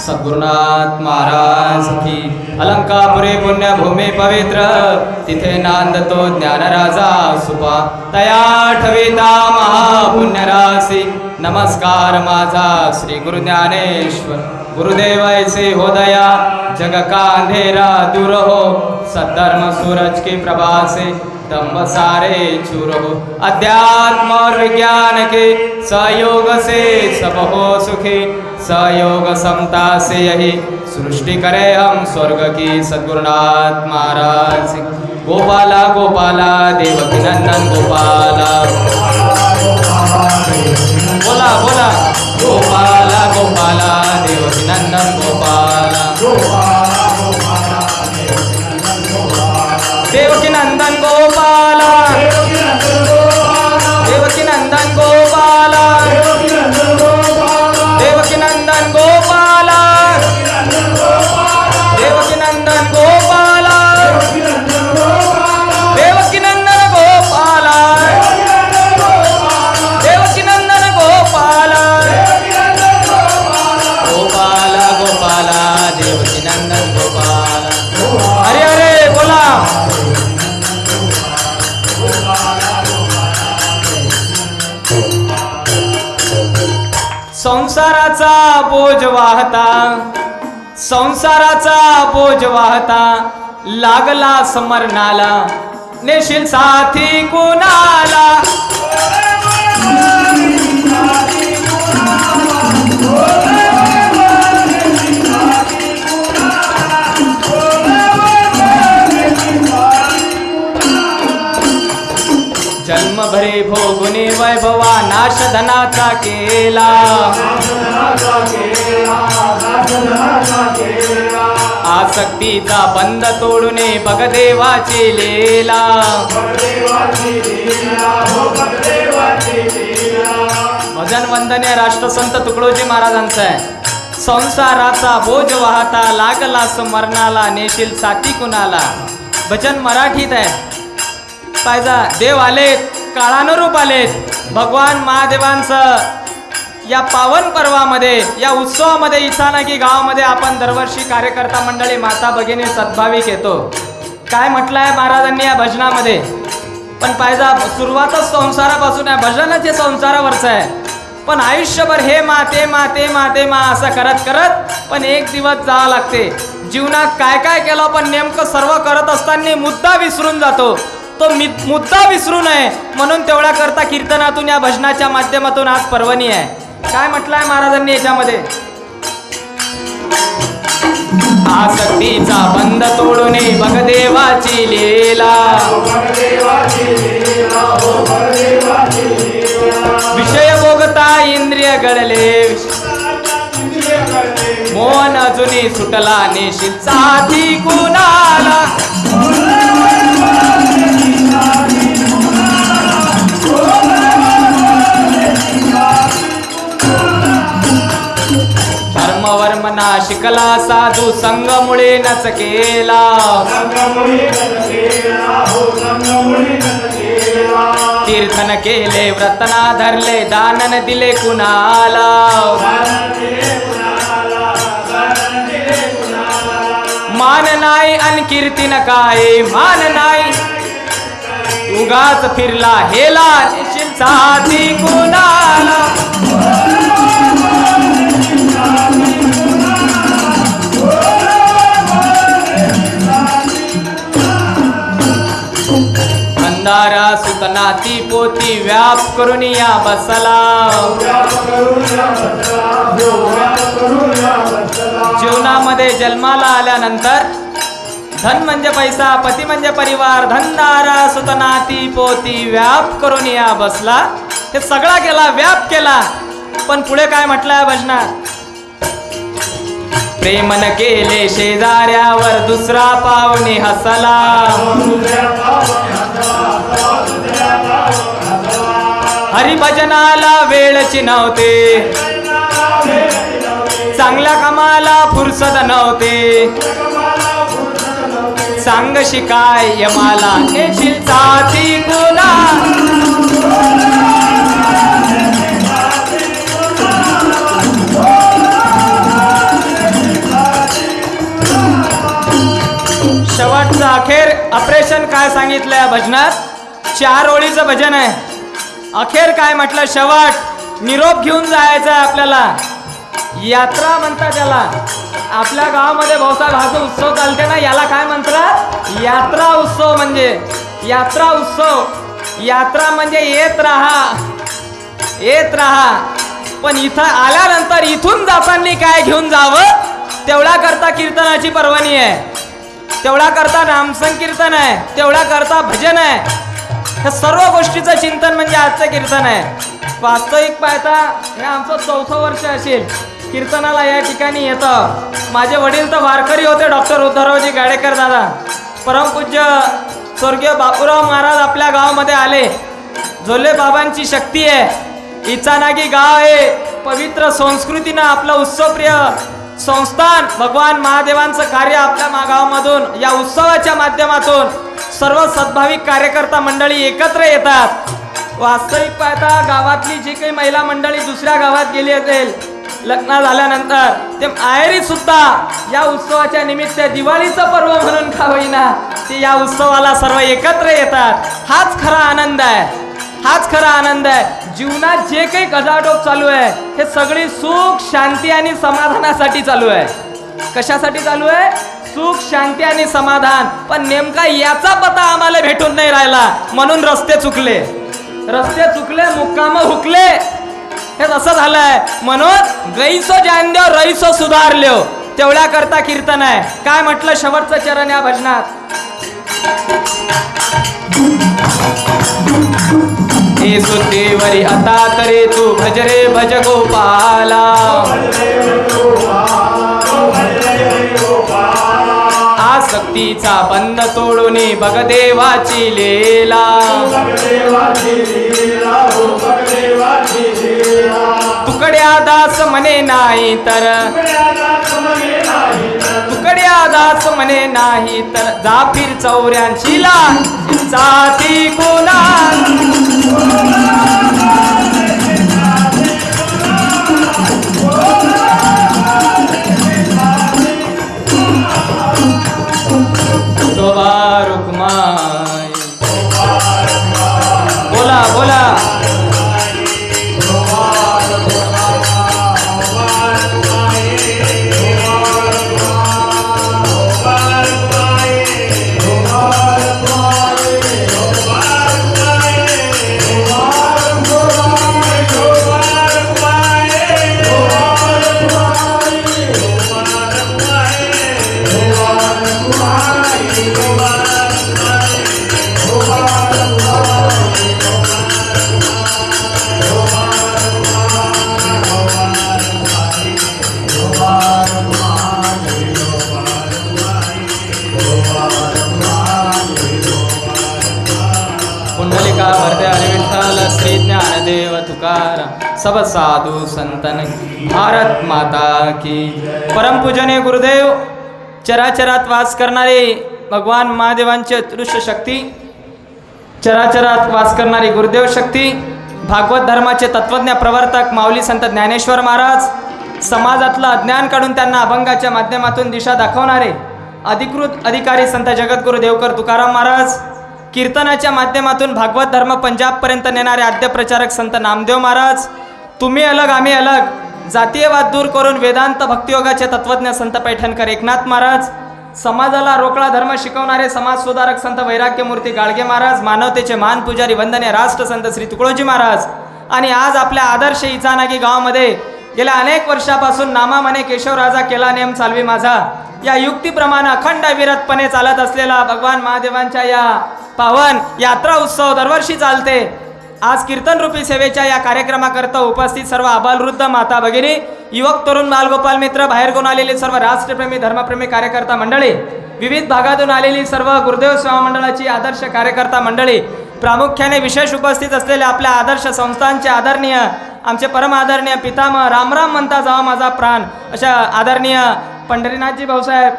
सद्गुरुनाथ महाराज की अलंकापुरी पुण्यभूमी पवित्र तिथे नांदतो ज्ञानराजा सुपा तया ठविता महापुण्यराशी नमस्कार माझा श्री गुरु ज्ञानेश्वर गुरुदेव ऐसे हो दया जग का अंधेरा दूर हो सद्धर्म सूरज की प्रभा से दम्भ सारे चूर हो अध्यात्म और विज्ञान के सहयोग से सब हो सुखी सहयोग समता से यही सृष्टि करे हम स्वर्ग की सद्गुरुनाथ महाराज गोपाला गोपाला देवकी नंदन गोपाला बोला बोला गोपाला गोपाला देवकी नंदन गोपाला देवकी नंदन गोपाला देवकी नंदन गोपाला देवकी नंदन गोपाला बोज वाहता, संसाराचा बोज वाहता, लागला समरणाला, नेशील साथी कुणाला. जन्मभरे भोगुनी वैभवा, नाश धनाचा केला. आसक्तीचा बंध तोडूने बघ देवाची लीला. भजन वंदनीय राष्ट्रसंत तुकडोजी महाराजांचं आहे. संसाराचा बोज वाहता, लागला स्मरणाला, नेशील साथी कुणाला. भजन मराठीत आहे. पाहिजा देव आलेत, काळानुरूप आलेत. भगवान महादेवांचं या पावन पर्वामध्ये, या उत्सवामध्ये इथानागी गावामध्ये आपण दरवर्षी कार्यकर्ता मंडळी, माता भगिनी, सद्भाविक येतो. काय म्हटलं आहे महाराजांनी या भजनामध्ये? पण पाहिजा सुरुवातच संसारापासून आहे. भजनच हे संसारावरचं आहे. पण आयुष्यभर हे माते माते माते मा असं करत करत पण एक दिवस जावं लागते. जीवनात काय काय केलं पण नेमकं सर्व करत असताना मुद्दा विसरून जातो. तो मुद्दा विसरू नये म्हणून तेवढा करता कीर्तनातून, या भजनाच्या माध्यमातून आज पर्वणी आहे. काय म्हटलंय महाराजांनी याच्यामध्ये? आसक्तीचा बंध तोडून बघ देवाची लीला. विषय भोगता इंद्रिय गळले, मोहन अजूनही सुटला, नेशील साथी कुणाला. धर्मवर्मना शिकला, साधू संगमुळे नच केला. तीर्थन केले, व्रतना धरले, दानन दिले कुणाला. मान नाही अन कीर्तीन काय, मान नाही, उगाच फिरला हेला, नेशील साथी कुणाला. अंधारा सुतनाती पोती, व्याप करून या बसला. जीवनामध्ये जन्माला आल्यानंतर धन म्हणजे पैसा, पती म्हणजे परिवार, धनदारा सुतनाती पोती, व्याप करून या बसला. हे सगळा केला, व्याप केला. पण पुढे काय म्हटलंय भजनात? प्रेमन केले शेजाऱ्यावर, दुसरा पाहुणे हसला. हरिभजनाला वेळची नव्हते, चांगल्या कामाला फुरसत नव्हते. सांग शिकाय यमाला, नेशील साथी कुणा. शेवटचं अखेर ऑपरेशन काय सांगितलं या भजनात? 4 ओळीचं भजन आहे. अखेर काय म्हटलं? शेवट निरोप घेऊन जायचा आपल्याला. यात्रा म्हणतात त्याला. आपल्या गावामध्ये भाऊसाहेब हा जो उत्सव चालते ना, याला काय म्हणतात? यात्रा उत्सव. म्हणजे यात्रा उत्सव, यात्रा म्हणजे येत राहा, येत राहा. पण इथं आल्यानंतर इथून जाताना काय घेऊन जावं, तेवढा करता कीर्तनाची पर्वणी आहे, तेवढा करता नामसंकीर्तन आहे, तेवढा करता भजन आहे. या सर्व गोष्टीचं चिंतन म्हणजे आजचं कीर्तन आहे. वास्तविक पाहता हे आमचं 4थं वर्ष असेल कीर्तनाला या ठिकाणी येतं. माझे वडील तर वारकरी होते, डॉक्टर उद्धवरावजी गाडेकर दादा. परमपूज्य स्वर्गीय बापूराव महाराज आपल्या गावामध्ये आले. झोले बाबांची शक्ती आहे. इचानागी गाव आहे, पवित्र संस्कृतीनं आपलं उत्सवप्रिय संस्थान, भगवान महादेवांचं कार्य आपल्या गावामधून या उत्सवाच्या माध्यमातून सर्व सद्भाविक कार्यकर्ता मंडळी एकत्र येतात. वास्तविक पाहता गावातली जी काही महिला मंडळी दुसऱ्या गावात गेली असेल लग्न झाल्यानंतर, ते माहेरी सुद्धा या उत्सवाच्या निमित्त दिवाळीचं पर्व म्हणून का होईना ते या उत्सवाला सर्व एकत्र येतात. हाच खरा आनंद आहे हाच खरा आनंद आहे. जीवनात जे काही गजाडोप चालू आहे हे सगळी सुख शांती आणि समाधानासाठी चालू आहे. कशासाठी चालू आहे? सुख शांती आणि समाधान. पण नेमका याचा पता आम्हाला भेटून नाही राहिला म्हणून रस्ते चुकले, मुक्काम हुकले. हे असं झालंय. म्हणून गैसो जाणद्यो रईसो सुधारल्यो, तेवढ्या करता कीर्तन आहे. काय म्हटलं शेवटचं चरण या भजनात? हे सुतेवरी आता तरी तू भज रे भज गोपाला. आसक्तीचा बंध तोडून बघ देवाची लीला. तुकड्या दास म्हणे नाही तर, तुकड्या दास म्हणे नाही तर जाफीर 84 ला जाती कोणा. शोभा रुक्माई बोला बोला. पुंडलिका वरदे हरी विठ्ठल श्री ज्ञानदेव तुकाराम सब साधू संतन भारत माता की. परमपूजनीय गुरुदेव, चराचरात वास करणारे भगवान महादेवांचे दृश्य शक्ती, चराचरात वास करणारी गुरुदेव शक्ती, भागवत धर्माचे तत्वज्ञ प्रवर्तक माऊली संत ज्ञानेश्वर महाराज, समाजातलं अज्ञान काढून त्यांना अभंगाच्या माध्यमातून दिशा दाखवणारे अधिकृत अधिकारी संत जगद्गुरु देवकर तुकाराम महाराज, कीर्तनाच्या माध्यमातून भागवत धर्म पंजाबपर्यंत नेणारे आद्य प्रचारक संत नामदेव महाराज, तुम्ही अलग आम्ही अलग, जातीयवाद दूर करून वेदांत भक्तियोगाचे तत्वज्ञ संत पैठणकर एकनाथ महाराज, समाजाला रोकळा धर्म शिकवणारे समाज सुधारक संत वैराग्यमूर्ती गाडगे महाराज, मानवतेचे महान पुजारी वंदनीय राष्ट्रसंत श्री तुकडोजी महाराज, आणि आज आपल्या आदर्श इचानागी गावामध्ये गेल्या अनेक वर्षापासून नामामने केशवराजा केला नेम चालवी माझा या युक्तीप्रमाणे अखंड विरतपणे चालत असलेला भगवान महादेवांच्या या पावन यात्रा उत्सव दरवर्षी चालते. आज कीर्तन रूपी सेवेच्या या कार्यक्रमाकरता उपस्थित सर्व आबालवृद्ध माता भगिनी, युवक तरुण बालगोपाल मित्र, बाहेरगावून आलेले सर्व राष्ट्रप्रेमी धर्मप्रेमी कार्यकर्ता मंडळी, विविध भागातून आलेली सर्व गुरुदेव सेवा मंडळाची आदर्श कार्यकर्ता मंडळी, प्रामुख्याने विशेष उपस्थित असलेले आपल्या आदर्श संस्थांचे आदरणीय आमचे परम आदरणीय पितामह रामराम म्हणता जावा माझा प्राण अशा आदरणीय पंढरीनाथजी भाऊसाहेब,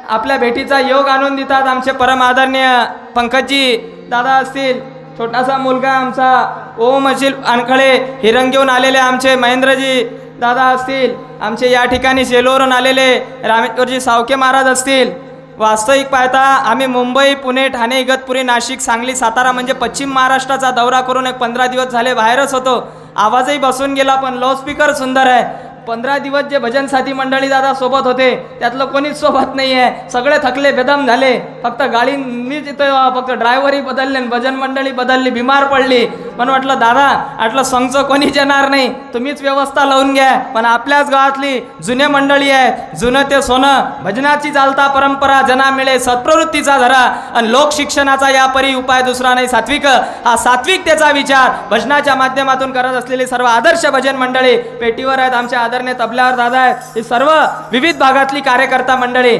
आपल्या भेटीचा योग आणून देतात आमचे परम आदरणीय पंकजी दादा असतील, छोटासा मुलगा आमचा ओम अशील अनखळे, हिरंग घेऊन आलेले आमचे महेंद्रजी दादा असतील, आमचे या ठिकाणी सेलोवरून आलेले रामेश्वरजी सावके महाराज असतील. वास्तविक पाहता आम्ही मुंबई, पुणे, ठाणे, इगतपुरी, नाशिक, सांगली, सातारा म्हणजे पश्चिम महाराष्ट्राचा दौरा करून एक 15 दिवस झाले बाहेरच होतो. आवाजही बसून गेला, पण लाऊडस्पीकर सुंदर आहे. 15 दिवस जे भजन साथी मंडळी दादा सोबत होते त्यातलं कोणीच सोबत नाही आहे, सगळे थकले बेदम झाले. फक्त गाडी मीच इथं, फक्त ड्रायव्हरही बदलले, भजन मंडळी बदलली, बिमार पडली. पण म्हटलं दादा आटलं संघचं कोणीच येणार नाही, तुम्हीच व्यवस्था लावून घ्या. पण आपल्याच गावातली जुने मंडळी आहेत, जुनं ते सोनं, भजनाची चालता परंपरा जना मिळे सत्प्रवृत्तीचा धरा आणि लोक शिक्षणाचा या परी उपाय दुसरा नाही सात्विक. हा सात्विकतेचा विचार भजनाच्या माध्यमातून करत असलेली सर्व आदर्श भजन मंडळी पेटीवर आहेत, आमच्या आदरणे तबल्यावर दादा आहेत, ही सर्व विविध भागातली कार्यकर्ता मंडळी.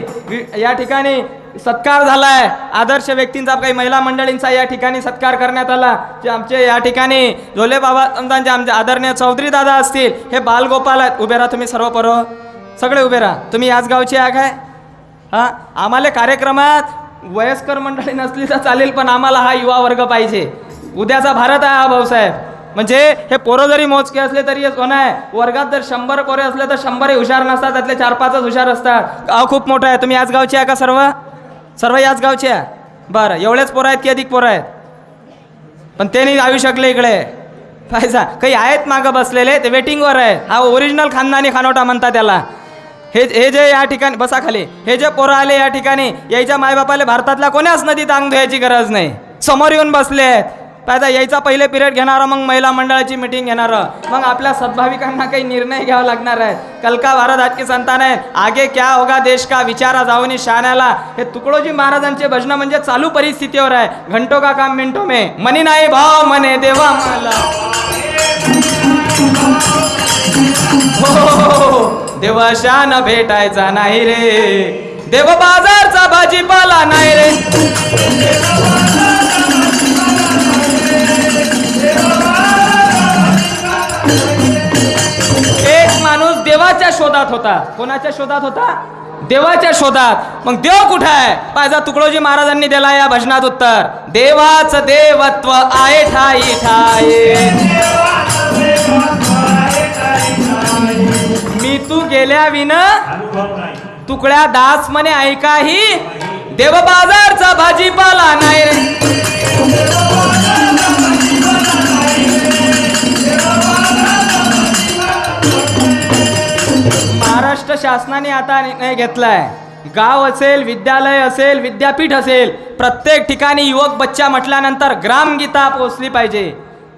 या ठिकाणी सत्कार झालाय आदर्श व्यक्तींचा, काही महिला मंडळींचा या ठिकाणी सत्कार करण्यात आला. जे आमचे या ठिकाणी झोले बाबा संतांचे आमचे आदरणीय चौधरी दादा असतील, हे बालगोपाल आहेत. उभे राहा तुम्ही सर्व पर्व सगळे उभे राहा. तुम्ही याच गावचे आहे काय? हां, आम्हाला कार्यक्रमात वयस्कर मंडळी नसली तर चालेल, पण आम्हाला हा युवा वर्ग पाहिजे. उद्याचा भारत आहे हा भाऊसाहेब. म्हणजे हे पोरं जरी मोजके असले तरी हे सोनं आहे. वर्गात जर 100 पोरे असले तर 100 हुशार नसतात, त्यातले 4-5च हुशार असतात. गाव खूप मोठं आहे. तुम्ही याच गावचे आहे का? सर्व याच गावचे आहे. बरं, एवढेच पोरं आहेत की अधिक पोरं आहेत? पण ते नाही जाऊ शकले इकडे. पाहिजा काही आहेत मागं बसलेले, ते वेटिंगवर आहे. हा ओरिजिनल खानदानी खानोटा म्हणतात त्याला. हे जे या ठिकाणी बसा खाली, हे जे पोरं आले या ठिकाणी, यायच्या मायबापाला भारतातल्या कोणाच नदीत अंग धुवायची गरज नाही, समोर येऊन बसले आहेत. पाहिजे यायचा पहिले पिरियड घेणारं, मग महिला मंडळाची मिटिंग घेणारं, मग आपल्या सद्भाविकांना काही निर्णय घ्यावा लागणार आहे. कल का भारत आज की संतान आहे, आगे क्या होगा देश का, विचारा जाऊनी शाण्याला. हे तुकडोजी महाराजांचे भजन म्हणजे चालू परिस्थितीवर आहे. घंटो का काम मिनटो में, मनी नाही भाव मने देवा मला. हो देवाशान भेटायचा नाही रे, देव बाजारचा भाजीपाला नाही रे. एक माणूस देवाच्या शोधात होता. कोणाच्या शोधात होता? देवाच्या शोधात. मग देव कुठे आहे? पाहिजा तुकडोजी महाराजांनी दिला या भजनात उत्तर. देवाचं देवत्व आहे ठाई ठाई, मी तू गेल्या विन तुकड्या दास म्हणे ऐकाही, देव बाजारचा भाजीपाला नाही रे. महाराष्ट्र शासनाने आता निर्णय घेतलाय, गाव असेल, विद्यालय असेल, विद्यापीठ असेल, प्रत्येक ठिकाणी युवक बच्चा म्हटल्यानंतर ग्रामगीता पोहोचली पाहिजे.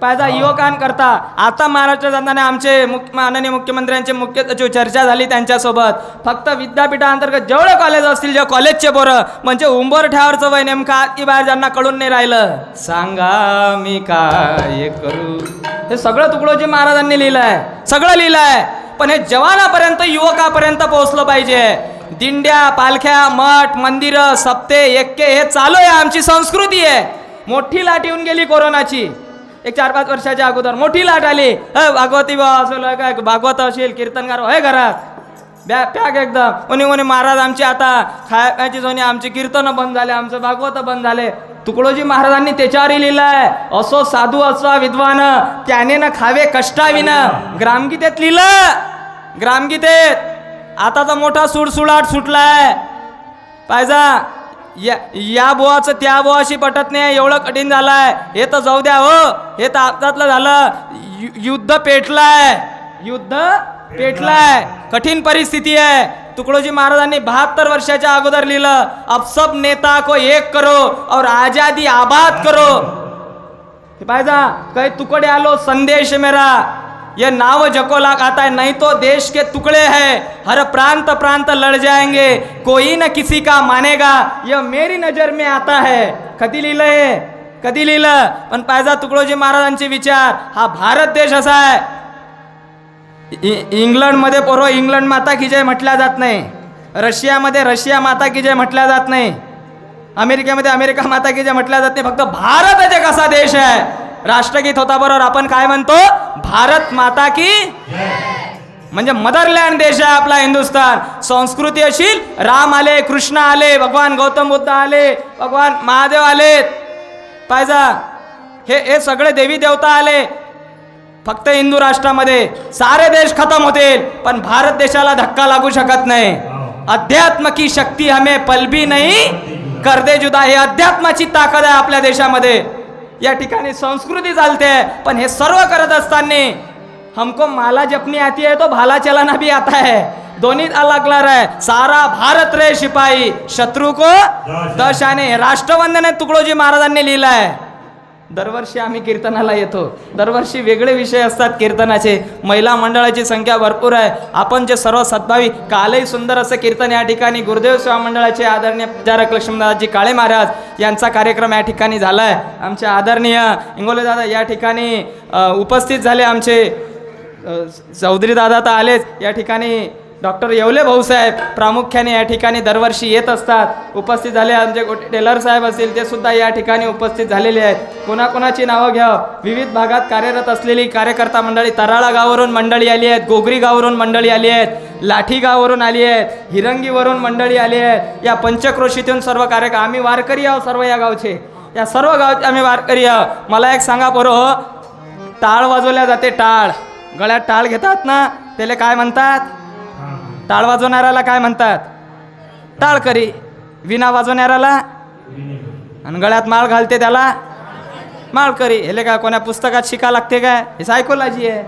पाहिजा युवकांकरता आता महाराष्ट्र शासनाने आमचे माननीय मुख्यमंत्र्यांचे मुख्य सचिव चर्चा झाली त्यांच्यासोबत. फक्त विद्यापीठाअंतर्गत जेवढे कॉलेज असतील, जे कॉलेजचे पोरं म्हणजे उंबरठ्यावरचं वय नेमका आत बाहेर ज्यांना कळून नाही राहिलं, सांगा मी काय करू. हे सगळं तुकडोजी महाराजांनी लिहिलंय, सगळं लिहिलंय. पण हे जवानापर्यंत, युवकापर्यंत पोहोचलं पाहिजे. दिंड्या, पालख्या, मठ, मंदिरं, सप्ते, एक्के हे चालू आहे, आमची संस्कृती आहे. मोठी लाट येऊन गेली कोरोनाची, एक 4-5 वर्षाच्या अगोदर मोठी लाट आली. भागवती असेल, काय भागवत असेल, कीर्तनगार आहे घरात, पॅक एकदम. कोणी कोणी महाराज आमची आता खायची सोनी, आमची कीर्तनं बंद झाले, आमचं भागवत बंद झाले. तुकडोजी महाराजांनी त्याच्यावरही लिहिलंय, असो साधू असा विद्वान, त्याने न खावे कष्टाविन. ग्रामगीतेत लिहिलं, ग्रामगीतेत. आता तर मोठा सुडसुडाट सुटलाय. पाहिजा या बुवाचं त्या बुवाशी पटत नाही, एवढं कठीण झालंय. हे तर जाऊ द्या हो, हे तर आपल्यातलं झालं. युद्ध पेटलाय, युद्ध पेटलाय, कठीण परिस्थिती आहे. तुकडोजी महाराजांनी 72 वर्षाच्या अगोदर लिहिलं, अब सब नेता को एक करो और आजादी आबाद करो. पाहिजा काही तुकडे आलो संदेश मेरा, ये नाव जकोला खाता है, नहीं तो देश के टुकड़े हैं, हर प्रांत प्रांत लड़ जाएंगे, कोई न किसी का मानेगा, ये मेरी नजर में आता है. कधी लिहिलं हे, कधी लिहिलं? पण पाहिजा तुकडोजी महाराजांचे विचार. हा भारत देश असा आहे, इंग्लंडमध्ये पोरो इंग्लंड माता की जय म्हटल्या जात नाही, रशियामध्ये रशिया माता की जय म्हटल्या जात नाही, अमेरिकेमध्ये अमेरिका माता की जय म्हटल्या जात नाही. फक्त भारत एक असा देश आहे, राष्ट्रगीत होता बरोबर आपण काय म्हणतो, भारत माता की, म्हणजे मदरलँड देश आहे आपला हिंदुस्थान. संस्कृती अशी, राम आले, कृष्ण आले, भगवान गौतम बुद्ध आले, भगवान महादेव आले. पाहिजा हे सगळे देवी देवता आले. फक्त हिंदू राष्ट्रामध्ये सारे देश खतम होतील, पण भारत देशाला धक्का लागू शकत नाही. अध्यात्म की शक्ती हमें पल भी नहीं कर दे जुदा. हे अध्यात्माची ताकद आहे आपल्या देशामध्ये. या ठिकाणी संस्कृती चालते, पण हे सर्व करत असताना हमको माला जपनी आती है तो भाला चलाना भी आता है. दोन्ही लागणार आहे. सारा भारत रे शिपाई, शत्रू को दशाने. राष्ट्रवंदन तुकडोजी महाराजांनी लिहिलं आहे. दरवर्षी आम्ही कीर्तनाला येतो, दरवर्षी वेगळे विषय असतात कीर्तनाचे. महिला मंडळाची संख्या भरपूर आहे. आपण जे सर्व सद्भावी, कालही सुंदर असं कीर्तन या ठिकाणी गुरुदेव सेवा मंडळाचे आदरणीय प्रचारक लक्ष्मणदासजी काळे महाराज यांचा कार्यक्रम या ठिकाणी झाला आहे. आमचे आदरणीय इंगोले दादा या ठिकाणी उपस्थित झाले. आमचे चौधरी दादा तर आलेच. या ठिकाणी डॉक्टर येवले भाऊसाहेब प्रामुख्याने या ठिकाणी दरवर्षी येत असतात, उपस्थित झाले. आमचे टेलर साहेब असतील ते सुद्धा या ठिकाणी उपस्थित झालेले आहेत. कोणाकोणाची नावं घ्या. विविध भागात कार्यरत असलेली कार्यकर्ता मंडळी, तराळा गावावरून मंडळी आली आहेत, गोगरी गावावरून मंडळी आली आहेत, लाठी गावावरून आली आहेत, हिरंगीवरून मंडळी आली आहेत. या पंचक्रोशीतून सर्व कार्यक्रम, आम्ही वारकरी आहोत सर्व या गावचे, या सर्व गावचे आम्ही वारकरी आहोत. मला एक सांगा पोरो, टाळ वाजवल्या जाते. टाळ, गळ्यात टाळ घेतात ना, त्याला काय म्हणतात? टाळ वाजवणाऱ्याला काय म्हणतात? टाळकरी. विणा वाजवणाऱ्याला, आणि गळ्यात माळ घालते त्याला माळकरी हेले काय कोणा पुस्तकात शिका लागते काय? हे सायकोलॉजी आहे,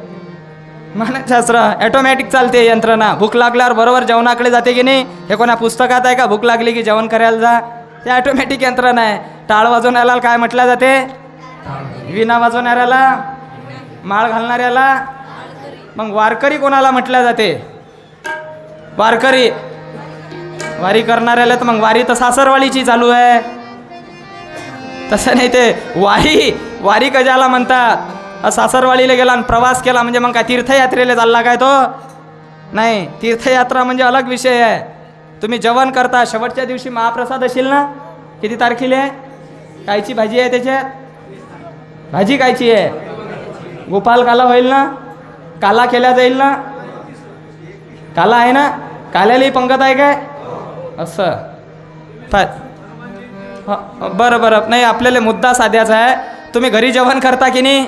मानसशास्त्र. ॲटोमॅटिक चालते यंत्रणा. भूक लागल्यावर बरोबर जेवणाकडे जाते की नाही? हे कोणा पुस्तकात आहे का? भूक लागली की जेवण करायला जा. ते ॲटोमॅटिक यंत्रणा आहे. टाळ वाजवणाऱ्याला काय म्हटलं जाते? विणा वाजवणाऱ्याला, माळ घालणाऱ्याला. मग वारकरी कोणाला म्हटलं जाते? वारकरी. वारी करणाऱ्याला तर मग वारी तर सासरवाडीची चालू आहे. तसं नाही, ते वारी कशाला म्हणतात? सासरवाडीला गेला आणि प्रवास केला म्हणजे मग काय तीर्थयात्रेला चालला काय तो? नाही, तीर्थयात्रा म्हणजे अलग विषय आहे. तुम्ही जेवण करता, शेवटच्या दिवशी महाप्रसाद असेल ना? किती तारखेला आहे? कायची भाजी आहे त्याच्यात? भाजी कायची आहे? गोपाल काला होईल ना? काला केल्या जाईल ना? काला आहे ना? काल्यालाही पंगत आहे काय? असं बरं नाही, आपल्याला मुद्दा साध्याचा आहे. तुम्ही घरी जेवण करता की नाही?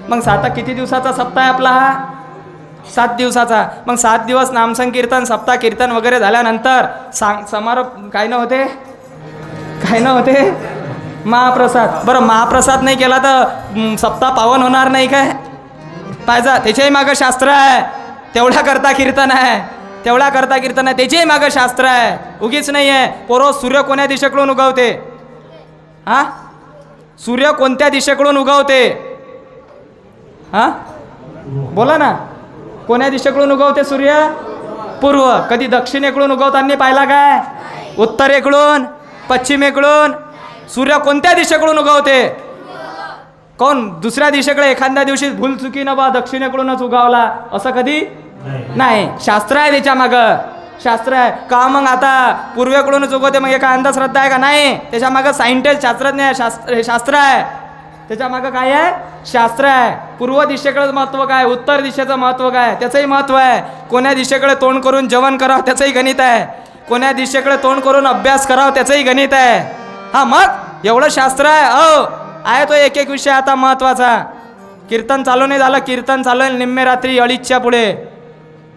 मग साता किती दिवसाचा सप्ताह आहे आपला हा? 7 दिवसाचा. मग 7 दिवस नामसंकीर्तन, सप्ताह कीर्तन वगैरे झाल्यानंतर समारोप काय न होते? काय न होते? महाप्रसाद. बरं, महाप्रसाद नाही केला तर सप्ताह पावन होणार नाही काय? पाहिजे त्याच्याही मागं शास्त्र आहे. तेवढा करता कीर्तन आहे, तेवढा करता कीर्तन आहे, त्याच्याही मागं शास्त्र आहे. उगीच नाही आहे. पोरो, सूर्य कोण्या दिशेकडून उगवते? हा, सूर्य कोणत्या दिशेकडून उगवते? हा, बोला ना. कोण्या दिशेकडून उगवते सूर्य? पूर्व. कधी दक्षिणेकडून उगवताना पाहिला काय? उत्तरेकडून, पश्चिमेकडून. सूर्य कोणत्या दिशेकडून उगवते? कोण दुसऱ्या दिशेकडे एखाद्या दिवशी भूलचुकीनं बा दक्षिणेकडूनच उगावला असं कधी नाही. शास्त्र आहे त्याच्या मागं, शास्त्र आहे का? मग आता पूर्वेकडूनच उगवते मग एका अंधश्रद्धा आहे का? नाही. त्याच्या मागं सायंटिस्ट, शास्त्रज्ञ आहे, शास्त्र आहे. त्याच्या मागं काय आहे? शास्त्र आहे. पूर्व दिशेकडे महत्त्व काय, उत्तर दिशेचं महत्त्व काय, त्याचंही महत्त्व आहे. कोण्या दिशेकडे तोंड करून जेवण करावं त्याचंही गणित आहे. कोण्या दिशेकडे तोंड करून अभ्यास करावं त्याचंही गणित आहे. हा, मग एवढं शास्त्र आहे. आहे तो एक विषय आता महत्त्वाचा. कीर्तन चालू नाही झालं, कीर्तन चालू आहे निम्मे रात्री 2:30च्या पुढे.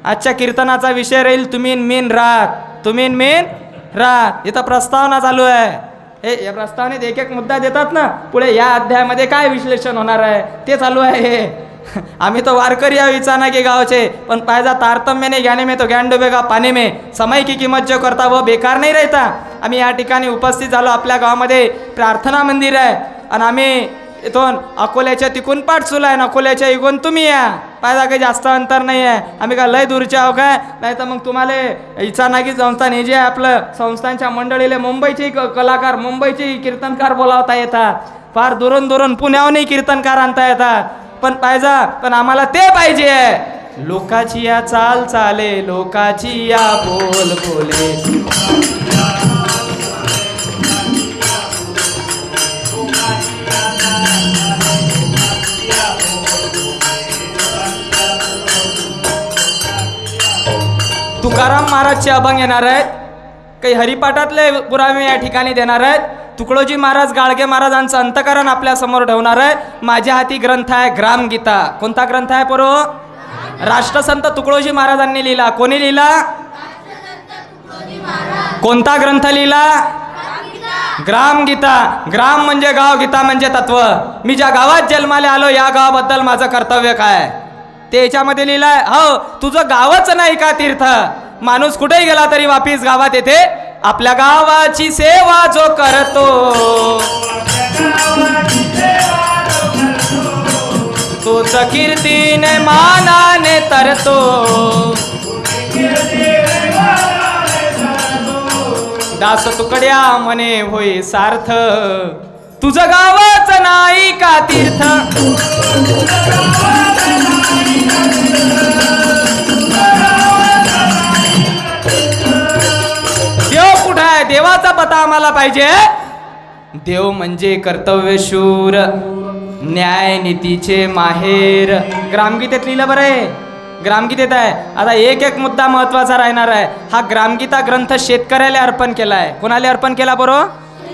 आजच्या कीर्तनाचा विषय राहील तुम्ही मीन रात, तुम्ही मीन रात. इथं प्रस्तावना चालू आहे. हे या प्रस्तावनेत एक मुद्दा देतात ना, पुढे या अध्यायामध्ये काय विश्लेषण होणार आहे ते चालू आहे. हे आम्ही तो वारकरी विचारना के गाँव चे, पण पायजा तारतम्य नहीं ज्ञाने में तो ज्ञान डुबेगा पाणी में. समय की किंमत जो करता वो बेकार नहीं रहता. आम्ही या ठिकाणी उपस्थित झालो. आपल्या गावामध्ये प्रार्थना मंदिर आहे आणि आम्ही इथून अकोल्याच्या तिकून पाठ सुरू आहे, अकोल्याच्या इकून तुम्ही या. पायदा काही जास्त अंतर नाही आहे. आम्ही काय लय दूरच्या आहो काय? नाही तर मग तुम्हाला इचानागी संस्थान हे जे आहे आपलं संस्थांच्या मंडळीला मुंबईचे कलाकार, मुंबईचे कीर्तनकार बोलावता येतात. फार दुरून पुण्याहूनही कीर्तनकार आणता येतात. पण पाहिजा, पण आम्हाला ते पाहिजे. लोकाची या चाल चाले, लोकाची या बोल बोले. तुकाराम महाराजचे अभंग येणार आहेत. काही हरिपाठातले पुरावे या ठिकाणी देणार आहेत. तुकडोजी महाराज, गाडगे महाराजांचं अंतकरण आपल्या समोर ठेवणार आहे. माझ्या हाती ग्रंथ आहे ग्रामगीता. कोणता ग्रंथ आहे पोरो? राष्ट्रसंत तुकडोजी महाराजांनी लिहिला. कोणी लिहिला? कोणता ग्रंथ लिहिला? ग्रामगीता. ग्राम म्हणजे गाव, गीता म्हणजे तत्व. मी ज्या गावात जन्माला आलो या गावाबद्दल माझं कर्तव्य काय ते याच्यामध्ये लिहिलंय. हो, तुझं गावच नाही का तीर्थ? माणूस कुठेही गेला तरी वापिस गावात येते. आपल्या गावाची सेवा जो करतो, तोच कीर्तीने मानाने तरतो. दास तुकड्या म्हणे होई सार्थ, तुझं गावच नाही का तीर्थ? देव कुठं आहे? देवाचा पता आम्हाला पाहिजे. देव म्हणजे कर्तव्यशूर, न्याय नीतीचे माहेर. ग्रामगीतेत लिहिलं बरं आहे, ग्रामगीतेत आहे. आता एक मुद्दा महत्वाचा राहणार आहे. हा ग्रामगीता ग्रंथ शेतकऱ्याला अर्पण केला आहे. कोणाला अर्पण केला बरोबर?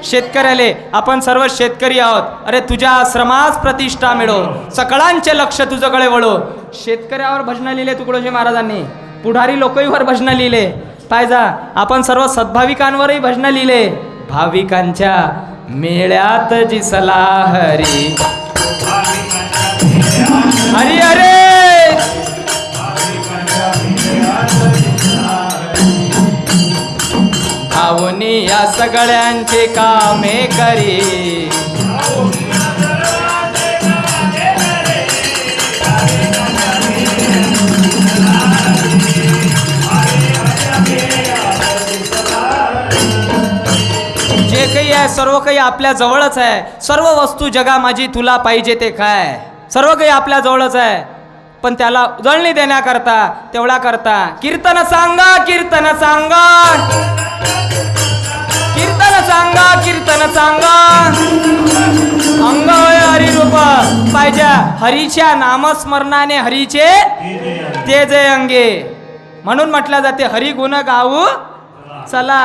शेतकऱ्याले. आपण सर्व शेतकरी आहोत. अरे तुझ्या श्रमास प्रतिष्ठा मिळो, सकळांचे लक्ष तुझ्याकडे वळो. शेतकऱ्यावर भजन लिहिले तुकडोजी महाराजांनी. पुढारी लोकहीवर भजन लिहिले. पाहिजा, आपण सर्व सद्भाविकांवरही भजन लिहिले. भाविकांच्या मेळ्यात जिसला हरी, हरी हरे भावनी या सगळ्यांचे कामे करी जे काही आहे सर्व काही आपल्या जवळच आहे. सर्व वस्तू जगा माझी तुला पाहिजे ते काय, सर्व काही आपल्या जवळच आहे. पण त्याला उजळणी देण्याकरता तेवढा करता कीर्तन सांगा, कीर्तन सांगा, कीर्तन सांगा, कीर्तन सांगा. अंग होय हरिरूप पाहिजे, हरीच्या नामस्मरणाने हरीचे तेज अंगे. म्हणून म्हटलं जाते हरी गुण गाऊ चला.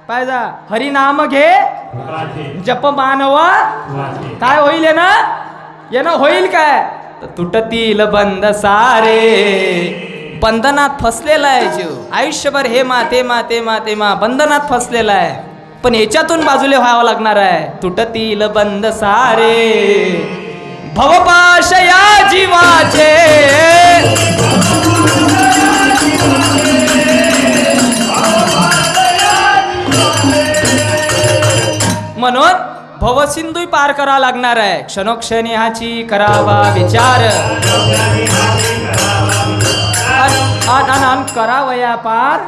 पाहिजे हरी नाम घे जप मानव काय होईल ना, येणं होईल काय. तुटतील बंद सारे, बंधनात फसलेला आहे जीव आयुष्यभर. हे मा ते मा ते मा ते मा बंधनात फसलेला आहे. पण याच्यातून बाजूले व्हावं लागणार आहे. तुटतील बंद सारे भवपाश या जीवाचे, म्हणून भवसिंधू पार करावा लागणार आहे. क्षणोक्षणी ह्याची करावा विचार, करावया पार.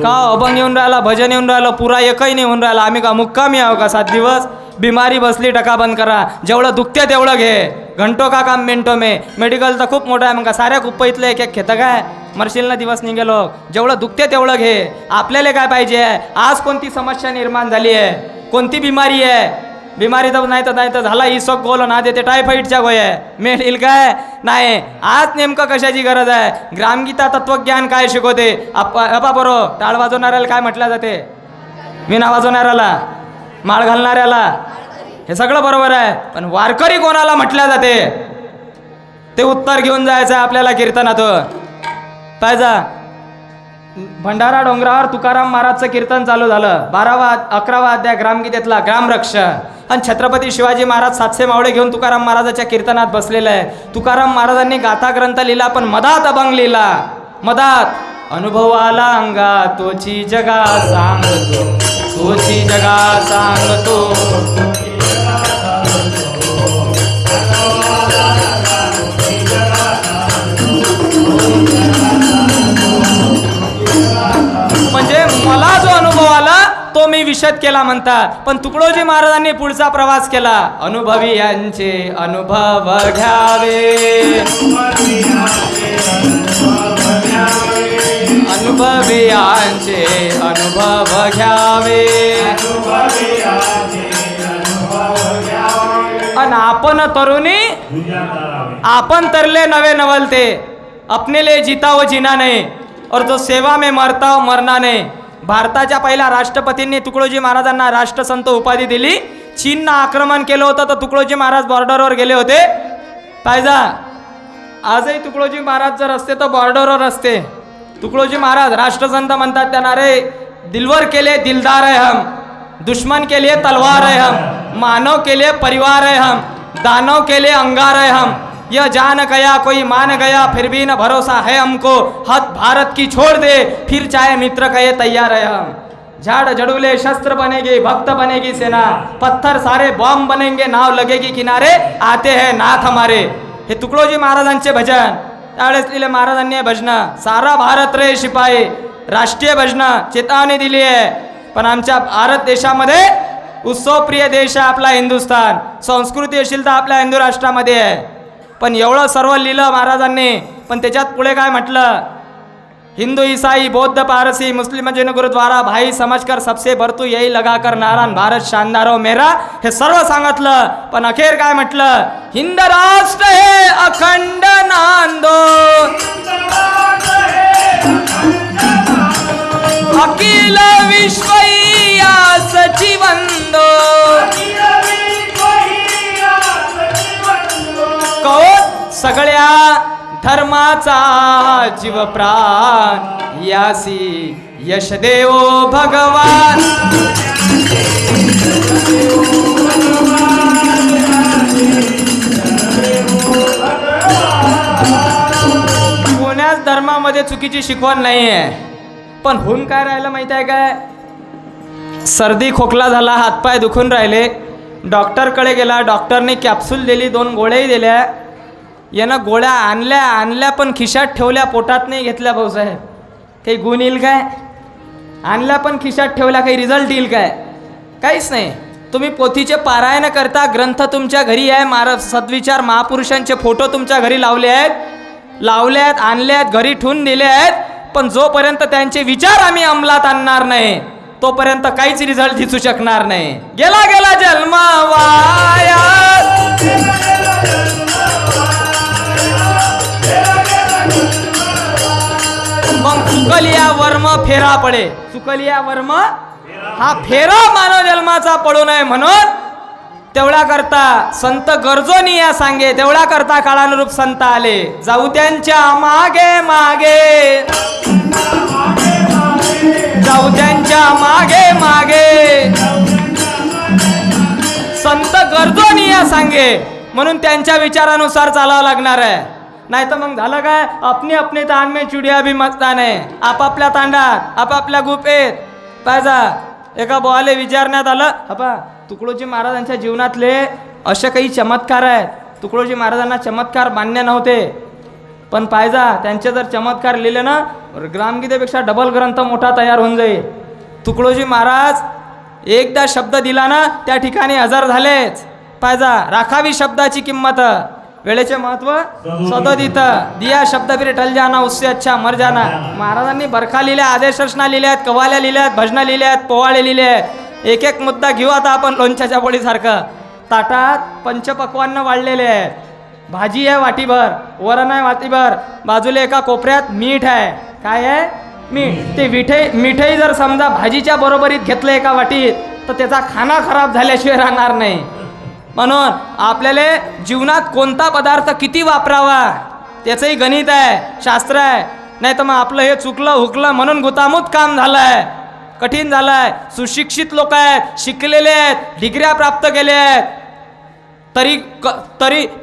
का अभंग येऊन राहिला, भजन येऊन राहिलं, पुरा एकही नाही होऊन राहिला. आम्ही का मुक्कामी आहो का 7 दिवस. बिमारी बसली टका बंद करा, जेवढं दुखते तेवढं घे. घंटो का काम मिनटो में. मेडिकल तर खूप मोठं आहे, मग साऱ्या कुप्पईतलं एक एक घेतं काय, मरशील ना दिवस निघेलो. जेवढं दुखते तेवढं घे. आपल्याला काय पाहिजे, आज कोणती समस्या निर्माण झाली आहे, कोणती बिमारी आहे. बिमारी तर नाही तर झाला इसक गोल ना देते टायफॉईडच्या गोळ्या मेल येईल काय नाही. आज नेमकं कशाची गरज आहे. ग्रामगीता तत्वज्ञान काय शिकवते. अपा बरो टाळ वाजवणाऱ्याला काय म्हटलं जाते, विना वाजवणाऱ्याला, माळ घालणाऱ्याला, हे सगळं बरोबर आहे. पण वारकरी कोणाला म्हटल्या जाते ते उत्तर घेऊन जायचं आहे आपल्याला कीर्तनातून. पाहिजे भंडारा डोंगरावर तुकाराम महाराजचं कीर्तन चालू झालं. 11वा अध्याय ग्रामगीतेतला ग्रामरक्ष. आणि छत्रपती शिवाजी महाराज 700 मावळे घेऊन तुकाराम महाराजाच्या कीर्तनात बसलेलं आहे. तुकाराम महाराजांनी गाथा ग्रंथ लिहिला, पण मधात अभंग लिहिला. मधात अनुभव आला अंगा तोची जगा सांगतो, तोची जगा सांगतो. म्हणजे मला जो अनुभव आला तो मी विशद केला म्हणतात. पण तुकडोजी महाराजांनी पुढचा प्रवास केला. अनुभवी यांचे अनुभव घ्यावे, अनुभवी यांचे अनुभव घ्यावे. आणि आपण तरुणी आपण तरले नवे नवलते, अपने लिए जीता वो जीना नहीं और जो सेवा में मरता हो मरना नहीं. भारताच्या पहिल्या राष्ट्रपतींनी तुकडोजी महाराजांना राष्ट्रसंत उपाधी दिली. चीननं आक्रमण केलं होतं तर तुकडोजी महाराज बॉर्डरवर गेले होते. पाहिजा आजही तुकडोजी महाराज जर असते तर बॉर्डरवर असते. तुकडोजी महाराज राष्ट्रसंत म्हणतात त्यांना, रे दिलवर के लिए दिलदार है हम, दुश्मन के लिए तलवार है हम, मानव के लिए परिवार है हम, दानव के लिए अंगार है हम. यह जान गया कोई मान गया फिर भी न भरोसा है हमको, हद भारत की छोड़ दे फिर चाहे मित्र कहे तैयार है हम. झाड़ जड़ूले शस्त्र बनेगी, भक्त बनेगी सेना, पत्थर सारे बॉम्ब बनेंगे, नाव लगेगी किनारे, आते हैं नाथ हमारे. हे तुकडोजी महाराजांचे भजन. त्यावेळेस लिहिले महाराजांनी भजन. सारा भारत रे शिपाई, राष्ट्रीय भजन चेतावणी दिली आहे. पण आमच्या भारत देशामध्ये उत्सवप्रिय देश आहे आपला हिंदुस्थान. संस्कृती असेल तर आपल्या हिंदू राष्ट्रामध्ये आहे. पण एवढं सर्व लिहिलं महाराजांनी, पण त्याच्यात पुढे काय म्हटलं, हिंदू ईसाई बौद्ध पारसी मुस्लिम जिन गुरुद्वारा भाई समझकर सबसे भरतू यही लगाकर नारायण भारत शानदार हो मेरा, हे सर्व सांगितलं. पण अखेर काय म्हटलं, हिंद राष्ट्र हे अखंड नांदो, अखिल विश्व यास जीवंदो, सगळ्या धर्माचा जीव प्राण यासी यश देवो भगवान. चुकीची शिकवण नाही आहे. पण होऊन काय राहिलं माहिती आहे काय, सर्दी खोकला झाला, हातपाय दुखून राहिले, डॉक्टरकडे गेला, डॉक्टरने कॅप्सूल दिली, 2 गोळ्याही दिल्या. यानं गोळ्या आणल्या पण खिशात ठेवल्या, पोटात नाही घेतल्या. भाऊसाहेब काही गुण येईल काय? आणल्या पण खिशात ठेवल्या, काही रिझल्ट येईल काय? काहीच नाही. तुम्ही पोथीचे पारायण करता, ग्रंथ तुमच्या घरी आहे, सद्विचार महापुरुषांचे फोटो तुमच्या घरी लावले आहेत, आणले आहेत, घरी ठेवून दिले आहेत, पण जोपर्यंत त्यांचे विचार आम्ही अंमलात आणणार नाही तोपर्यंत काहीच रिझल्ट दिसू शकणार नाही. गेला जन्म वाया. मग चुकलिया वर्म फेरा पडे. चुकलिया वर्म हा फेरा मानव जन्माचा पडू नये म्हणून तेवढा करता संत गरजोनी या सांगे, तेवढा करता काळानुरूप संत आले. जाऊ त्यांच्या मागे मागे, जाऊ त्यांच्या मागे मागे, संत गरजोनी या सांगे म्हणून त्यांच्या विचारानुसार चालावं लागणार आहे. नाही तर मग झालं काय, अपने ताण में चिडिया भी मस्तान आहे. आपापल्या तांडात, आपापल्या गुपेत. पाहिजा एका बोवाले विचारण्यात आलं, अप्पा तुकडोजी महाराजांच्या जीवनातले असे काही चमत्कार आहेत. तुकडोजी महाराजांना चमत्कार मान्य नव्हते, पण पाहिजा त्यांचे जर चमत्कार लिहिले ना, ग्रामगीतेपेक्षा डबल ग्रंथ मोठा तयार होऊन जाईल. तुकडोजी महाराज एकदा शब्द दिला ना, त्या ठिकाणी हजर झालेच. पाहिजा राखावी शब्दाची किंमत, वेळेचे महत्व सदोदित. दिया शब्द फिर टल जाना, उससे अच्छा मर जाना. महाराजांनी बरखा लिहिल्या, आदेश रचना लिहिल्या आहेत, कवाल्या लिहिल्या आहेत, भजनं लिहिल्या आहेत, पोवाळे लिहिले आहेत. एक एक मुद्दा घेऊ आता आपण लोणच्याच्या पोळीसारखं. ताटात पंचपक्वान्न वाढलेले आहेत, भाजी आहे वाटीभर, वरण आहे वाटीभर, बाजूला एका कोपऱ्यात मीठ आहे. काय आहे? मीठ. ते मिठही जर समजा भाजीच्या बरोबरीत घेतलं एका वाटीत तर त्याचा खाना खराब झाल्याशिवाय राहणार नाही. म्हणून आपल्याला जीवनात कोणता पदार्थ किती वापरावा त्याचंही गणित आहे, शास्त्र आहे. नाही तर मग आपलं हे चुकलं हुकलं म्हणून गुतामूत काम झालं आहे, कठीण झालं आहे. सुशिक्षित लोक आहेत, शिकलेले आहेत, डिग्र्या प्राप्त केले आहेत,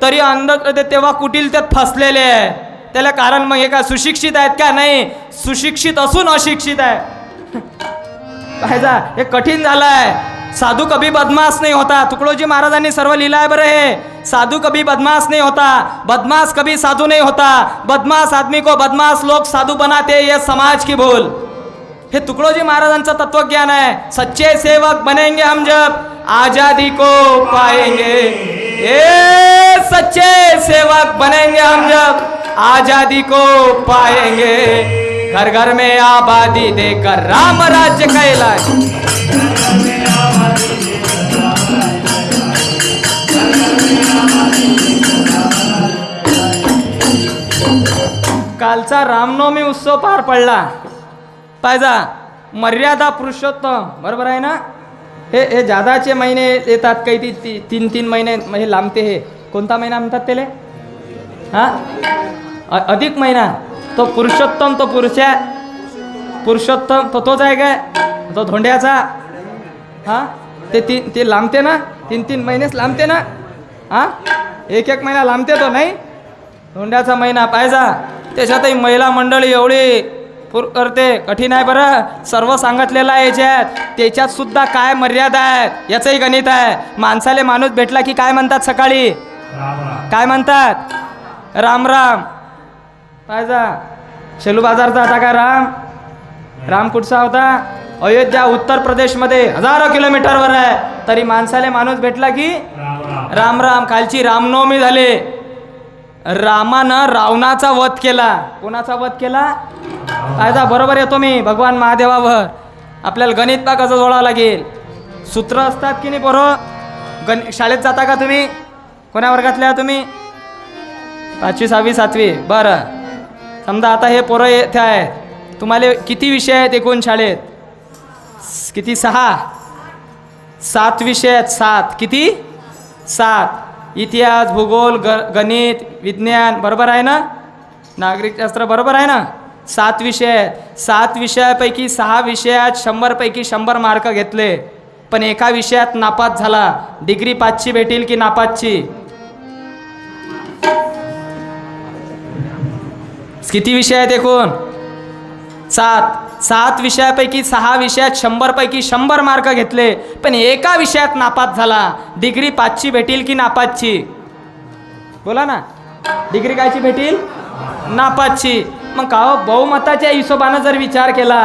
तरी अंधश्रद्धेत तेव्हा कुटील त्यात फसलेले आहे. त्याला कारण मग हे काय सुशिक्षित आहेत का? नाही, सुशिक्षित असून अशिक्षित आहे. पाहिजा हे कठीण झालं आहे. साधू कभी बदमाश नहीं होता. तुकडोजी महाराजांनी सर्व लिहिलं आहे बरं हे. साधू कभी बदमाश नहीं होता, बदमाश कभी साधू नहीं होता, बदमाश आदमी को बदमाश लोग साधू बनाते, ये समाज की भूल. हे तुकडोजी महाराजांचं तत्वज्ञान आहे. सच्चे सेवक बनेंगे हम जब आजादी को पाएंगे, ए सच्चे सेवक बनेंगे हम जब आजादी को पाएंगे, घर घर में आबादी देकर राम राज्य कहलाए. कालचा रामनवमी उत्सव पार पडला. पाहिजा मर्यादा पुरुषोत्तम, बरोबर आहे ना. हे जादाचे महिने येतात, काही ती 3 महिने म्हणजे लांबते. हे कोणता महिना म्हणतात त्याला? हां, अधिक महिना. तो पुरुषोत्तम, तो पुरुषोत्तम तोच आहे काय? तो धोंड्याचा. हां, ते लांबते ना, 3 महिनेच लांबते ना. हां, 1 महिना लांबते तो, नाही धोंड्याचा महिना. पाहिजा त्याच्यातही महिला मंडळी एवढी करते, कठीण आहे बरं. सर्व सांगितलेलं आहे याच्यात, त्याच्यात सुद्धा काय मर्यादा आहेत याचंही गणित आहे. माणसाले माणूस भेटला की काय म्हणतात सकाळी? काय म्हणतात? राम राम. पाहिजा शेलू बाजारचा आता काय राम कुठचा होता? अयोध्या उत्तर प्रदेशमध्ये 1000 किलोमीटरवर आहे, तरी माणसाले माणूस भेटला की राम राम. कालची रामनवमी झाली. रामानं रावणाचा वध केला. कोणाचा वध केला? कायदा बरोबर येतो मी भगवान महादेवावर. आपल्याला गणित पा कसं जोडावं लागेल. सूत्र असतात की नाही पोरं? शाळेत जाता का तुम्ही? कोण्या वर्गातल्या तुम्ही? 5वी 6वी 7वी. बरं, समजा आता हे पोरं येथे आहे, तुम्हाला किती विषय आहेत एकूण शाळेत? किती? 7 विषय आहेत. 7 किती? 7. इतिहास, भूगोल, गणित, विज्ञान, बरोबर आहे ना. नागरिकशास्त्र, बरोबर आहे ना. 7 विषय आहेत. 7 विषयापैकी 6 विषयात 100 पैकी 100 मार्क घेतले, पण एका विषयात नापास झाला. डिग्री 5ची भेटेल की नापासची? किती विषय आहेत एकूण? सात विषयापैकी 6 विषयात 100पैकी 100 मार्क घेतले, पण एका विषयात नापास झाला. डिग्री 5ची भेटील की नापासची? बोला ना, डिग्री कायची भेटील? नापासची. मग का हो, बहुमताच्या हिशोबानं जर विचार केला,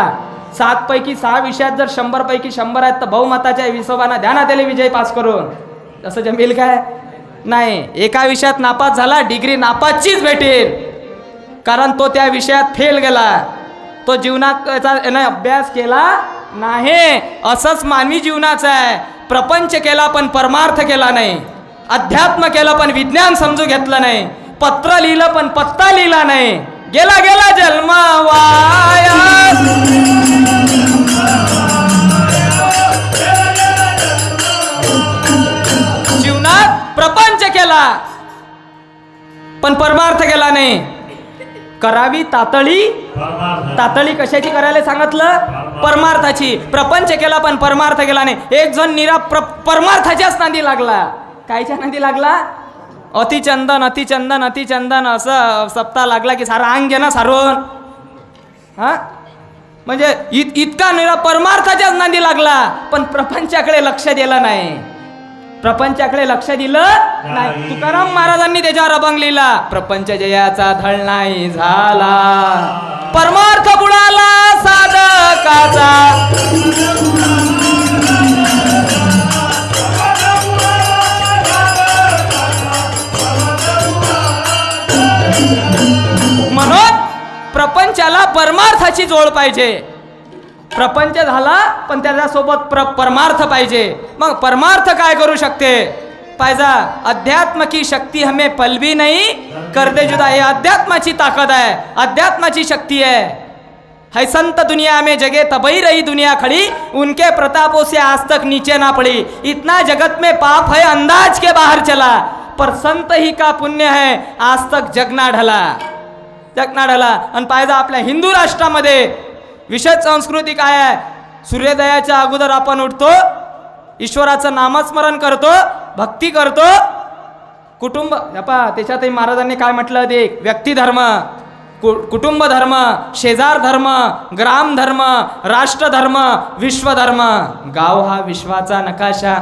7 पैकी 6 विषयात जर 100पैकी 100 आहेत, तर बहुमताच्या हिशोबानं द्या ना त्याला विजय पास करून. तसं जमेल काय? नाही. एका विषयात नापास झाला, डिग्री नापासचीच भेटेल, कारण तो त्या विषयात फेल गेला. तो जीवनात अभ्यास केला नाही. असंच मानवी जीवनाचं आहे. प्रपंच केला पण परमार्थ केला नाही, अध्यात्म केलं पण विज्ञान समजू घेतलं नाही, पत्र लिहिलं पण पत्ता लिहिला नाही, गेला गेला जन्म वाया. जीवनात प्रपंच केला पण परमार्थ केला नाही. करावी तातळी कशाची करायला सांगितलं? परमार्थाची. प्रपंच केला पण परमार्थ केला नाही. एक जण परमार्थाच्याच नांदी लागला. कायच्या नांदी लागला? अतिचंदन असं सप्ताह लागला की सारा अंग घे ना सारून. हा, म्हणजे इतका परमार्थाच्याच नांदी लागला, पण प्रपंचाकडे लक्ष दिलं नाही. प्रपंचाकडे लक्ष दिलं नाही. तुकाराम महाराजांनी त्याच्यावर अभंग लिहिला, प्रपंच जयाचा धळ नाही झाला, परमार्थ बुडाला साधकाचा. म्हणून प्रपंचाला परमार्थाची जोड पाहिजे. प्रपंच झाला पण त्याच्यासोबत परमार्थ पाहिजे. मग परमार्थ काय करू शकते? पाहिजा अध्यात्म की शक्ती हमें पल भी नहीं कर दे जुदा. हे अध्यात्माची ताकद आहे, अध्यात्माची शक्ती है. संत दुनिया में जगे तबही रही दुनिया खड़ी, उनके प्रतापों से आज तक नीचे ना पड़ी. इतना जगत में पाप है अंदाज के बाहर चला, पर संत ही का पुण्य है आज तक जगना ढला. आणि पाहिजे आपल्या हिंदू राष्ट्रामध्ये विशेष संस्कृती काय आहे? सूर्योदयाच्या अगोदर आपण उठतो, ईश्वराचं नामस्मरण करतो, भक्ती करतो. कुटुंब त्याच्यातही महाराजांनी काय म्हटलं? ते व्यक्ती धर्म, कुटुंब धर्म, शेजार धर्म, ग्राम धर्म, राष्ट्र धर्म, विश्व धर्म. गाव हा विश्वाचा नकाशा,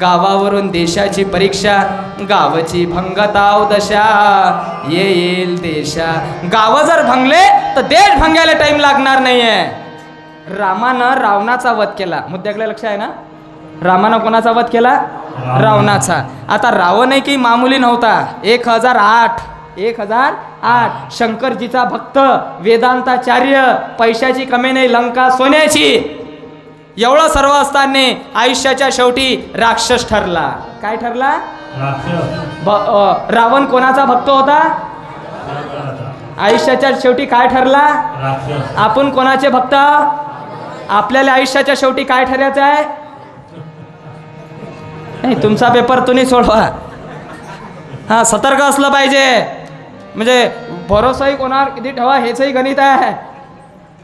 गावावरून देशाची परीक्षा, गावाची भंगताव दशा येईल देशा. गाव जर भंगले तर देश भंगायला टाइम लागणार नाहीये. रामानं रावणाचा वध केला. मुद्द्याकडे लक्ष आहे ना? रामानं कोणाचा वध केला? रावणाचा. आता रावण की मामुली नव्हता. 1008 शंकरजीचा भक्त, वेदांताचार्य, पैशाची कमी नाही, लंका सोन्याची. एवढं सर्व असताना आयुष्याच्या शेवटी राक्षस ठरला. काय ठरला? रावण कोणाचा भक्त होता? आयुष्याच्या शेवटी काय ठरला? आपण कोणाचे भक्त? आपल्याला आयुष्याच्या शेवटी काय ठरायचं आहे? नाही, तुमचा पेपर तुम्ही सोडवा. हा, सतर्क असलं पाहिजे. म्हणजे भरोसाही कोणावर किती ठेवा हेचंही गणित आहे,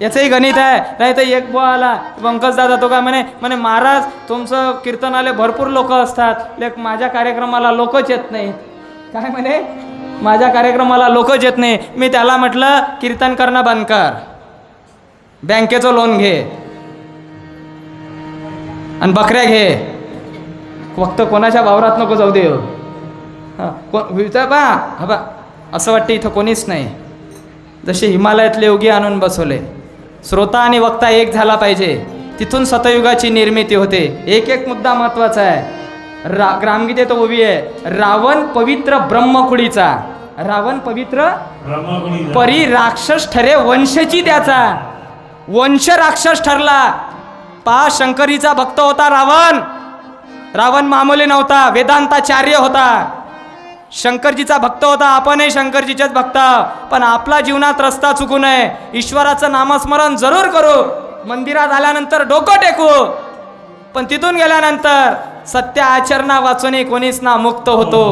याचंही गणित आहे. नाही तर एक बुवा आला, पंकज दादा, तो काय म्हणे महाराज तुमचं कीर्तनाला भरपूर लोक असतात, लेक माझ्या कार्यक्रमाला लोकच येत नाही. काय म्हणे? माझ्या कार्यक्रमाला लोकच येत नाही. मी त्याला म्हटलं कीर्तन करणं बंद कर, बँकेचं लोन घे आणि बकऱ्या घे, फक्त कोणाच्या वावरात नको जाऊ दे. बा असं वाटतं इथं कोणीच नाही. जसे हिमालयातले योगी आणून बसवले. श्रोता आणि वक्ता एक झाला पाहिजे, तिथून सतयुगाची निर्मिती होते. एक मुद्दा महत्वाचा आहे. ग्रामगीतेत उभी आहे, रावण पवित्र ब्रह्मकुडीचा. रावण पवित्र परी राक्षस ठरे वंशची त्याचा. वंश राक्षस ठरला. शंकरीचा भक्त होता रावण. रावण मामूली नव्हता, वेदांताचार्य होता, शंकरजीचा भक्त होता. आपणही शंकरजीचेच भक्त. पण आपला जीवनात रस्ता चुकू नये. ईश्वराचं नामस्मरण जरूर करू, मंदिरात आल्यानंतर डोकं टेकू, पण तिथून गेल्यानंतर सत्य आचरणा वाचून कोणीच ना मुक्त होतो.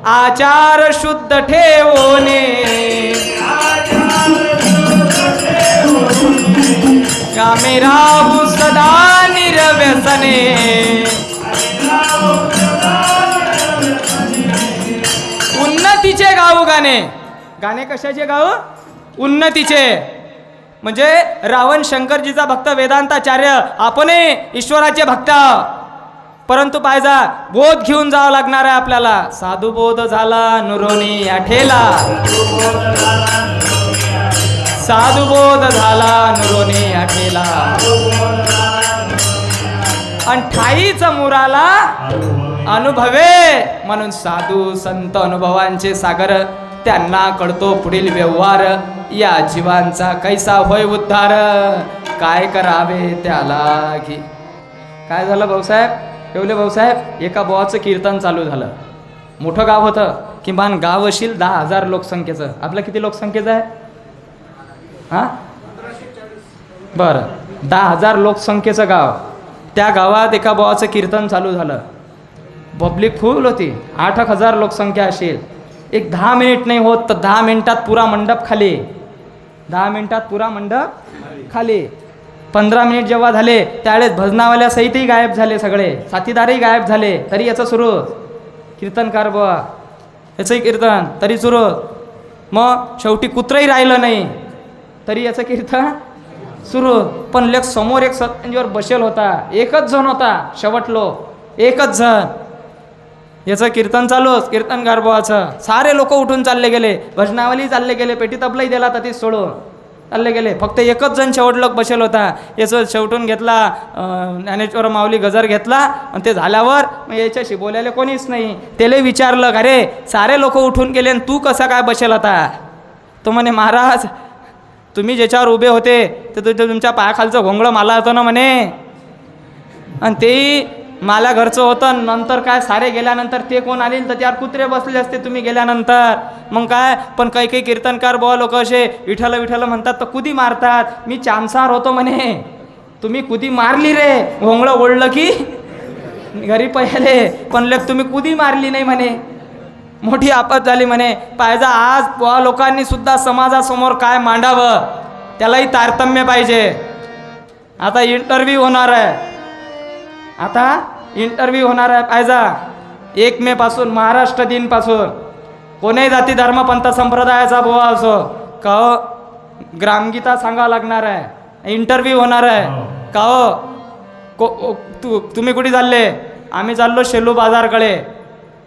आचार शुद्ध ठेवणे कामे राहू सदा निर्व्यसने. उन्नतीचे गाऊ गाणे. गाणे कशाचे गाऊ? उन्नतीचे. म्हणजे रावण शंकरजीचा भक्त वेदांताचार्य, आपणही ईश्वराचे भक्त. परंतु पाहिजा बोध घेऊन जावं लागणार आहे आपल्याला. साधू बोध झाला नुरोनी आठेला, साधू बोध झाला नुरोनी आठेला, आणि ठाईच मुराला अनुभवे. म्हणून साधू संत अनुभवांचे सागर, त्यांना कळतो पुढील व्यवहार. या जीवांचा कैसा होय उद्धार, काय करावे त्याला घे. काय झालं भाऊसाहेब, ठेवले भाऊसाहेब, एका बुवाचं कीर्तन चालू झालं. मोठं गाव होतं, किमान गाव असेल 10,000 लोकसंख्येचं. आपलं किती लोकसंख्येचं आहे? हां बरं, 10,000 लोकसंख्येचं गाव. त्या गावात एका बुवाचं कीर्तन चालू झालं. पब्लिक फुल होती, 8,000 लोकसंख्या असेल. एक 10 मिनिट नाही होत तर 10 मिनिटात पुरा मंडप खाली. 10 मिनिटात पुरा मंडप खाली. 15 मिनिट जेव्हा झाले त्यावेळेस भजनावाल्या सहितही गायब झाले, सगळे साथीदारही गायब झाले. तरी याचं सुरू कीर्तनकार बुवा, याचंही कीर्तन तरी सुरू. मग शेवटी कुत्रंही राहिलं नाही तरी याचं कीर्तन सुरू. पण लेख समोर एक सत्संगीवर बसेल होता, एकच जण होता, शेवटलो एकच जण. याचं कीर्तन चालूच, कीर्तनकार बुवाचं. सारे लोक उठून चालले गेले, भजनावली चालले गेले, पेटी तबलाही दिला तर ती सोडून चालले गेले. फक्त एकच जण शेवट लोक बसेल होता. याचं शेवटून घेतला ज्ञानेश्वर माऊली गजर घेतला, आणि ते झाल्यावर मग याच्याशी बोलायला कोणीच नाही. त्याला विचारलं, अरे सारे लोक उठून गेले आणि तू कसा काय बसेल होता? तो म्हणे, महाराज तुम्ही ज्याच्यावर उभे होते तर तुमच्या पायाखालचं घोंगडं मला होतं ना म्हणे, आणि तेही मला घरचं होतं. नंतर काय सारे गेल्यानंतर ते कोण आले तर त्यावर कुत्रे बसले असते तुम्ही गेल्यानंतर. मग काय, पण काही काही कीर्तनकार बुवा लोक असे विठ्ठल विठ्ठल म्हणतात तर कुदी मारतात. मी चामसार होतो म्हणे, तुम्ही कुदी मारली रे, घोंगडं ओढलं की घरी पहिले, पण लेक तुम्ही कुदी मारली नाही म्हणे. मोठी आपत झाली म्हणे. पाहिजे आज बुवा लोकांनी सुद्धा समाजासमोर काय मांडावं त्यालाही तारतम्य पाहिजे. आता इंटरव्ह्यू होणार आहे, आता इंटरव्ह्यू होणार आहे. पाहिजा 1 मे पासून, महाराष्ट्र दिन पासून, कोणीही जाती धर्म पंथ संप्रदायाचा बुवा असो का हो, ग्रामगीता सांगावं लागणार आहे. इंटरव्ह्यू होणार आहे का हो, तुम्ही कुठे चालले? आम्ही चाललो शेलू बाजारकडे.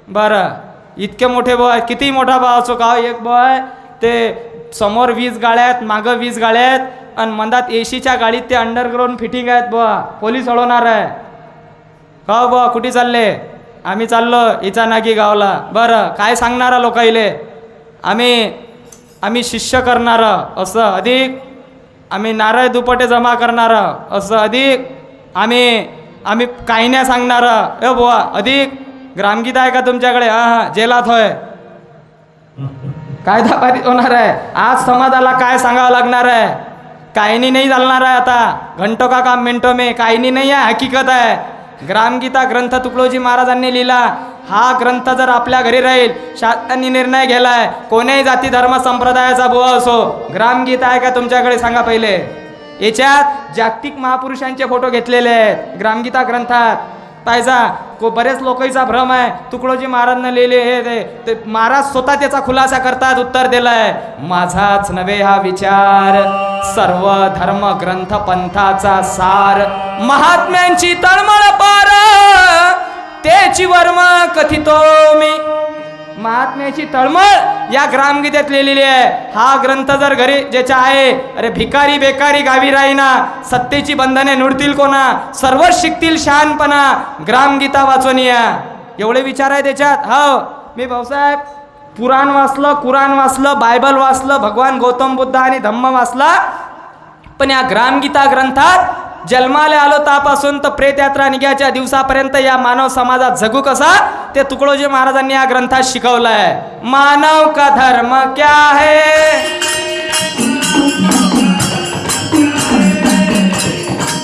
बरं, इतके मोठे बुवा, किती मोठा बुवा असो का हो, एक बुवा आहे ते समोर 20 गाड्या आहेत, मागं 20 गाड्या आहेत, आणि मधात एसीच्या गाडीत ते अंडरग्राऊंड फिटिंग आहेत बुवा, पोलीस अडवणार आहे. का हो बुवा कुठे चालले? आम्ही चाललो इचानागी गावला. बरं, काय सांगणारा लोकाईले? आम्ही शिष्य करणारं असं अधिक, आम्ही नारळ दुपटे जमा करणारं असं अधिक, आम्ही काही नाही सांगणारं ए बुवा अधिक. ग्रामगीता आहे का तुमच्याकडे? हां, जेलात होय, कायदा पारित होणार आहे. आज समाजाला काय सांगावं लागणार आहे? काहीनी नाही चालणार आहे. आता घंटो का काम मिनटो में, काहीनी नाही आहे, हकीकत आहे. ग्रामगीता ग्रंथ तुकडोजी महाराजांनी लिहिला. हा ग्रंथ जर आपल्या घरी राहील, शासनाने निर्णय गेलाय, कोणीही जाती धर्म संप्रदायाचा बुवा असो, ग्रामगीता आहे का तुमच्याकडे सांगा पहिले. याच्यात जागतिक महापुरुषांचे फोटो घेतलेले आहेत ग्रामगीता ग्रंथात. पाहिजा बरेच लोकांचा भ्रम आहे, तुकडोजी महाराजांना लिहिले हे ते महाराज स्वतः त्याचा खुलासा करतात. उत्तर दिलंय, माझाच नव्हे हा विचार, सर्व धर्म ग्रंथ पंथाचा सार, महात्म्यांची तळमळ पार, त्याची वर्म कथितो मी. महात्म्याची तळमळ या ग्रामगीतेत लिहिलेली आहे. हा ग्रंथ जर घरी ज्याच्या आहे, अरे भिकारी बेकारी गावी राहीना, सत्तेची बंधने नुडतील कोणा, सर्व शिकतील शहाणपणा, ग्रामगीता वाचून या. एवढे विचार आहे त्याच्यात. हो, मी भाऊसाहेब पुराण वाचलं, कुराण वाचलं, बायबल वाचलं, भगवान गौतम बुद्ध आणि धम्म वाचला, पण या ग्रामगीता ग्रंथात जन्माला आलो तापासून तर प्रेतयात्रा निघायच्या दिवसापर्यंत या मानव समाजात जगू कसा ते तुकडोजी महाराजांनी या ग्रंथात शिकवलंय. मानव का धर्म क्या है,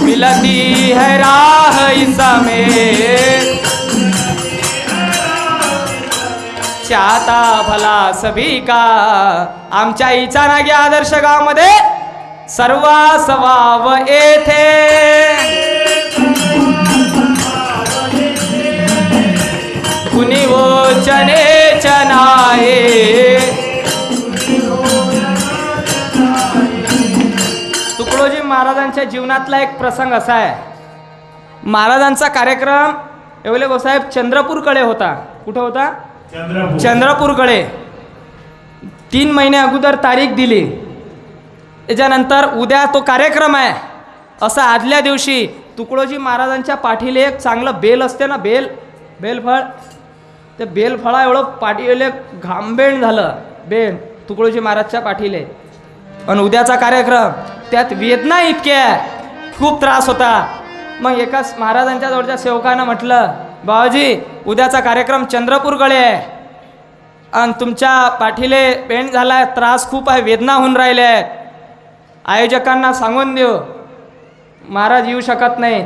मिलती है राह इसमें, चाहता भला सभी का. आमच्या इचानागी आदर्श गावामध्ये सर्वा स्वभाव येथे, कुणी वचने चनाये, महाराजांच्या जीवनातला एक प्रसंग असा आहे. महाराजांचा कार्यक्रम एवढे भाऊसाहेब चंद्रपूरकडे होता. कुठं होता? चंद्रपूरकडे. 3 महिने अगोदर तारीख दिली. त्याच्यानंतर उद्या तो कार्यक्रम आहे असं आदल्या दिवशी तुकडोजी महाराजांच्या पाठीले एक चांगलं बेल असते ना, बेलफळ, ते बेलफळा एवढं पाठीले घांबेण झालं बेल तुकडोजी महाराजच्या पाठीले. आणि उद्याचा कार्यक्रम त्यात वेदना इतक्या, खूप त्रास होता. मग एका महाराजांच्या जवळच्या सेवकानं म्हटलं, बाबाजी उद्याचा कार्यक्रम चंद्रपूरकडे आहे आणि तुमच्या पाठीले पेंट झाला आहे, त्रास खूप आहे, वेदना होऊन राहिले आहेत, आयोजकांना सांगून देऊ, महाराज येऊ शकत नाही.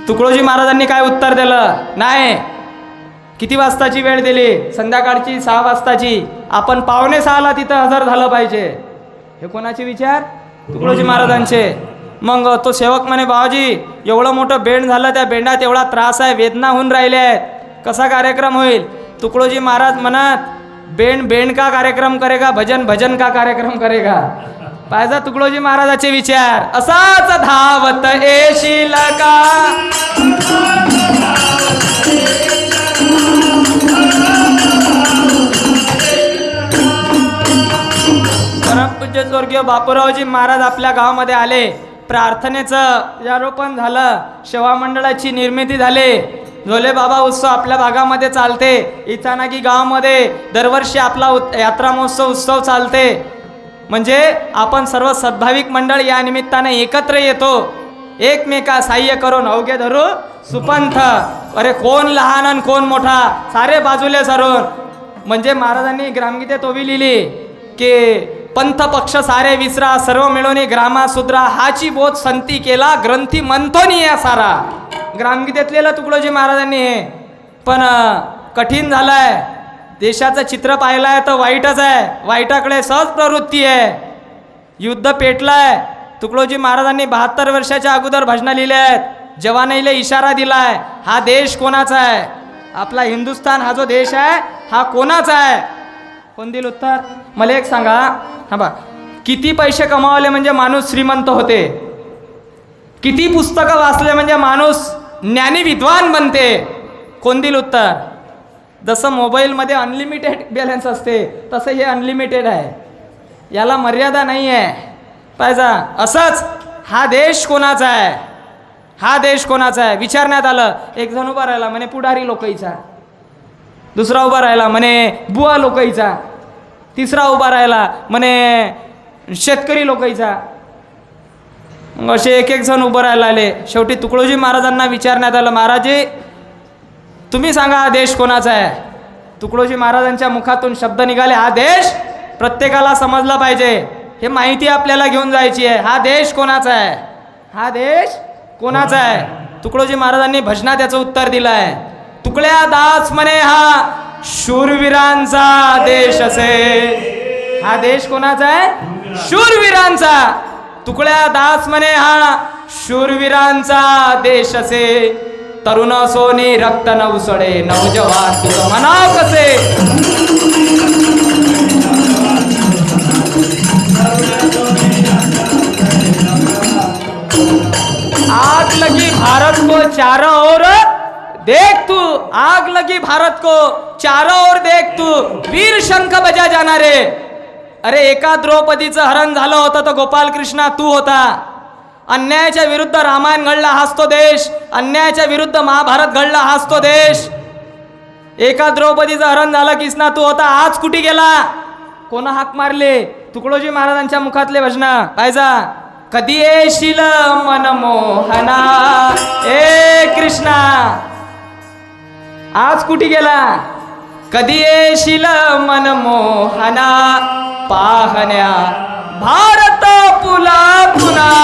तुकडोजी महाराजांनी काय उत्तर दिलं? नाही. किती वाजताची वेळ दिली? संध्याकाळची 6 वाजताची. आपण 5:45ला तिथं हजर झालं पाहिजे. हे कोणाचे विचार? तुकडोजी महाराजांचे. मग तो सेवक म्हणे, बाबाजी एवढं मोठं बेंड झालं, त्या बेंडात एवढा त्रास आहे, वेदना होऊन राहिल्या आहेत, कसा कार्यक्रम होईल? तुकडोजी महाराज म्हणत, बेंड का कार्यक्रम करेगा, भजन का कार्यक्रम करेगा. पाहिजे तुकडोजी महाराजाचे विचार. असाच धावत येशील का, परमपूज्य स्वर्गीय बापूरावजी महाराज आपल्या गावामध्ये आले. प्रार्थनेचं आरोपण झालं, सेवा मंडळाची निर्मिती झाली. झोले बाबा उत्सव आपल्या भागामध्ये चालते. इचानागी गावामध्ये दरवर्षी आपला यात्रा महोत्सव उत्सव चालते. म्हणजे आपण सर्व सद्भाविक मंडळ या निमित्ताने एकत्र येतो, एकमेका सहाय्य करून अवघे धरू सुपंथ. अरे कोण लहान आणि कोण मोठा, सारे बाजूले सरून. म्हणजे महाराजांनी ग्रामगीतेत ओवी लिहिली की पंथ पक्ष सारे विसरा, सर्व मिळून ग्रामा सुद्रा, हाची बोध संती केला, ग्रंथी म्हणतो या सारा. ग्रामगीतेत लिहिलं तुकडोजी महाराजांनी हे. पण कठीण झालंय. देशाचं चित्र पाहिलं आहे तर वाईटच आहे, वाईटाकडे सहज प्रवृत्ती आहे. युद्ध पेटलंय. तुकडोजी महाराजांनी 72 वर्षाच्या अगोदर भजनं लिहिले आहेत. जवानाईले इशारा दिलाय, हा देश कोणाचा आहे? आपला हिंदुस्थान हा जो देश आहे हा कोणाचा आहे? कोण दिल उत्तर? मला एक सांगा. हा बा, किती पैसे कमावले म्हणजे माणूस श्रीमंत होते? किती पुस्तकं वाचले म्हणजे माणूस ज्ञानी विद्वान बनते? कोण दिल उत्तर? जसं मोबाईलमध्ये अनलिमिटेड बॅलन्स असते तसं हे अनलिमिटेड आहे, याला मर्यादा नाही आहे. पाहिजे असंच हा देश कोणाचा आहे, हा देश कोणाचा आहे विचारण्यात आलं. एक जण उभा राहिला म्हणे पुढारी लोकाईचा, दुसरा उभा राहिला म्हणे बुवा लोकाईचा, तिसरा उभा राहिला म्हणे शेतकरी लोकाईचा. असे एक जण उभं राहायला आले. शेवटी तुकडोजी महाराजांना विचारण्यात आलं, महाराजी तुम्ही सांगा हा देश कोणाचा आहे? तुकडोजी महाराजांच्या मुखातून शब्द निघाले, हा देश प्रत्येकाला समजला पाहिजे, हे माहिती आपल्याला घेऊन जायची आहे. हा देश कोणाचा आहे? हा देश कोणाचा आहे? तुकडोजी महाराजांनी भजनात याचं उत्तर दिलं आहे. तुकड्या दास म्हणे हा शूरवीरांचा देश असे. हा देश कोणाचा आहे? शूरवीरांचा. तुकड्या दास म्हणे हा शूरवीरांचा देश असे. तरुण सोनी रक्त न उसळे, नवजवान तुझं म्हणाव कसे. आग लगी भारत को चारों ओर देख तू, आग लगी भारत को चारों ओर देख तू, वीर शंख बजा जाना रे. अरे एका द्रौपदीचं हरण झालं होतं तर गोपाल कृष्णा तू होता. अन्यायाच्या विरुद्ध रामायण घडला हाच तो देश, अन्यायाच्या विरुद्ध महाभारत घडला हाच तो देश. एका द्रौपदीचं हरण झालं कृष्णा तू होता. आज कुठे गेला? कोण हाक मारले? तुकडोजी महाराजांच्या मुखातले भजन पाहिजा. कधी येशील मनमोहना ए कृष्णा, आज कुठे गेला? कधी येशील मनमोहना, पाहण्या भारत पुला पुन्हा.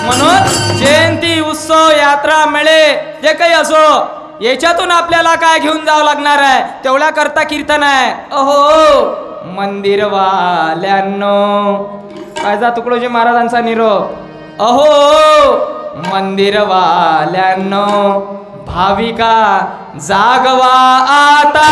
म्हणून जयंती उत्सव यात्रा मेळे जे काही असो, याच्यातून आपल्याला काय घेऊन जावं लागणार आहे? तेवढ्या करता कीर्तन आहे. अहो मंदिर वाल्यांनो, पाहिजा तुकडोजी महाराजांचा निरोप. अहो मंदिर वाल्यांनो, भाविका जागवा आता,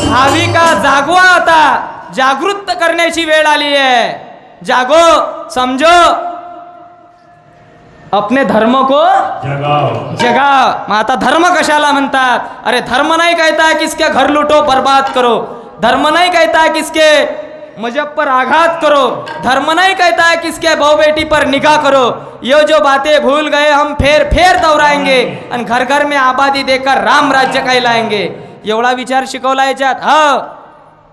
भाविका जागवा आता, जागृत करण्याची वेळ आली आहे. जागो, समझो, अपने धर्म को जगाओ. मग आता धर्म कशाला म्हणतात? अरे धर्म नहीं कहता है किसके घर लूटो बर्बाद करो, धर्म नहीं कहता है किसके मजहब पर आघात करो, धर्म नहीं कहता है किसके बहु बेटी पर निगाह करो. ये जो बातें भूल गए हम फेर फेर दोहराएंगे आणि घर घर में आबादी देकर राम राज्य कहलाएंगे. एवढा विचार शिकवला याच्यात. हा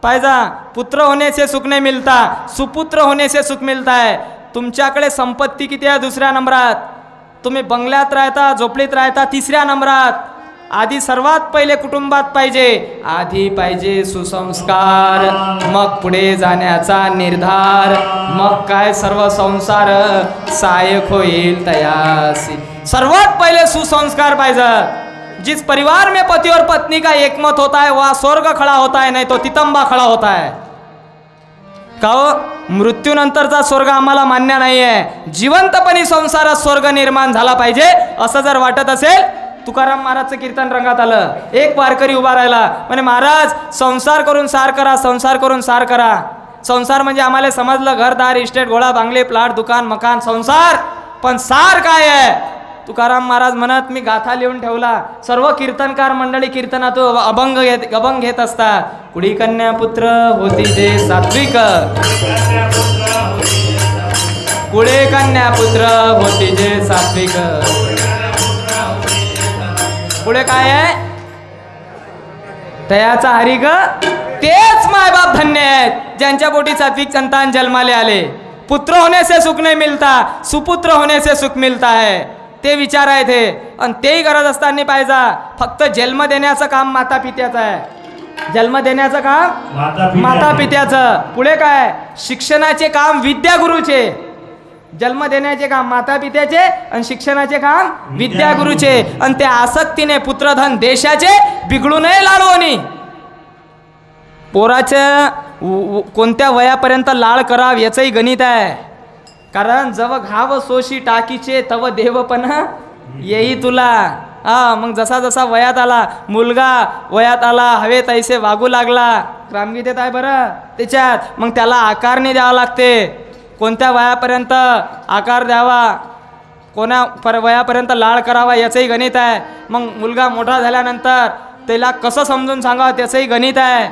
पाहिजा, पुत्र होने से सुख नहीं मिलता, सुपुत्र होने से सुख मिलता है. तुमच्याकडे संपत्ती किती आहे दुसऱ्या नंबरात, तुम्ही बंगल्यात राहता, झोपडीत राहता तिसऱ्या नंबरात. आधी सर्वात पहिले कुटुंबात पाहिजे, आधी पाहिजे सुसंस्कार, मग पुढे जाण्याचा निर्धार, मग काय सर्व संसार सहाय्यक होईल तयासी. सर्वात पहिले सुसंस्कार पाहिजे. जिस परिवार में पति और पत्नी का एकमत होता है वह स्वर्ग खड़ा होता है, नहीं तो तितंबा खड़ा होता है. का हो, मृत्यूनंतरचा स्वर्ग आम्हाला मान्य नाही आहे, जिवंतपणी संसारात स्वर्ग निर्माण झाला पाहिजे असं जर वाटत असेल. तुकाराम महाराजचं कीर्तन रंगात आलं. एक वारकरी उभा राहिला, म्हणे महाराज संसार करून सार करा, संसार करून सार करा. संसार म्हणजे आम्हाला समजलं घरदार, इस्टेट, घोडा, बांगले, प्लॉट, दुकान, मकान, संसार, पण सार काय आहे? तुकाराम महाराज म्हणत, मी गाथा लिहून ठेवला. सर्व कीर्तनकार मंडळी कीर्तनातून अभंग घेत असतात. कुडी कन्या पुत्र होती जे सात्विक, कुडे कन्या पुत्र होती जे सात्विक. पुढे काय आहे? तयाचा हरी ग तेच मायबाप धन्य आहेत ज्यांच्या पोटी सात्विक संतान जन्माले आले. पुत्र होने से सुख नहीं मिलता, सुपुत्र होने से सुख मिलता है. ते विचार आहेत हे, आणि तेही गरज असताना पाहिजे. फक्त जन्म देण्याचं काम माता पित्याचं आहे, जन्म देण्याचं काम माता पित्याचं. पुढे काय? शिक्षणाचे काम विद्यागुरूचे. जन्म देण्याचे काम माता पित्याचे आणि शिक्षणाचे काम विद्यागुरूचे. आणि त्या आसक्तीने पुत्रधन देशाचे बिघडू नये लाडवणी. पोराचं कोणत्या वयापर्यंत लाड कराव याचंही गणित आहे. कारण जव घाव सोशी टाकीचे तव देवपण येई तुला. मग जसा जसा वयात आला, मुलगा वयात आला, हवे तैसे वागू लागला, ग्रामगीतेत आहे बरं त्याच्यात, मग त्याला आकारणी द्यावा लागते. कोणत्या वयापर्यंत आकार द्यावा, कोणा वयापर्यंत लाड करावा याचंही गणित आहे. मग मुलगा मोठा झाल्यानंतर त्याला कसं समजून सांगावं त्याचंही गणित आहे.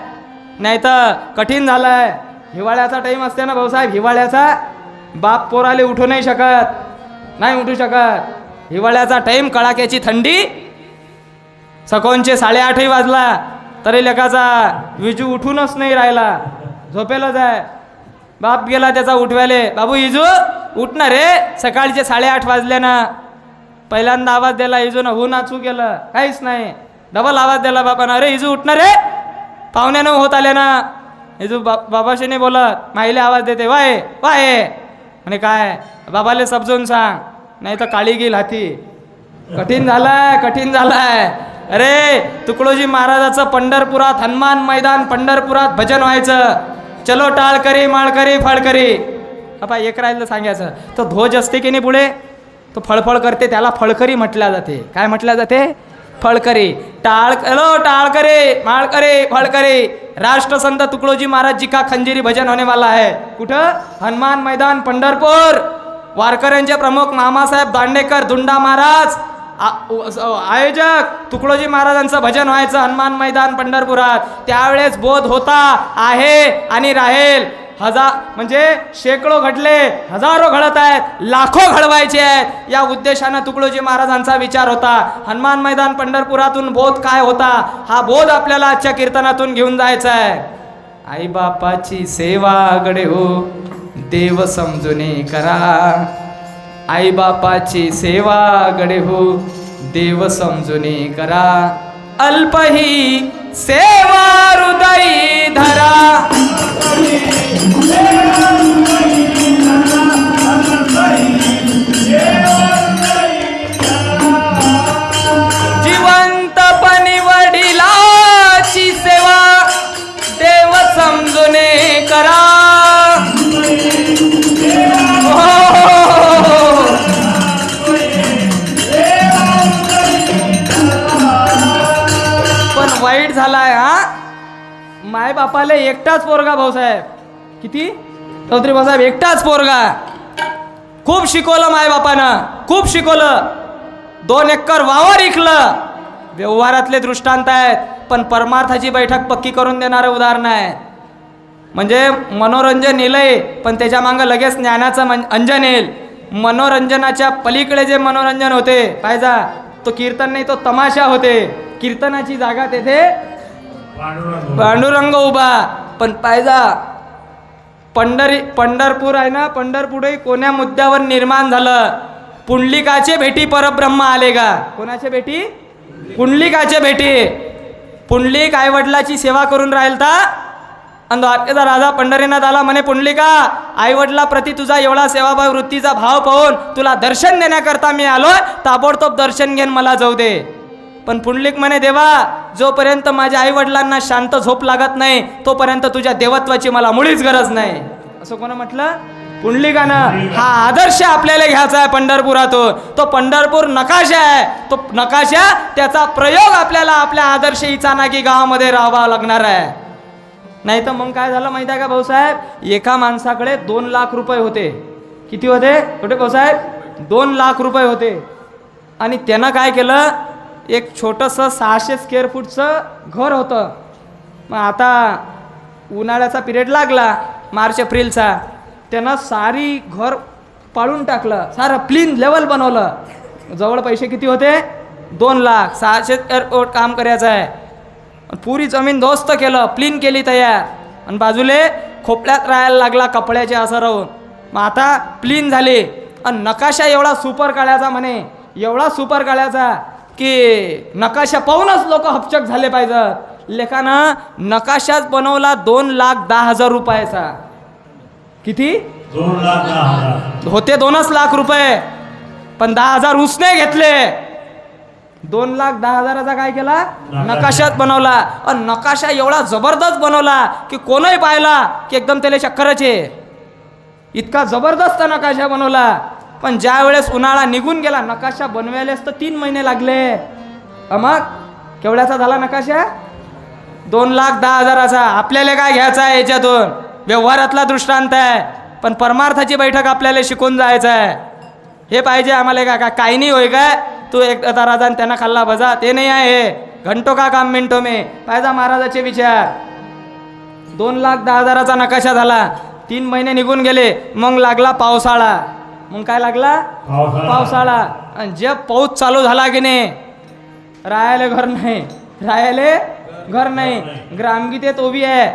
नाही तर कठीण झालं आहे. हिवाळ्याचा टाईम असते ना भाऊसाहेब, हिवाळ्याचा बाप पोराले उठू नाही शकत, नाही उठू शकत. हिवाळ्याचा टाईम, कडाक्याची थंडी, सकोनचे 8:30 वाजला तरी लेकाचा विजू उठूनच नाही राहिला, झोपेलच आहे. बाप गेला त्याचा उठवायले, बाबू इजू उठ ना रे, सकाळचे 8:30 वाजले ना. पहिल्यांदा आवाज दिला इजूनं, हो नाचू गेलं, काहीच नाही. डबल आवाज दिला बापानं, अरे इजू उठ ना रे, पाहुण्यानं होत आले ना. इजू बाबाशी नाही बोलत, माईले आवाज देते, वाय वाय. आणि काय बाबाले समजून सांग, नाही तर काळी गेल हाती. कठीण झालाय, कठीण झालाय. अरे तुकडोजी महाराजाचं पंढरपुरात, हनुमान मैदान पंढरपुरात भजन व्हायचं. चलो टाळकरी माळकरी फळकरी. बाबा एक राहिलं सांगायचं, तो ध्वज असते की नाही पुढे, तो फळफळ करते, त्याला फळकरी म्हटल्या जाते. काय म्हटल्या जाते? फळकरी. टाळकरी माळकरी फळकरी. राष्ट्रसंत तुकडोजी महाराज जी का खंजीरी भजन होने वाला है. कुठं? हनुमान मैदान पंढरपूर. वारकऱ्यांचे प्रमुख मामासाहेब दांडेकर दुंडा महाराज आयोजक. तुकडोजी महाराजांचं भजन व्हायचं हनुमान मैदान पंढरपुरात. त्यावेळेस बोध होता, आहे आणि राहील. म्हणजे शेकडो घडले, हजारो घडत आहेत, लाखो घडवायचे आहेत. या उद्देशानं तुकडोजी महाराजांचा विचार होता. हनुमान मैदान पंढरपुरातून बोध काय होता, हा बोध आपल्याला आजच्या कीर्तनातून घेऊन जायचा आहे. आई बापाची सेवा गडे हो देव समजुने करा. आई बापाची सेवा गडे हो देव समजुने करा. अल्पही सेवा हृदयी धरा. जिवंतपणी वडिलाची सेवा देव समजुने करा. वाईट झालाय हा. माय बापाला एकटाच पोरगा भाऊसाहेब. किती? चौधरी भाऊसाहेब एकटाच पोरगा. खूप शिकवलं माय बापानं, खूप शिकवलं. 2 एकर वावर इकलं. व्यवहारातले दृष्टांत आहेत, पण परमार्थाची बैठक पक्की करून देणारे उदाहरण आहे. म्हणजे मनोरंजन येलंय, पण त्याच्या मागं लगेच ज्ञानाचं अंजन येईल. मनोरंजनाच्या पलीकडे जे मनोरंजन होते पाहिजा, तो कीर्तन नाही, तो तमाशा होते. कीर्तनाची जागा तेथे पांडुरंग उभा. पण पाहिजा पंढरपूर आहे ना, पंढरपूरही कोण्या मुद्द्यावर निर्माण झालं? पुंडलिकाचे भेटी परब्रह्म आले का? कोणाचे भेटी? पुंडलिकाचे भेटी. पुंडलिक आईवडिलाची सेवा करून राहिलता आणि द्वारकेचा राजा पंढरीनाथ आला. म्हणे पुंडलिका, आईवडिलाप्रती तुझा एवढा सेवाभाव वृत्तीचा भाव पाहून तुला दर्शन देण्याकरता मी आलोय. ताबडतोब दर्शन घेऊन मला जाऊ दे. पण पुंडलिक म्हणे देवा, जोपर्यंत माझ्या आईवडिलांना शांत झोप लागत नाही तोपर्यंत तुझ्या देवत्वाची मला मुळीच गरज नाही. असं कोण म्हटलं? पुंडलिकानं. हा आदर्श आपल्याला घ्यायचा आहे पंढरपुरातून. तो पंढरपूर नकाशा आहे. तो नकाशा, त्याचा प्रयोग आपल्याला आपल्या आदर्श इचानाकी गावामध्ये राहावा लागणार आहे. नाही तर मग काय झालं माहिती आहे का भाऊसाहेब? एका माणसाकडे 2 लाख रुपये होते. किती होते छोटे भाऊसाहेब? 2 लाख रुपये होते. आणि त्यानं काय केलं, एक छोटंसं 600 स्क्वेअर फूटचं घर होतं. मग आता उन्हाळ्याचा पिरियड लागला, मार्च एप्रिलचा. त्यानं सारी घर पाळून टाकलं, सारं क्लीन लेवल बनवलं. जवळ पैसे किती होते? 2 लाख. 600 स्क्वेअर फूट काम करायचं आहे. पुरी जमीन दोस्त केलं, क्लीन केली तयार. आणि बाजूले खोपड्यात राहायला लागला कपड्याचे असं राहून. मग आता क्लीन झाली. आणि नकाशा एवढा सुपर काढायचा, म्हणे एवढा सुपर काढायचा की नकाशा पाहूनच लोक हपचक झाले पाहिजेत. लेखानं नकाशाच बनवला 2,10,000 रुपयाचा. किती? 2,10,000 होते 2च लाख रुपये, पण 10,000 उसने घेतले. 2,10,000चा काय केला? नकाशाच बनवला. आणि नकाशा एवढा जबरदस्त बनवला की कोणही पाहिला की एकदम त्याला चक्करच आहे. इतका जबरदस्त नकाशा बनवला. पण ज्या वेळेस उन्हाळा निघून गेला, नकाशा बनवायलाच तर 3 महिने लागले. मग केवढ्याचा झाला नकाशा? 2,10,000चा. आपल्याला काय घ्यायचं आहे याच्यातून? व्यवहारातला दृष्टांत आहे, पण परमार्थाची बैठक आपल्याला शिकून जायचं आहे. हे पाहिजे आम्हाला. का काही नाही होय काय? तू एक राजा त्यांना खाल्ला भजा, ते नाही आहे. घंटो का काम मिनटो में. पाहिजा महाराजाचे विचार. 2,10,000चा नकाशा झाला. 3 महिने निघून गेले. मग लागला पावसाळा. मग काय लागला? पावसाळा. आणि जे पाऊस चालू झाला की नाही, राहायला घर नाही, राहायला घर नाही. ग्रामगीतेत उभी आहे.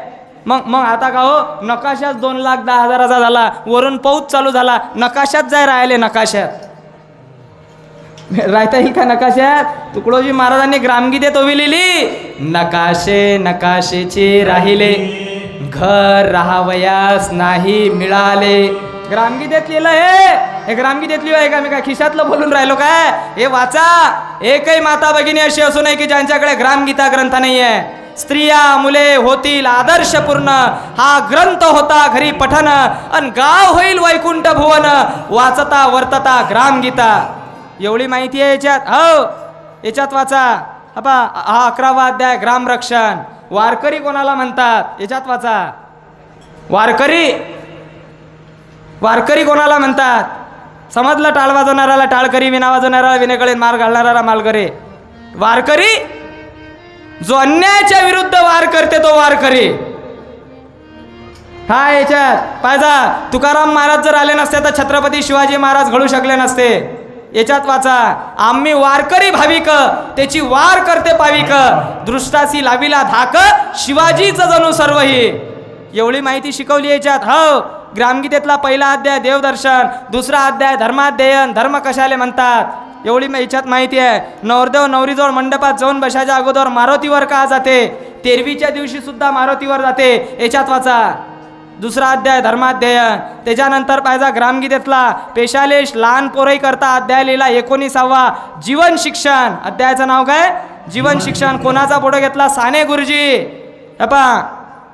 मग आता का हो, नकाशाच 2,10,000चा झाला. वरून पाऊस चालू झाला. नकाशात जाय राहिले. नकाशात राहता येईल का? नकाशात तुकडोजी महाराजांनी ग्रामगीतेत उभी लिहिली, नकाशे नकाशेचे राहिले, घर राहावयास नाही मिळाले. ग्रामगीतेत लिहिलं हे ग्रामगीतेत लिहिलं आहे का? मी काय खिशातलं बोलून राहिलो काय? हे वाचा. एकही माता भगिनी अशी असू नये की ज्यांच्याकडे ग्रामगीता ग्रंथ नाही आहे. स्त्रिया मुले होतील आदर्शपूर्ण. हा ग्रंथ होता घरी पठन, अन गाव होईल वैकुंठ भुवन. वाचता वर्तता ग्रामगीता. एवढी माहिती आहे याच्यात. हो, याच्यात वाचा. हा 11वा अध्याय ग्रामरक्षण. वारकरी कोणाला म्हणतात याच्यात वाचा. वारकरी कोणाला म्हणतात? समजलं? टाळ वाजवणाराला टाळकरी, विना वाजवणाराला विनेकडे, मार घालणाराला मालकरी. वारकरी जो अन्यायाच्या विरुद्ध वार करते तो वारकरी. हा याच्यात पाहिजा. तुकाराम महाराज जर आले नसते तर छत्रपती शिवाजी महाराज घडू शकले नसते. याच्यात वाचा. आम्ही वारकरी भाविक, त्याची वार करते पाविक, दृष्टासी लाविला धाक, शिवाजीच जणू सर्वही. एवढी माहिती शिकवली याच्यात. हो, ग्रामगीतेतला पहिला अध्याय देवदर्शन, दुसरा अध्याय धर्माध्ययन, धर्म कशाले म्हणतात एवढी याच्यात माहिती आहे. नवरदेव नवरीजवळ मंडपात जाऊन बसायच्या अगोदर मारुतीवर का जाते? 13वीच्या दिवशी सुद्धा मारुतीवर जाते. याच्यात वाचा. दुसरा अध्याय धर्माध्ययन. त्याच्यानंतर पाहिजा ग्रामगीतेतला पेशालेश लहान पोरई करता अध्याय लिहिला 19वा जीवन शिक्षण. अध्यायाचं नाव काय? जीवन शिक्षण. कोणाचा पुढे घेतला? साने गुरुजी.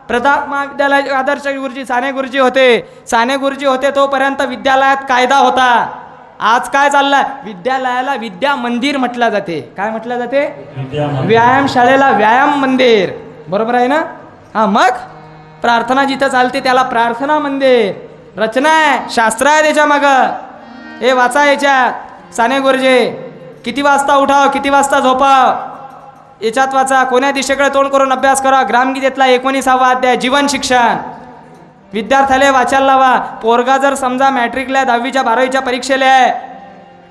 प्रताप महाविद्यालय आदर्श गुरुजी साने गुरुजी होते. साने गुरुजी होते तोपर्यंत विद्यालयात कायदा होता. आज काय चाललंय, विद्यालयाला विद्या मंदिर म्हटलं जाते. काय म्हटलं जाते? विद्यामंदिर. व्यायामशाळेला व्यायाम मंदिर. बरोबर आहे ना? हा, मग प्रार्थना जिथं चालते त्याला प्रार्थना मंदिर. रचना आहे, शास्त्र आहे त्याच्या मागं. हे वाचा याच्यात साने गुरुजे, किती वाजता उठाव, किती वाजता झोपाव, याच्यात वाचा. कोण्या दिशेकडे तोंड करून अभ्यास करा. ग्रामगीतेतला 19वा अध्याय जीवन शिक्षण. विद्यार्थ्याला वाचायला लावा. पोरगा जर समजा मॅट्रिकला 10वीच्या 12वीच्या परीक्षेला आहे,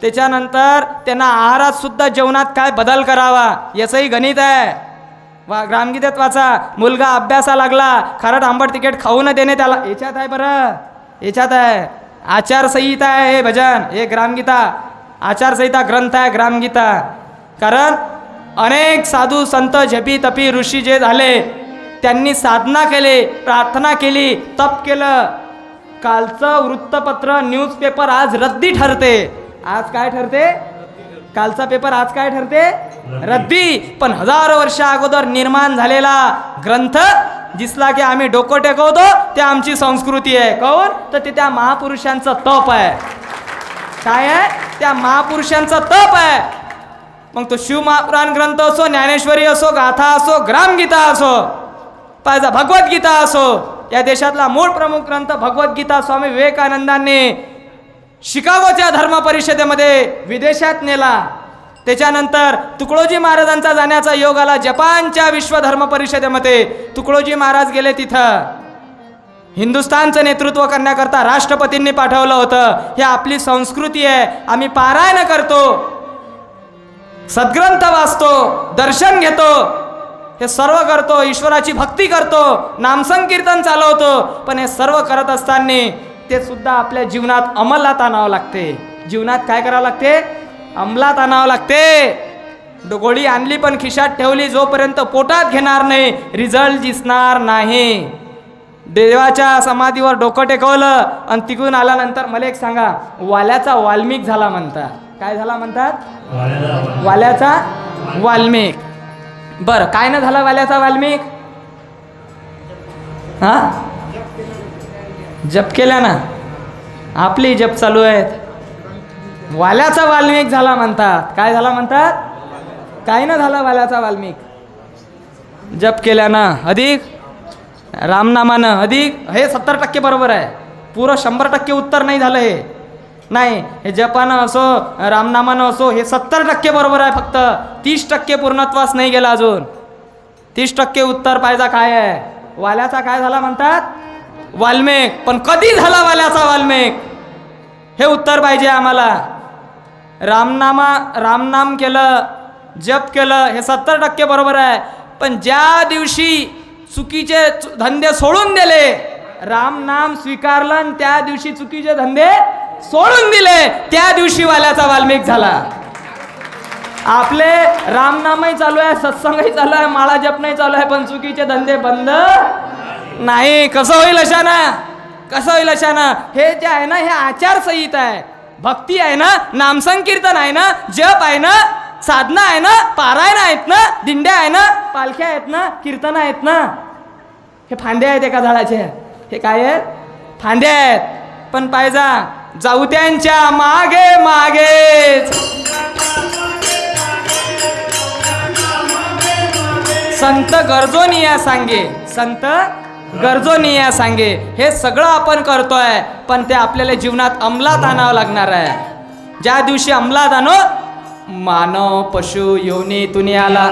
त्याच्यानंतर त्यांना आहारात सुद्धा जेवणात काय बदल करावा याचंही गणित आहे. ग्रामगीतेत वाचा. मुलगा अभ्यासा लागला, खारट आंबट तिकीट खाऊ न देणे त्याला. याच्यात आहे बरं, याच्यात आहे. आचारसंहिता आहे हे भजन, हे ग्रामगीता. आचारसंहिता ग्रंथ आहे ग्रामगीता. कारण अनेक साधू संत जपी तपी ऋषी जे झाले त्यांनी साधना केली, प्रार्थना केली, तप केलं. कालचं वृत्तपत्र न्यूजपेपर आज रद्दी ठरते. आज काय ठरते? कालचा पेपर आज काय ठरते? रद्दी. पण हजारो वर्षा अगोदर निर्माण झालेला ग्रंथ दिसला की आम्ही डोकं टेकवतो. ते आमची संस्कृती आहे. काऊन? तर ते त्या महापुरुषांचं तप आहे. काय आहे? त्या महापुरुषांचं तप आहे. मग तो शिवमहापुराण ग्रंथ असो, ज्ञानेश्वरी असो, गाथा असो, ग्रामगीता असो, पाहिजे भगवद्गीता असो, या देशातला मूळ प्रमुख ग्रंथ भगवद्गीता स्वामी विवेकानंदांनी शिकागोच्या धर्म परिषदेमध्ये विदेशात नेला. त्याच्यानंतर तुकडोजी महाराजांचा जाण्याचा योग आला जपानच्या विश्व धर्म परिषदेमध्ये. तुकडोजी महाराज गेले तिथं. हिंदुस्थानचं नेतृत्व करण्याकरता राष्ट्रपतींनी पाठवलं होतं. हे आपली संस्कृती आहे. आम्ही पारायण करतो, सद्ग्रंथ वाचतो, दर्शन घेतो, हे सर्व करतो, ईश्वराची भक्ती करतो, नामसंकीर्तन चालवतो. पण हे सर्व करत असताना ते सुद्धा आपल्या जीवनात अंमलात आणावं लागते. जीवनात काय करावं लागते? अंमलात आणावं लागते. गोळी आणली पण खिशात ठेवली, जोपर्यंत पोटात घेणार नाही रिझल्ट दिसणार नाही. देवाच्या समाधीवर डोकं टेकवलं आणि तिकडून आल्यानंतर मला एक सांगा, वाल्याचा वाल्मिक झाला म्हणतात. काय झाला म्हणतात? वाल्याचा वाल्मिक. बरं, काय न झाला वाल्याचा वाल्मिक? हा, जप केल्या ना, आपली जप चालू आहेत. वाल्याचा वाल्मिक झाला म्हणतात. काय झाला म्हणतात? काय न झाला वाल्याचा वाल्मिक? जप केल्यानं अधिक, रामनामानं अधिक. हे 70% बरोबर आहे. पुरं 100% उत्तर नाही झालं. हे नाही, हे जपानं असो रामनामानं असो हे 70% बरोबर आहे. फक्त 30% पूर्णत्वास नाही गेला अजून. 30% उत्तर पाहिजे. काय आहे? वाल्याचा काय झाला म्हणतात? वाल्मिक. पण कधी झाला वाल्याचा वाल्मिक हे उत्तर पाहिजे आम्हाला. रामनाम केलं, जप केलं, हे 70% बरोबर आहे. पण ज्या दिवशी चुकीचे धंदे सोडून दिले, रामनाम स्वीकारलं आणि त्या दिवशी चुकीचे धंदे सोडून दिले, त्या दिवशी वाल्याचा वाल्मिक झाला. आपले रामनामही चालू आहे, सत्संगही चालू आहे, माळा जप नाही चालू आहे, पण चुकीचे धंदे बंद नाही. कसं होईल अशानं? कसं होईल अशानं? हे जे आहे ना, हे आचारसंहिता आहे, भक्ती आहे ना, नामसंकीर्तन आहे ना, जप आहे ना, साधना आहे ना, पारायण आहेत ना, दिंड्या आहे ना, पालख्या आहेत ना, कीर्तन आहेत ना. हे फांदे आहेत एका झाडाचे. हे काय आहेत? फांदे आहेत. पण पाहिजा जाऊ त्यांच्या मागे मागेच, संत गरजोनी या सांगे, संत गरजोनी या सांगे. हे सगळं आपण करतोय, पण ते आपल्याला जीवनात अंमलात आणावं लागणार आहे. ज्या दिवशी अंमलात आणू, मानव पशु योनीतून आला,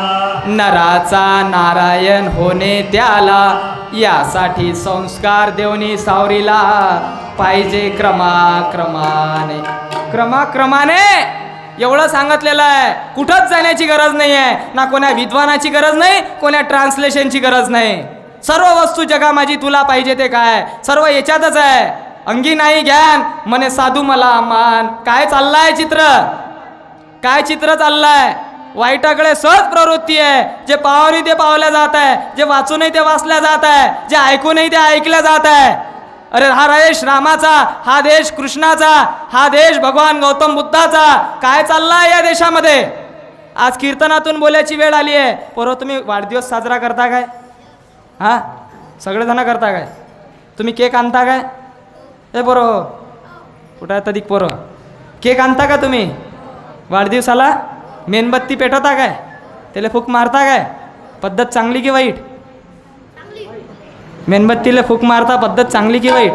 नराचा नारायण होणे त्याला, यासाठी संस्कार देवनी सावरीला पाहिजे क्रमाक्रमाने. क्रमाक्रमाने एवढं सांगितलेलं आहे. कुठंच जाण्याची गरज नाही आहे, ना कोण्या विद्वानाची गरज नाही, कोण्या ट्रान्सलेशनची गरज नाही. सर्व वस्तू जगा माझी तुला पाहिजे ते काय, सर्व याच्यातच आहे. अंगी नाही ज्ञान म्हणे साधू मला मान. काय चाललाय चित्र? काय चित्र चाललंय? वाईटाकडे सहज प्रवृत्ती आहे. जे पाहावं ते पावल्या जात आहे, जे वाचू नाही ते वाचल्या जात आहे, जे ऐकू नाही ते ऐकल्या जात आहे. अरे हा देश रामाचा, हा देश कृष्णाचा, हा देश भगवान गौतम बुद्धाचा. काय चाललाय या देशामध्ये? आज कीर्तनातून बोलायची वेळ आली आहे. पोरं, तुम्ही वाढदिवस साजरा करता काय? हां, सगळेजण करता काय? तुम्ही केक आणता काय? हे पोरं, कुठं आहेत अधिक पोरं? केक आणता का तुम्ही वाढदिवसाला? मेणबत्ती पेटवता काय? त्याला फूक मारता काय? पद्धत चांगली की वाईट? मेणबत्तीला फूक मारता पद्धत चांगली की वाईट?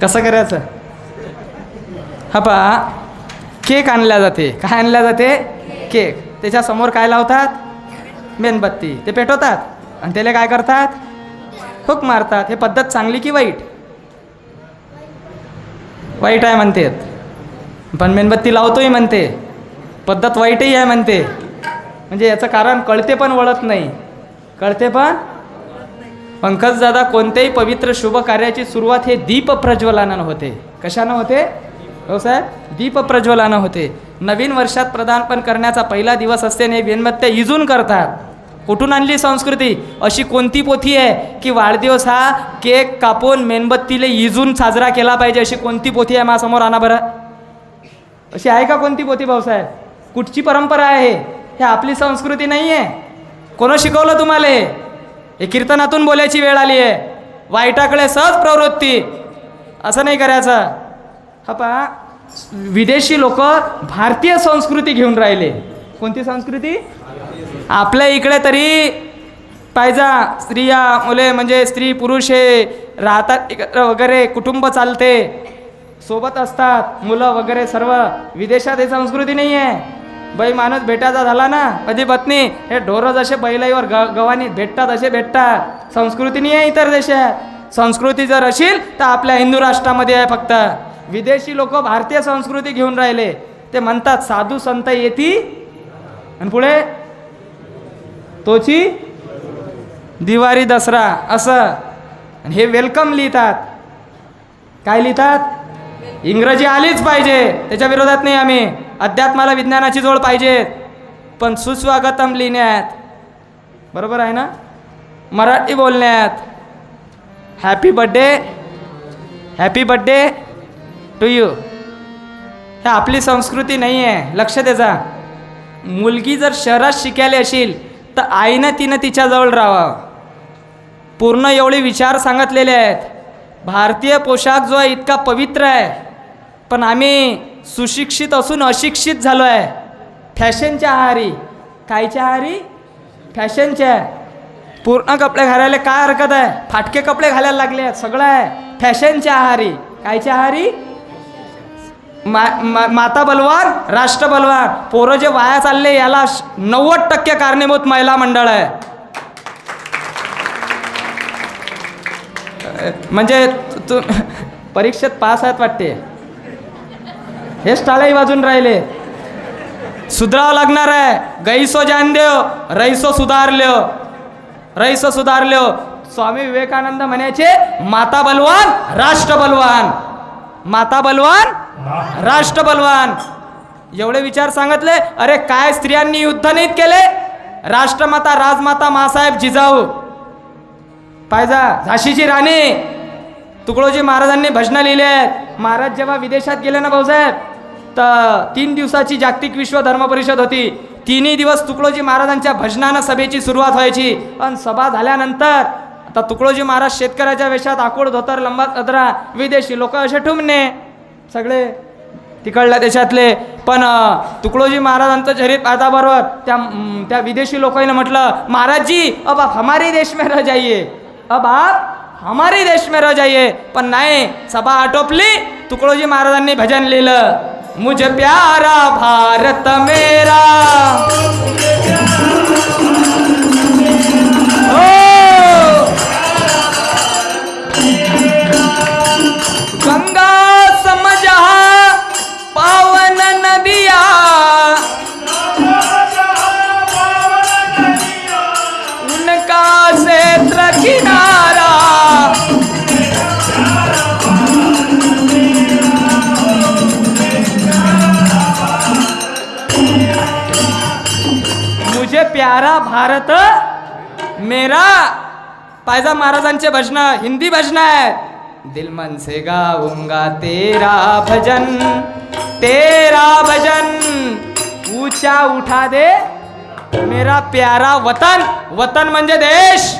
कसं करायचं? हा पहा, केक आणला जाते. काय आणल्या जाते? केक. त्याच्यासमोर काय लावतात? मेणबत्ती. ते पेटवतात आणि त्याला काय करतात? फूक मारतात. हे पद्धत चांगली की वाईट? वाईट आहे म्हणतात. पण मेणबत्ती लावतोही म्हणते, पद्धत वाईटही आहे म्हणते. म्हणजे याचं कारण कळते पण वळत नाही. कळते पण पंकज दादा, कोणत्याही पवित्र शुभ कार्याची सुरुवात हे दीप प्रज्वलनानं होते. कशानं होते हो साहेब? दीप प्रज्वलनानं होते. नवीन वर्षात प्रदानपण करण्याचा पहिला दिवस असते आणि मेणबत्त्या इजून करतात. कुठून आणली संस्कृती? अशी कोणती पोथी आहे की वाढदिवस हा केक कापून मेणबत्तीले इजून साजरा केला पाहिजे? अशी कोणती पोथी आहे? माझ्यासमोर आणा बरं. अशी आहे का कोणती पोथी भाऊसाहेब? कुठची परंपरा आहे? हे आपली संस्कृती नाही आहे. कोणी शिकवलं तुम्हाला? हे कीर्तनातून बोलायची वेळ आली आहे. वाईटाकडे सहज प्रवृत्ती. असं नाही करायचं. हा पहा, विदेशी लोक भारतीय संस्कृती घेऊन राहिले. कोणती संस्कृती? आपल्या इकडे तरी पाहिजा स्त्रिया मुले म्हणजे स्त्री पुरुष हे राहतात एकत्र वगैरे, कुटुंब चालते, सोबत असतात मुलं वगैरे सर्व. विदेशात ही संस्कृती नाही आहे. बाई माणूस भेटायचा झाला ना, पती पत्नी हे ढोरं जसे बैलाईवर गव्हाणी भेटतात असे भेटतात. संस्कृती नाही आहे इतर देशात. संस्कृती जर असेल तर आपल्या हिंदू राष्ट्रामध्ये आहे फक्त. विदेशी लोक भारतीय संस्कृती घेऊन राहिले. ते म्हणतात साधू संत येती आणि पुढे तोची दिवाळी दसरा असं. आणि हे वेलकम लिहितात. काय लिहितात? इंग्रजी आलीच पाहिजे, त्याच्या विरोधात नाही आम्ही. अध्यात्माला विज्ञानाची जोड पाहिजे, पण सुस्वागतम लिहिण्यात, बरोबर आहे ना, मराठी बोलण्यात हॅपी बड्डे टू यू हे आपली संस्कृती नाही आहे. लक्ष द्यायचा. मुलगी जर शहरात शिकायला असेल तर आईनं तिनं तिच्याजवळ राहावं. पूर्ण एवढे विचार सांगितलेले आहेत. भारतीय पोशाख जो आहे इतका पवित्र आहे, पण आम्ही सुशिक्षित असून अशिक्षित झालो आहे. फॅशनच्या आहारी. कायच्या आहारी? फॅशनच्या. पूर्ण कपडे घालायला काय हरकत आहे? फाटके कपडे घालायला लागले आहेत. सगळं आहे फॅशनच्या आहारी. कायच्या आहारी? माता बलवान राष्ट्र बलवान. पोरं जे वाया चालले याला 90% कारणीभूत महिला मंडळ आहे. म्हणजे तू परीक्षेत पास आहेत वाटते. हेच टाळाही वाजून राहिले. सुधरावं लागणार आहे. गैसो जान देव रईसो सुधारल्यो. स्वामी विवेकानंद म्हणायचे माता बलवान राष्ट्र बलवान. माता बलवान राष्ट्र बलवान. एवढे विचार सांगितले. अरे काय स्त्रियांनी युद्ध नाहीत केले? राष्ट्रमाता राजमाता मासाहेब जिजाऊ पाहिजा, झाशीची राणी, तुकडोजी महाराजांनी भजनं लिहिले आहेत. महाराज जेव्हा विदेशात गेले ना भाऊसाहेब, तर 3 दिवसाची जागतिक विश्व धर्म परिषद होती. 3ही दिवस तुकडोजी महाराजांच्या भजनानं सभेची सुरुवात व्हायची. आणि सभा झाल्यानंतर आता तुकडोजी महाराज शेतकऱ्याच्या वेशात आकोड धोतर लंबा सदरा, विदेशी लोक असे ठुमणे सगळे तिकडल्या देशातले. पण तुकडोजी महाराजांचं चरित्र पाहताबरोबर त्या विदेशी लोकांनी म्हटलं, महाराज जी अब आप हमारे देश में रह जाइए, अब आप हमारे देश में रह जाइए. पण नाही, सभा आटोपली. तुकडोजी महाराजांनी भजन लिहिलं, मुझे प्यारा भारत मेरा, गंगा समझा पावन नदिया, उनका क्षेत्र किनारा, मुझे प्यारा भारत मेरा. पायजा महाराजांचे भजन हिंदी भजन आहेत. दिल मन से गाऊंगा तेरा भजन, तेरा भजन ऊंचा उठा दे मेरा प्यारा वतन. वतन म्हणजे देश.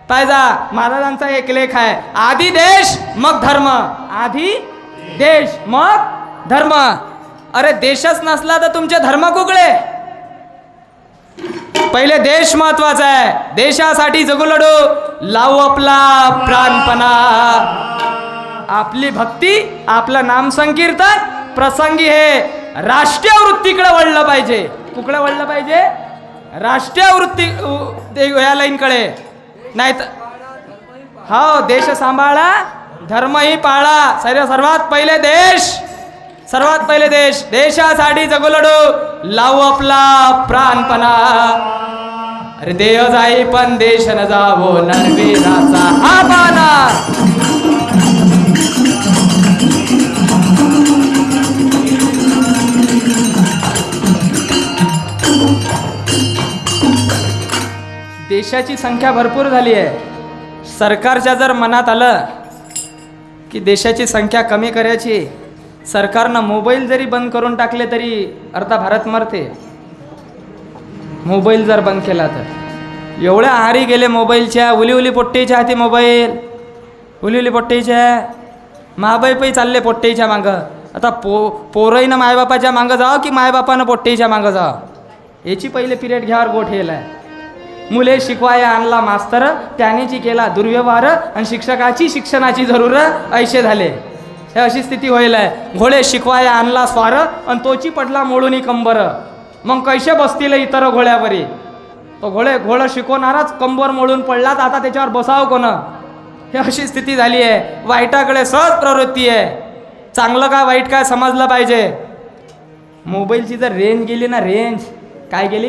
पाहिजा महाराजांचा एक लेख आहे, आधी देश मग धर्म, आधी देश मग धर्म. अरे देशच नसला तर तुमचे धर्म कुठले? पहिले देश महत्वाचा आहे. देशासाठी जगू लढू, लावू आपला प्राणपणा. आपली भक्ती, आपलं नाम संकीर्तन प्रसंगी हे राष्ट्रीय वृत्तीकडे वळलं पाहिजे. कुकडे वळलं पाहिजे? राष्ट्रीय वृत्ती या लाईनकडे. नाही तर हो, देश सांभाळा, धर्मही पाळा. सर्वात पहिले देश, सर्वात पहिले देश. देशासाठी जगू लढू, लावू आपला प्राणपणा. अरे देह जाई पण देश न जावो, नरवीराचा हा बाणा. देशाची संख्या भरपूर झाली आहे. सरकारच्या जर मनात आलं की देशाची संख्या कमी करायची, सरकारनं मोबाईल जरी बंद करून टाकले तरी अर्धा भारत मरते. मोबाईल जर बंद केला तर एवढ्या आहारी गेले मोबाईलच्या. उली पोट्टीच्या हाती मोबाईल, उली पोट्टीच्या. मायबापही चालले पोट्टीच्या मागं. आता पोरईनं मायबापाच्या मागं जावं की मायबापानं पोट्टीच्या मागं जावं, याची पहिले पिरियड घ्यावर गोठ हेलाय. मुले शिकवाया आणला मास्तर, त्यानेची केला दुर्व्यवहार, आणि शिक्षकाची शिक्षणाची जरूर ऐशे झाले. हे अशी स्थिती होईल आहे. घोडे शिकवाया आणला स्वार, आणि तोची पडला मोडून कंबर. मग कैसे बसतील इतर घोड्यावरी? तो घोडं शिकवणाराच कंबर मोडून पडलात, आता त्याच्यावर बसावं कोण? हे अशी स्थिती झाली आहे. वाईटाकडे सहज प्रवृत्ती आहे. चांगलं काय वाईट काय समजलं पाहिजे. मोबाईलची जर रेंज गेली ना, रेंज काय गेली?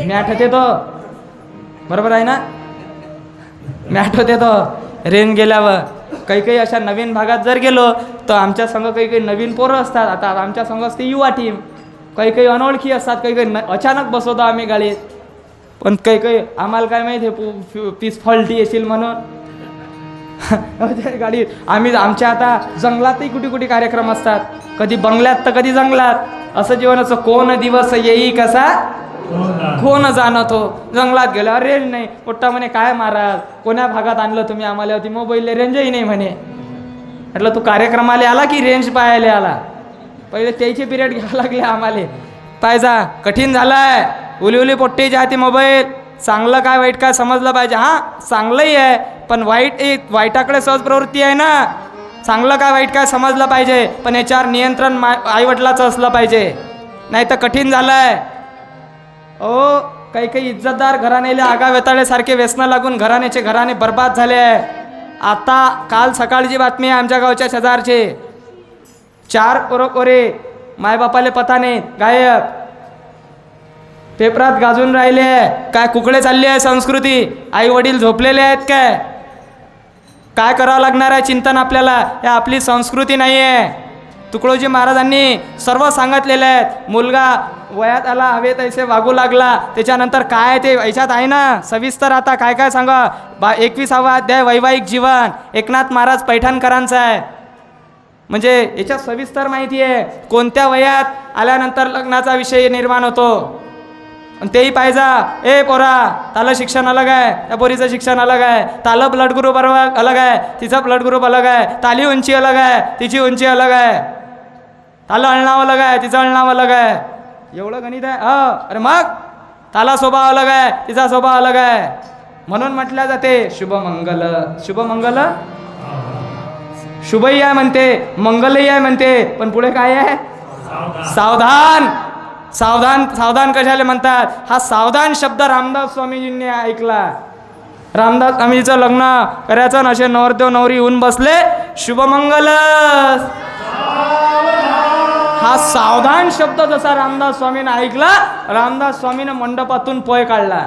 मॅट होते तो, बरोबर आहे ना? मॅट होते तो रेंज गेल्यावर. काही अशा नवीन भागात जर गेलो तर आमच्या संघ काही नवीन पोरं असतात. आता आमच्या संघ असते युवा टीम. काही अनोळखी असतात, काही अचानक बसवतो आम्ही गाडीत. पण काही आम्हाला काय माहीत हे पीस फॉल्टी येशील म्हणून गाडीत आम्ही. आमच्या आता जंगलातही कुठे कार्यक्रम असतात, कधी बंगल्यात तर कधी जंगलात. असं जीवनाचं कोण दिवस येई कसा कोण जाणतो. जंगलात गेलं, रेंज नाही. पोट्टा म्हणे काय महाराज कोण्या भागात आणलं तुम्ही आम्हाला? होती मोबाईलला रेंजही नाही म्हणे. म्हटलं तू कार्यक्रमाला आला की रेंज पाहायला आला? पहिले त्याचे पिरियड घ्यावं लागले आम्हाला. पाहिजा कठीण झालंय. उली पोट्टीच्या हाती मोबाईल. चांगलं काय वाईट काय समजलं पाहिजे. हां चांगलंही आहे, पण वाईटाकडे सहज प्रवृत्ती आहे ना. चांगलं काय वाईट काय समजलं पाहिजे, पण याच्यावर नियंत्रण आईवडिलाचं असलं पाहिजे. नाही तर कठीण झालंय. ओ काही इज्जतदार घराण्याला आगा वेताळ्यासारखे व्यसनं लागून घराणे बर्बाद झाले आहे. आता काल सकाळची बातमी आहे आमच्या गावच्या शेजारचे. 4 पोरे मायबापाले पता नाही, गायब. पेपरात गाजून राहिले. काय कुकडे चालली आहे संस्कृती? आई वडील झोपलेले आहेत काय करावं लागणार आहे चिंतन आपल्याला. हे आपली संस्कृती नाही आहे. तुकडोजी महाराजांनी सर्व सांगितलेले आहेत. मुलगा वयात आला हवे तैसे वागू लागला, त्याच्यानंतर काय ते याच्यात आहे ना सविस्तर. आता काय सांगा. 21वा अध्याय वैवाहिक जीवन, एकनाथ महाराज पैठणकरांचा आहे. म्हणजे याच्यात सविस्तर माहिती आहे कोणत्या वयात आल्यानंतर लग्नाचा विषय निर्माण होतो. आणि तेही पाहिजा. ए पोरा, तालं शिक्षण अलग आहे, त्या पोरीचं शिक्षण अलग आहे. तालं ब्लड ग्रुप अलग आहे, तिचा ब्लड ग्रुप अलग आहे. ताली उंची अलग आहे, तिची उंची अलग आहे. तालं अळणाव अलग आहे, तिचं अळणाव अलग आहे. एवढं गणित आहे. अरे मग ताला स्वभाव अलग आहे, तिचा स्वभाव अलग आहे. म्हणून म्हटल्या जाते शुभमंगल. शुभमंगल शुभही आहे म्हणते, मंगलही आहे म्हणते, पण पुढे काय आहे? सावधान. सावधान कशाला म्हणतात? हा सावधान शब्द रामदास स्वामीजींनी ऐकला. रामदास स्वामीचं लग्न करायचं ना, असे नवरदेव नवरी येऊन बसले, शुभमंगल. हा सावधान शब्द जसा रामदास स्वामीनं ऐकला, रामदास स्वामीनं मंडपातून पय काढला.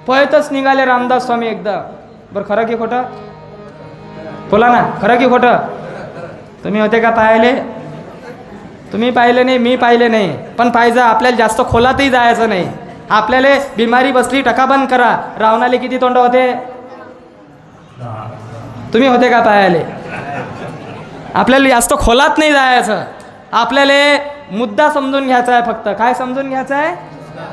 पयतच निघाले रामदास स्वामी एकदा. बरं खरं की खोटं बोला ना, खरं की खोटं? तुम्ही होते का पाहिले? तुम्ही पाहिले नाही, मी पाहिले नाही. पण पाहिजे आपल्याला जास्त खोलातही जायचं नाही. आपल्याला बिमारी बसली टकाबंद करा. रावणाले किती तोंड होते? तुम्ही होते का पाहायले? आपल्याला जास्त खोलात नाही जायचं. आपल्याला मुद्दा समजून घ्यायचा आहे. फक्त काय समजून घ्यायचं आहे?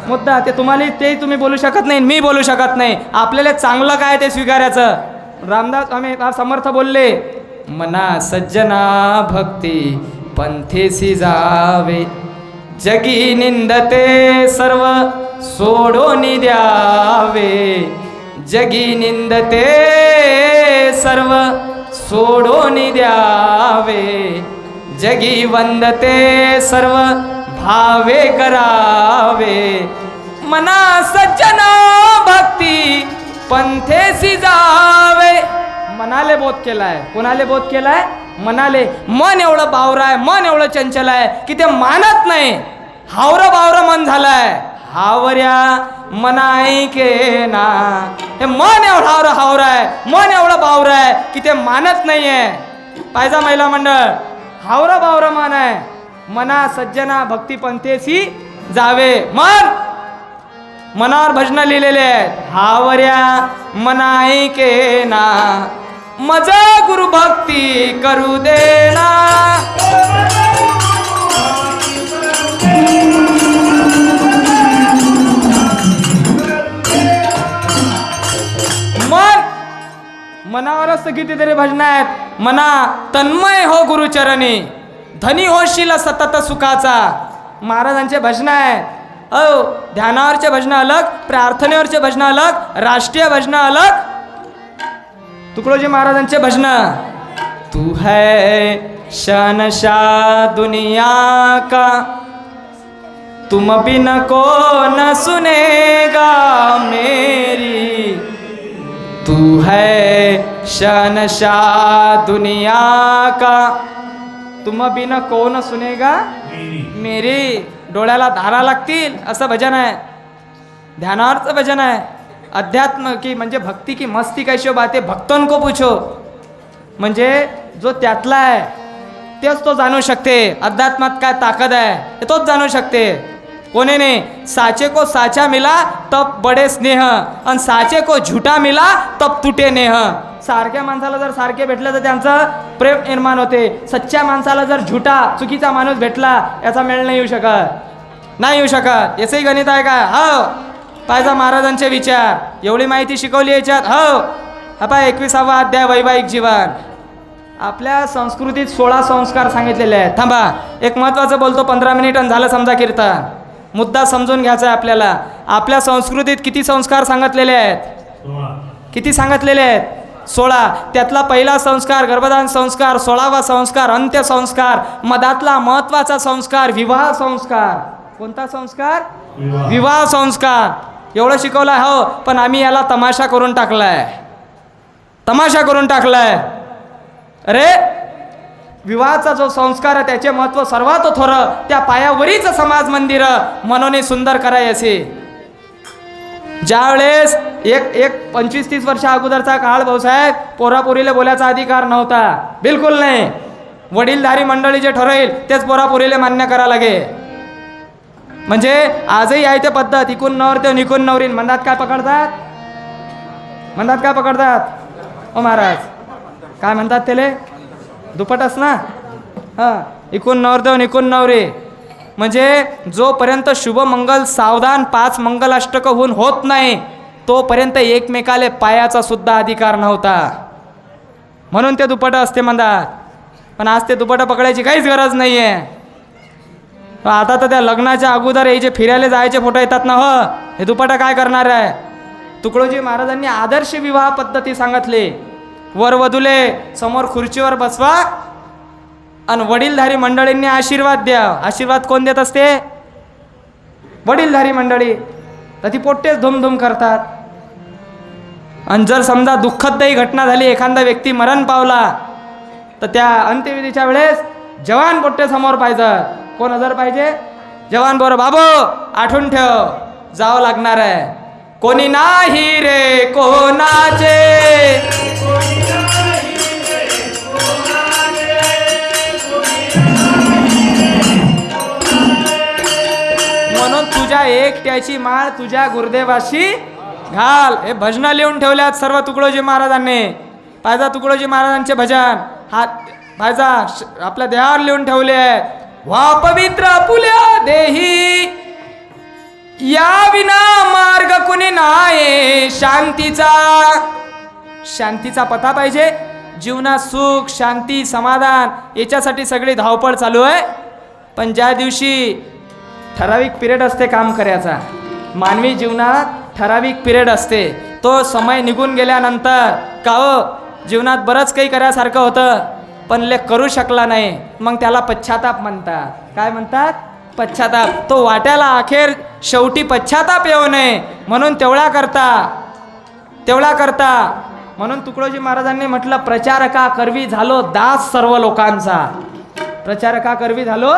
मुद्दा ते तुम्हाला ते तुम्ही बोलू शकत नाही, मी बोलू शकत नाही. आपल्याला चांगलं काय ते स्वीकारायचं. रामदास आम्ही समर्थ बोलले, मना सज्जना भक्ती पंथेसी जावे, जगी निंदते सर्व सोडून द्यावे, जगी निंदते सर्व सोडून द्यावे, जगी वंदते सर्व भावे करावे, मना सज्जना भक्ती पंथेसी जावे. मनाले बोध केलाय. कोणाले बोध केलाय? मनाले. मन एवढं बावरं आहे, मन एवढं चंचल आहे की ते मानत नाही. हावरं बावरं मन झालंय. हावऱ्या मनाई के ना. हे मन एवढं हावरं आहे, मन एवढं बावरं आहे की ते मानत नाहीये. पाहिजा महिला मंडळ, हावरं बावरं मन आहे. मना सज्जना भक्ती पंथेसी जावे. मनावर भजन लिहिलेले आहेत. हावऱ्या मनाई के ना, मज गुरु भक्ती करू देना. मनावरच तर कितीतरी भजन आहेत. मना तन्मय हो गुरुचरणी, धनी होशील सतत सुखाचा. महाराजांचे भजन आहेत. ध्यानावरचे भजन अलग, प्रार्थनेवरचे भजन अलग, राष्ट्रीय भजन अलग. तुकडोजी महाराजांचे भजन, तू है शहनशाह दुनिया का, तुम बिन कौन सुनेगा मेरी, तू है शहनशाह दुनिया का, तुम बिन कौन सुनेगा मेरी. डोळ्याला धारा लागतील असं भजन आहे. ध्यानावरचं भजन आहे. अध्यात्म की म्हणजे भक्ती की मस्ती कैशो बाते भक्तों को पूछो. म्हणजे जो त्यातला आहे तेच तो जाणू शकते. अध्यात्मात काय ताकद आहे हे तोच जाणू शकते. कोणी नाही. साचे को साचा मिला तब बडे स्नेह, आणि साचे को झुटा मिला तब तुटे नेह. सारख्या माणसाला जर सारखे भेटले तर त्यांचं प्रेम निर्माण होते. सच्च्या माणसाला जर झुटा चुकीचा माणूस भेटला याचा मेळ नाही येऊ शकत, नाही येऊ शकत. याचंही गणित आहे काय? हो. पाहिजा महाराजांचे विचार, एवढी माहिती शिकवली याच्यात. हो. हा पाय 21वा अध्याय वैवाहिक जीवन. आपल्या संस्कृतीत 16 संस्कार सांगितलेले आहेत. थांबा, एक महत्त्वाचं बोलतो. 15 मिनिट झालं समजा कीर्तन. मुद्दा समजून घ्यायचा आहे आपल्याला. आपल्या संस्कृतीत किती संस्कार सांगितलेले आहेत? 16. किती सांगितलेले आहेत? 16. त्यातला पहिला संस्कार गर्भधान संस्कार, 16वा संस्कार अंत्यसंस्कार, मधातला महत्त्वाचा संस्कार विवाह संस्कार. कोणता संस्कार? विवाह संस्कार. एवढं शिकवलं हो, पण आम्ही याला तमाशा करून टाकलाय. तमाशा करून टाकलाय. अरे विवाहाचा जो संस्कार आहे त्याचे महत्त्व सर्वात थोरं. त्या पायावरीच समाज मंदिर मनोने सुंदर करायचे. ज्यावेळेस एक 25-30 वर्षा अगोदरचा काळ भाऊसाहेब, पोरापोरीला बोलायचा अधिकार नव्हता. बिलकुल नाही. वडीलधारी मंडळी जे ठरवेल तेच पोरापोरीला मान्य करा लागे. म्हणजे आजही आहे ते पद्धत. इकून नवर ते निकून नवरीन म्हणतात. काय पकडतात? म्हणतात काय पकडतात? ओ महाराज काय म्हणतात त्याले? दुपटच ना. हां, इकून नवरदेव निकून नवरी. म्हणजे जोपर्यंत शुभ मंगल सावधान 5 मंगलाष्टक होऊन होत नाही तोपर्यंत एकमेकाले पायाचा सुद्धा अधिकार नव्हता. म्हणून ते दुपटं असते म्हणतात. पण आज ते दुपटं पकडायची काहीच गरज नाही आहे. आता तर त्या लग्नाच्या अगोदर हे जे फिरायला जायचे फोटो येतात ना, हो हे दुपटं काय करणार आहे? तुकडोजी महाराजांनी आदर्श विवाह पद्धती सांगितली. वरवधूले समोर खुर्चीवर बसवा आणि वडीलधारी मंडळींनी आशीर्वाद द्या. आशीर्वाद कोण देत असते? वडीलधारी मंडळी. तर ती पोट्टेच धुमधुम करतात. आणि जर समजा दुःखदायी घटना झाली, एखादा व्यक्ती मरण पावला, तर त्या अंत्यविधीच्या वेळेस जवान पोट्टे समोर पाहिजेत. कोण हजर पाहिजे? जवान. बरं बाबू आठवून ठेव, जावं लागणार आहे. कोणी नाही रे कोणाचे, म्हणून तुझ्या एकट्याची माळ तुझ्या गुरुदेवाशी घाल. हे भजनं लिहून ठेवल्यात सर्व तुकडोजी महाराजांनी. पाहिजा तुकडोजी महाराजांचे भजन हात पाहिजा आपल्या देहावर लिहून ठेवले आहेत. वा पवित्र पुल्या देही या नाये शांतीचा. शांतीचा पत्ता पाहिजे जीवनात, सुख शांती समाधान याच्यासाठी सगळी धावपळ चालू आहे. पण ज्या दिवशी ठराविक पिरियड असते काम करायचा, मानवी जीवनात ठराविक पिरियड असते, तो समय निघून गेल्यानंतर का हो जीवनात बरंच काही करायसारखं होतं पण ले करू शकला नाही, मग त्याला पश्चाताप म्हणतात. काय म्हणतात? पश्चाताप. तो वाट्याला अखेर शेवटी पश्चाताप येऊ नये म्हणून तेवढा करता म्हणून तुकडोजी महाराजांनी म्हटलं, प्रचारका करवी झालो दास सर्व लोकांचा. प्रचारका करवी झालो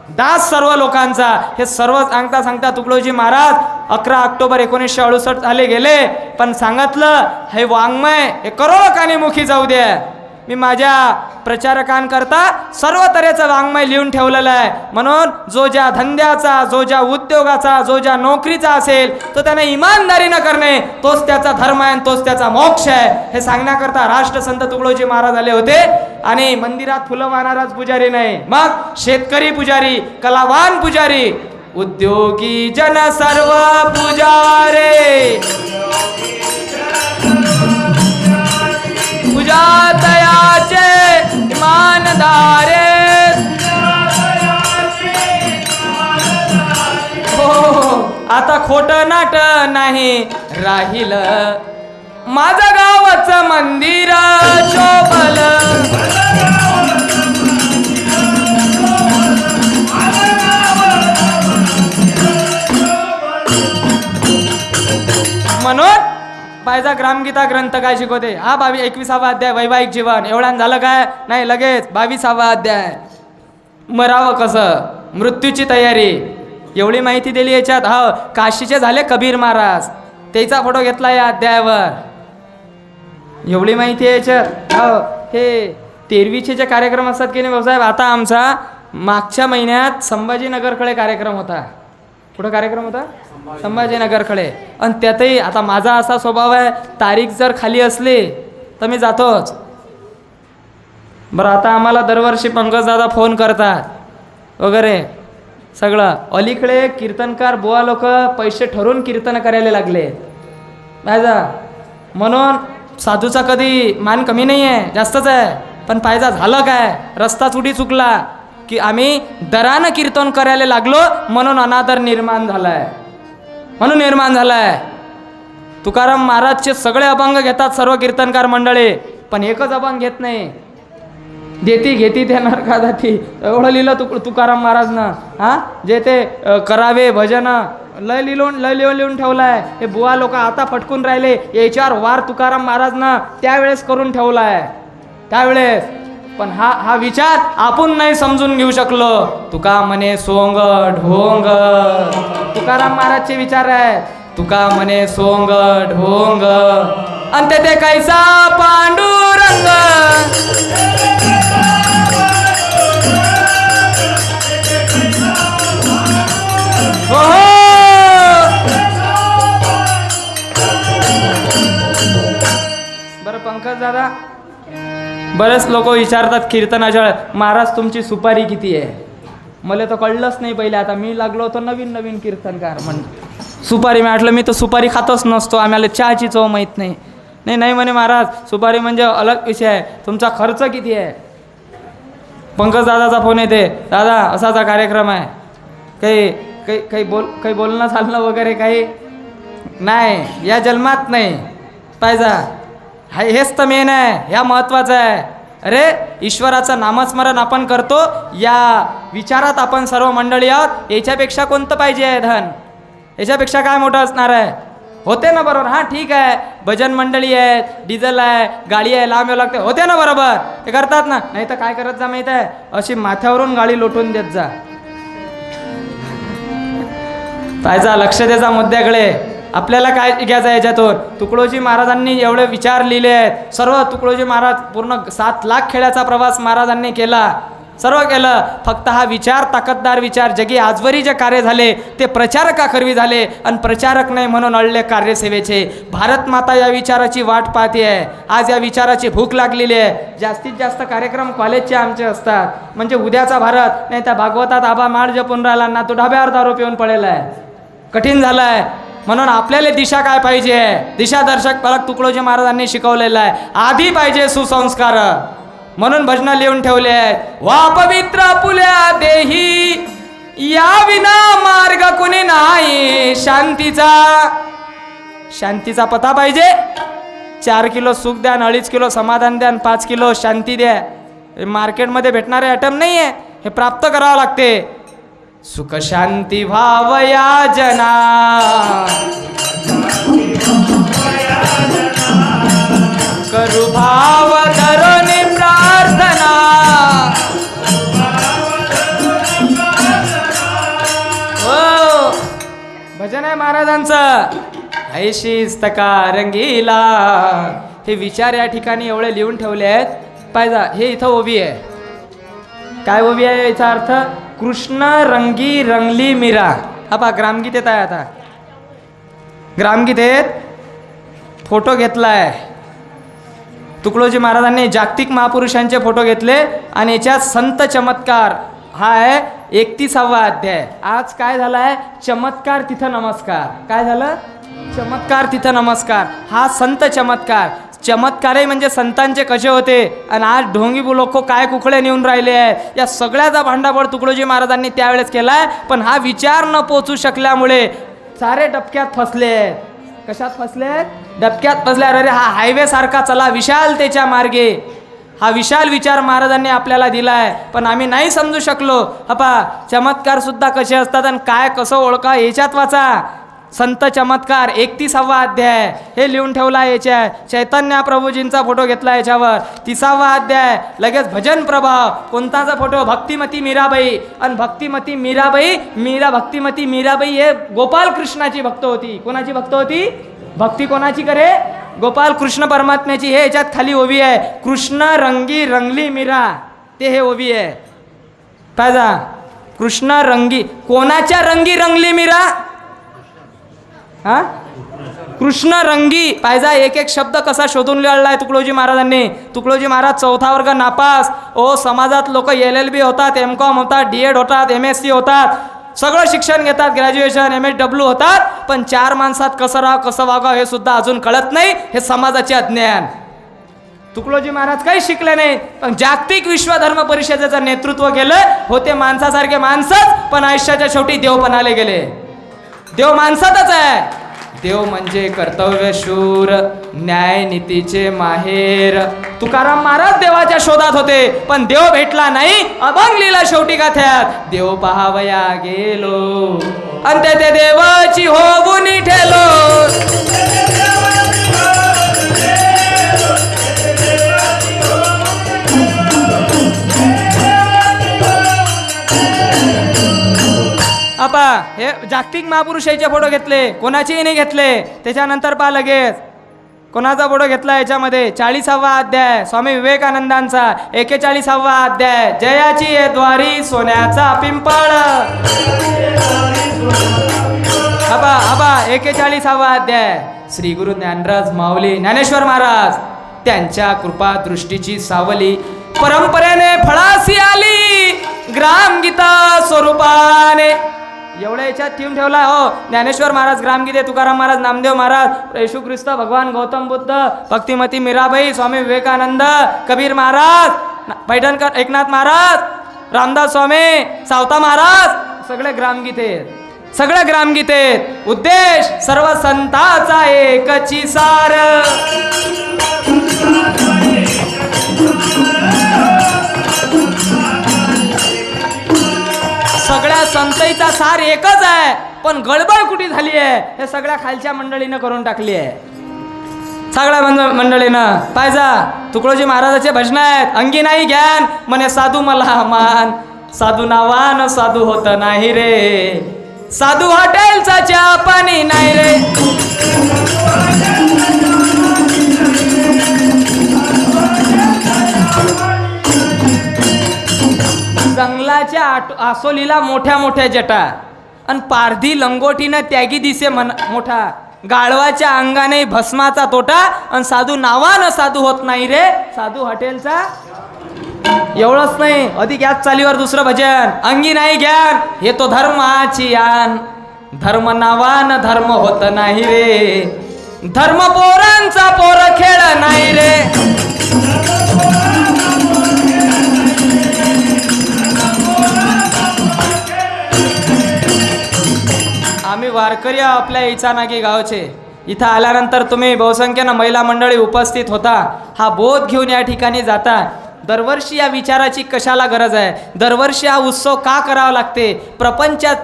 दास सर्व लोकांचा. हे सर्व सांगता तुकडोजी महाराज 11 ऑक्टोबर 1968 साली गेले. पण सांगितलं हे वाङ्मय हे करोडोकानी मुखी जाऊ द्या. मी माझ्या प्रचारकांकरता सर्व तऱ्हेचं वाङ्मय लिहून ठेवलेलं आहे. म्हणून जो ज्या धंद्याचा, जो ज्या उद्योगाचा, जो ज्या नोकरीचा असेल तो त्याने इमानदारीनं करणे, तोच त्याचा धर्म आहे, तोच त्याचा मोक्ष आहे. हे सांगण्याकरता राष्ट्रसंत तुकडोजी महाराज आले होते. आणि मंदिरात फुलं वाहणाराच पुजारी नाही, मग शेतकरी पुजारी, कलावान पुजारी, उद्योगी जन सर्व पुजारे, पूजा तयाचे इमानदारे. हो आता खोटं नाट नाही राहिलं, माझं गावाचं मंदिर शोभल. म्हणून पाहिजा ग्रामगीता ग्रंथ काय शिकवते? हा 21वा अध्याय वैवाहिक जीवन. एवढ्यानं झालं काय? नाही, लगेच 22वा अध्याय मरावं कसं, मृत्यूची तयारी. एवढी माहिती दिली याच्यात. हा काशीचे झाले कबीर महाराज, त्याचा फोटो घेतला या अध्यायावर. एवढी माहिती आहे याच्यात. हो हे 13वीचे जे कार्यक्रम असतात की नाही भाऊसाहेब, आता आमचा मागच्या महिन्यात संभाजीनगरकडे कार्यक्रम होता. कुठं कार्यक्रम होता? संभाजीनगरकडे. आणि त्यातही आता माझा असा स्वभाव आहे, तारीख जर खाली असली तर मी जातोच. बरं आता आम्हाला दरवर्षी पंकजदादा फोन करतात वगैरे सगळं. अलीकडे कीर्तनकार बुवा लोक पैसे ठरवून कीर्तन करायला लागले पाहिजा. म्हणून साधूचा कधी मान कमी नाही आहे, जास्तच आहे. पण पाहिजा झालं काय, रस्ता चुडी चुकला की आम्ही दरानं कीर्तन करायला लागलो म्हणून अनादर निर्माण झालाय. तुकाराम महाराजचे सगळे अभंग घेतात सर्व कीर्तनकार मंडळी, पण एकच अभंग घेत नाही. घेती त्या नरका जाती एवढं लिहिलं तुकाराम महाराजनं. हा जे ते करावे भजन लय लिहून ठेवलाय. हे बुवा लोक आता फटकून राहिले, याच्यावर वार तुकाराम महाराजनं त्यावेळेस करून ठेवलाय त्यावेळेस. पण हा विचार आपण नाही समजून घेऊ शकलो. तुका म्हणे सोंग ढोंग, तुकाराम महाराजचे विचार आहे. तुका म्हणे सोंग ढोंग आणि ते कैसा पांडुरंग. हो बरं पंकज दादा, बरेच लोक विचारतात कीर्तनाच्या महाराज तुमची सुपारी किती आहे? मला तर कळलंच नाही पहिले. आता मी लागलो होतो नवीन कीर्तनकार म्हणजे सुपारी. मी म्हटलं मी तर सुपारी खातच नसतो, आम्हाला चहाची चव माहीत नाही. नाही म्हणे महाराज सुपारी म्हणजे अलग विषय आहे, तुमचा खर्च किती आहे? पंकज दादाचा फोन येते, दादा असाचा कार्यक्रम आहे, काही बोलणं चालणं वगैरे काही नाही, या जन्मात नाही पाहिजा. हेच तर मेन आहे, ह्या महत्त्वाचं आहे. अरे ईश्वराचं नामस्मरण आपण करतो, या विचारात आपण सर्व मंडळी आहोत. याच्यापेक्षा कोणतं पाहिजे आहे धन? याच्यापेक्षा काय मोठं असणार आहे? होते ना बरोबर? हां ठीक आहे, भजन मंडळी आहेत, डिझेल आहे, गाडी आहे, लांब यावं लागते, होते ना बरोबर, ते करतात ना. नाही तर काय करत जा माहीत आहे, अशी माथ्यावरून गाडी लोटून देत जा. पाहिजा लक्ष द्यायचा मुद्द्याकडे. आपल्याला काय घ्यायचं याच्यातून? तुकडोजी महाराजांनी एवढे विचार लिहिले आहेत. सर्व तुकडोजी महाराज पूर्ण 7 लाख खेड्याचा प्रवास महाराजांनी केला, सर्व केलं. फक्त हा विचार, ताकददार विचार, जगी आजवरी जे कार्य झाले ते प्रचारकाकरवी झाले आणि प्रचारक नाही म्हणून अडले कार्यसेवेचे. भारत माता या विचाराची वाट पाहते आहे. आज या विचाराची भूक लागलेली आहे. जास्तीत जास्त कार्यक्रम कॉलेजचे आमचे असतात, म्हणजे उद्याचा भारत. नाही त्या भागवतात आबा माळ जपून राहिला ना, तो ढाब्यावर दारू पिऊन पडेला आहे, कठीण झालं आहे. म्हणून आपल्याला दिशा काय पाहिजे? दिशादर्शक फलक तुकडोजी महाराजांनी शिकवलेला आहे. आधी पाहिजे सुसंस्कार. म्हणून भजनं लिहून ठेवले आहेत. वा पवित्र आपुल्या देही या विना मार्ग कुणी नाही शांतीचा पता पाहिजे. 4 किलो सुख द्या, 2.5 किलो समाधान द्या, 5 किलो शांती द्या. मार्केटमध्ये भेटणारे आयटम नाही आहे, हे प्राप्त करावं लागते. सुख शांती भाव या जना करू भाव धरुनी प्रार्थना. हो भजन आहे महाराजांचं. ऐशीस्त का रंगीला. हे विचार या ठिकाणी एवढे लिहून ठेवले आहेत. पाहिजे हे इथं ओवी आहे. काय ओवी आहे याचा अर्थ? कृष्ण रंगी रंगली मीरा. हा पहा ग्रामगीतेत आहे. आता ग्रामगीतेत फोटो घेतलाय. तुकडोजी महाराजांनी जागतिक महापुरुषांचे फोटो घेतले आणि याच्यात संत चमत्कार हा आहे 31वा अध्याय. आज काय झालाय? चमत्कार तिथं नमस्कार. काय झालं? चमत्कार तिथं नमस्कार. हा संत चमत्कार. चमत्कारही म्हणजे संतांचे कसे होते आणि आज ढोंगी लोक काय कुखळे नेऊन राहिले आहे. या सगळ्याचा भांडाफोड तुकडोजी महाराजांनी त्यावेळेस केलाय. पण हा विचार न पोचू शकल्यामुळे सारे डबक्यात फसले. कशात फसले? डबक्यात फसले. अरे हा हायवे सारखा चला विशालतेच्या मार्गे. हा विशाल विचार महाराजांनी आपल्याला दिलाय, पण आम्ही नाही समजू शकलो. हपा चमत्कार सुद्धा कसे असतात आणि काय कसं ओळखा याच्यात वाचा. संत चमत्कार 31वा अध्याय हे लिहून ठेवला. याच्या चैतन्य प्रभूजींचा फोटो घेतला याच्यावर. 30वा अध्याय लगेच भजन प्रभाव. कोणताचा फोटो? भक्तिमती मीराबाई. आणि भक्तिमती मीराबाई हे गोपाल कृष्णाची भक्त होती. कोणाची भक्त होती? भक्ती कोणाची करे? गोपाल कृष्ण परमात्म्याची. हे याच्यात खाली ओवी आहे. कृष्ण रंगी रंगली मीरा. ते हे ओवी आहे. पाहिजा कृष्ण रंगी. कोणाच्या रंगी रंगली मीरा? हा कृष्ण रंगी. पाहिजा एक एक शब्द कसा शोधून लिहिलाय तुकडोजी महाराजांनी. तुकडोजी महाराज 4था वर्ग नापास. ओ समाजात लोक LLB होतात, MCOM होतात, DED होतात, MSc होतात, सगळं शिक्षण घेतात, ग्रॅज्युएशन MSW होतात, पण 4 माणसात कसं राहा कसं वागावं हे सुद्धा अजून कळत नाही. हे समाजाचे अज्ञान. तुकडोजी महाराज काही शिकले नाही, पण जागतिक विश्व धर्म परिषदेचं नेतृत्व केलं. होते माणसासारखे माणसंच, पण आयुष्याच्या शेवटी देवपणाले गेले. देव माणसातच आहे. देव म्हणजे कर्तव्यशूर, न्यायनीतीचे माहेर. तुकाराम महाराज देवाच्या शोधात होते, पण देव भेटला नाही. अभंगलीला शेवटी गाथ्यात देव पहावया गेलो अंत्य ते देवाची होऊन ठेलो. आपा हे जागतिक महापुरुषाचे फोटो घेतले, कोणाचेही नाही घेतले. त्याच्यानंतर पहा लगेच कोणाचा फोटो घेतला याच्यामध्ये 40वा अध्याय स्वामी विवेकानंदांचा. 41वा अध्याय जयाची ये द्वारी सोन्याचा पिंपळ. आबा 41वा अध्याय श्री गुरु ज्ञानराज माऊली ज्ञानेश्वर महाराज त्यांच्या कृपा दृष्टीची सावली परंपरेने फळासी आली ग्रामगीता स्वरूपाने. एवढ्या याच्यात ठेवून ठेवला. हो ज्ञानेश्वर महाराज ग्रामगीते, तुकाराम महाराज, नामदेव महाराज, येशू ख्रिस्त, भगवान गौतम बुद्ध, भक्तिमती मीराबाई, स्वामी विवेकानंद, कबीर महाराज, पैठणकर एकनाथ महाराज, रामदास स्वामी, सावता महाराज, सगळे ग्रामगीतेत. सगळे ग्रामगीतेत. उद्देश सर्व संतांचा एकची सार. सगळ्या संतईचा सार एकच आहे, पण गडबड कुठे झाली आहे हे सगळ्या खालच्या मंडळीनं करून टाकली आहे. सगळ्या मंडळीनं. पाहिजा तुकडोजी महाराजाचे भजन आहेत. अंगी नाही ज्ञान म्हणे साधू मला मान, साधू नावान साधू होत नाही रे, साधू हॉटेलचा चहा पाणी नाही रे. जंगलाच्या आसोलीला मोठ्या मोठ्या जटा आणि पारधी लंगोटीनं त्यागी दिसे मोठा. गाळवाच्या अंगाने भस्माचा तोटा आणि साधू नावानं साधू होत नाही रे, साधू हॉटेलचा. एवढंच नाही, अधिक याच चालीवर दुसरं भजन. अंगी नाही ज्ञान हे तो धर्माची आन, धर्म नावान धर्म होत नाही रे, धर्म पोरांचा पोर खेळ नाही रे. आम्ही वारकरी आपल्या इचानागी गावचे. इथं आल्यानंतर तुम्ही बहुसंख्येनं महिला मंडळी उपस्थित होता. हा बोध घेऊन या ठिकाणी जाता. दरवर्षी या विचाराची कशाला गरज आहे? दरवर्षी हा उत्सव का करावा लागते? प्रपंचात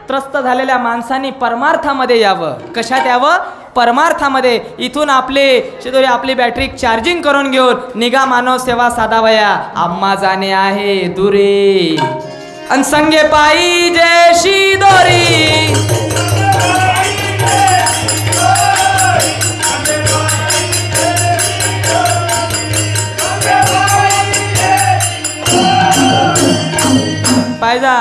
त्रस्त झालेल्या माणसांनी परमार्थामध्ये यावं. कशात यावं? परमार्थामध्ये. इथून आपली बॅटरी चार्जिंग करून घेऊन निघा मानव सेवा साधावया. आम्हा जाणे आहे दुरे अनसंगे पायी जयशी दोरी. पाहिजा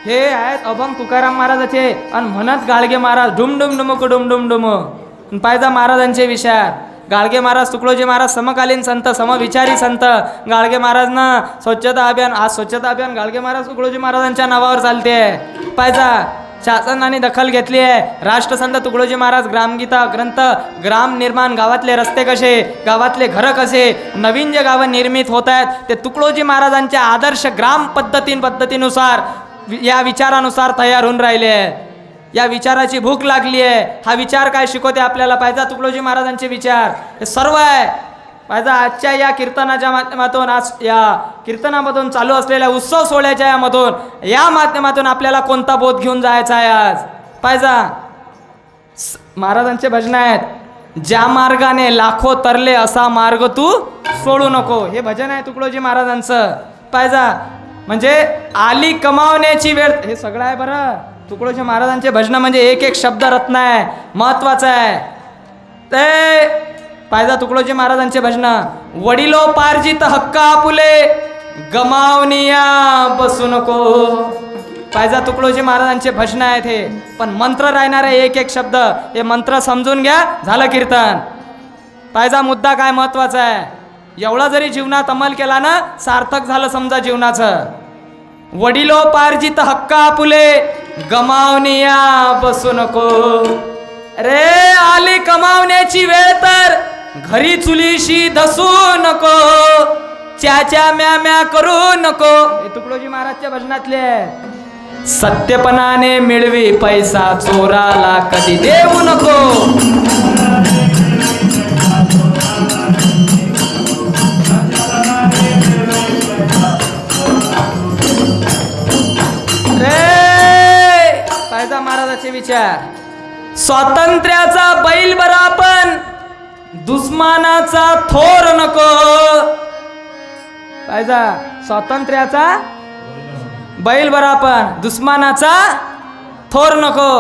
हे आहेत अभंग तुकाराम महाराजाचे आणि म्हणत गाडगे महाराज डुम डुम डुमुक डुम डुम डुम. पाहिजा महाराजांचे विचार. गाडगे महाराज तुकडोजी महाराज समकालीन संत समविचारी संत. गाडगे महाराजनं स्वच्छता अभियान, आज स्वच्छता अभियान गाडगे महाराज तुकडोजी महाराजांच्या नावावर चालते. पाहिजा शासनाने दखल घेतली आहे. राष्ट्रसंत तुकडोजी महाराज ग्रामगीता ग्रंथ, ग्राम निर्माण, गावातले रस्ते कसे, गावातले घरं कसे, नवीन जे गावं निर्मित होत आहेत ते तुकडोजी महाराजांच्या आदर्श ग्राम पद्धतीनुसार या विचारानुसार तयार होऊन राहिले आहे. या विचाराची भूक लागली आहे. हा विचार काय शिकवते आपल्याला? पाहिजे तुकडोजी महाराजांचे विचार हे सर्व आहे. पाहिजे आजच्या या कीर्तनाच्या माध्यमातून, आज या कीर्तनामधून चालू असलेल्या उत्सव सोहळ्याच्या या माध्यमातून आपल्याला कोणता बोध घेऊन जायचा आहे आज? पाहिजे महाराजांचे भजन आहेत. ज्या मार्गाने लाखो तरले असा मार्ग तू सोडू नको. हे भजन आहे तुकडोजी महाराजांचं. पाहिजे म्हणजे आली कमावण्याची वेळ. हे सगळं आहे बरं. तुकडोजी महाराजांचे भजन म्हणजे एक एक शब्द रत्न आहे, महत्वाचं आहे ते. पाहिजे तुकडोजी महाराजांचे भजन. वडिलो पार्जित हक्क आपुले गमावनिया बसू नको. पाहिजे तुकडोजी महाराजांचे भजन आहेत हे. पण मंत्र राहणारे एक एक शब्द. हे मंत्र समजून घ्या, झालं कीर्तन. पाहिजे मुद्दा काय महत्वाचा आहे. एवढा जरी जीवनात अंमल केला ना, सार्थक झालं समजा जीवनाचं. वडिलो पार्जित हक्क आपुले गमावनिया बसू नको. रे आली कमावण्याची वेळ तर घरी चुलीशी धसू नको. च्या म्या म्या करू नको. हे तुकडोजी महाराजच्या भजनातले. सत्यपणाने मिळवी पैसा चोराला कधी देऊ नको. महाराजांचे विचार. स्वातंत्र्याचा बैल बरा पण दुश्मनाचा थोर नको. पाहिजे स्वातंत्र्याचा बैल बरा पण दुश्मनाचा थोर नको.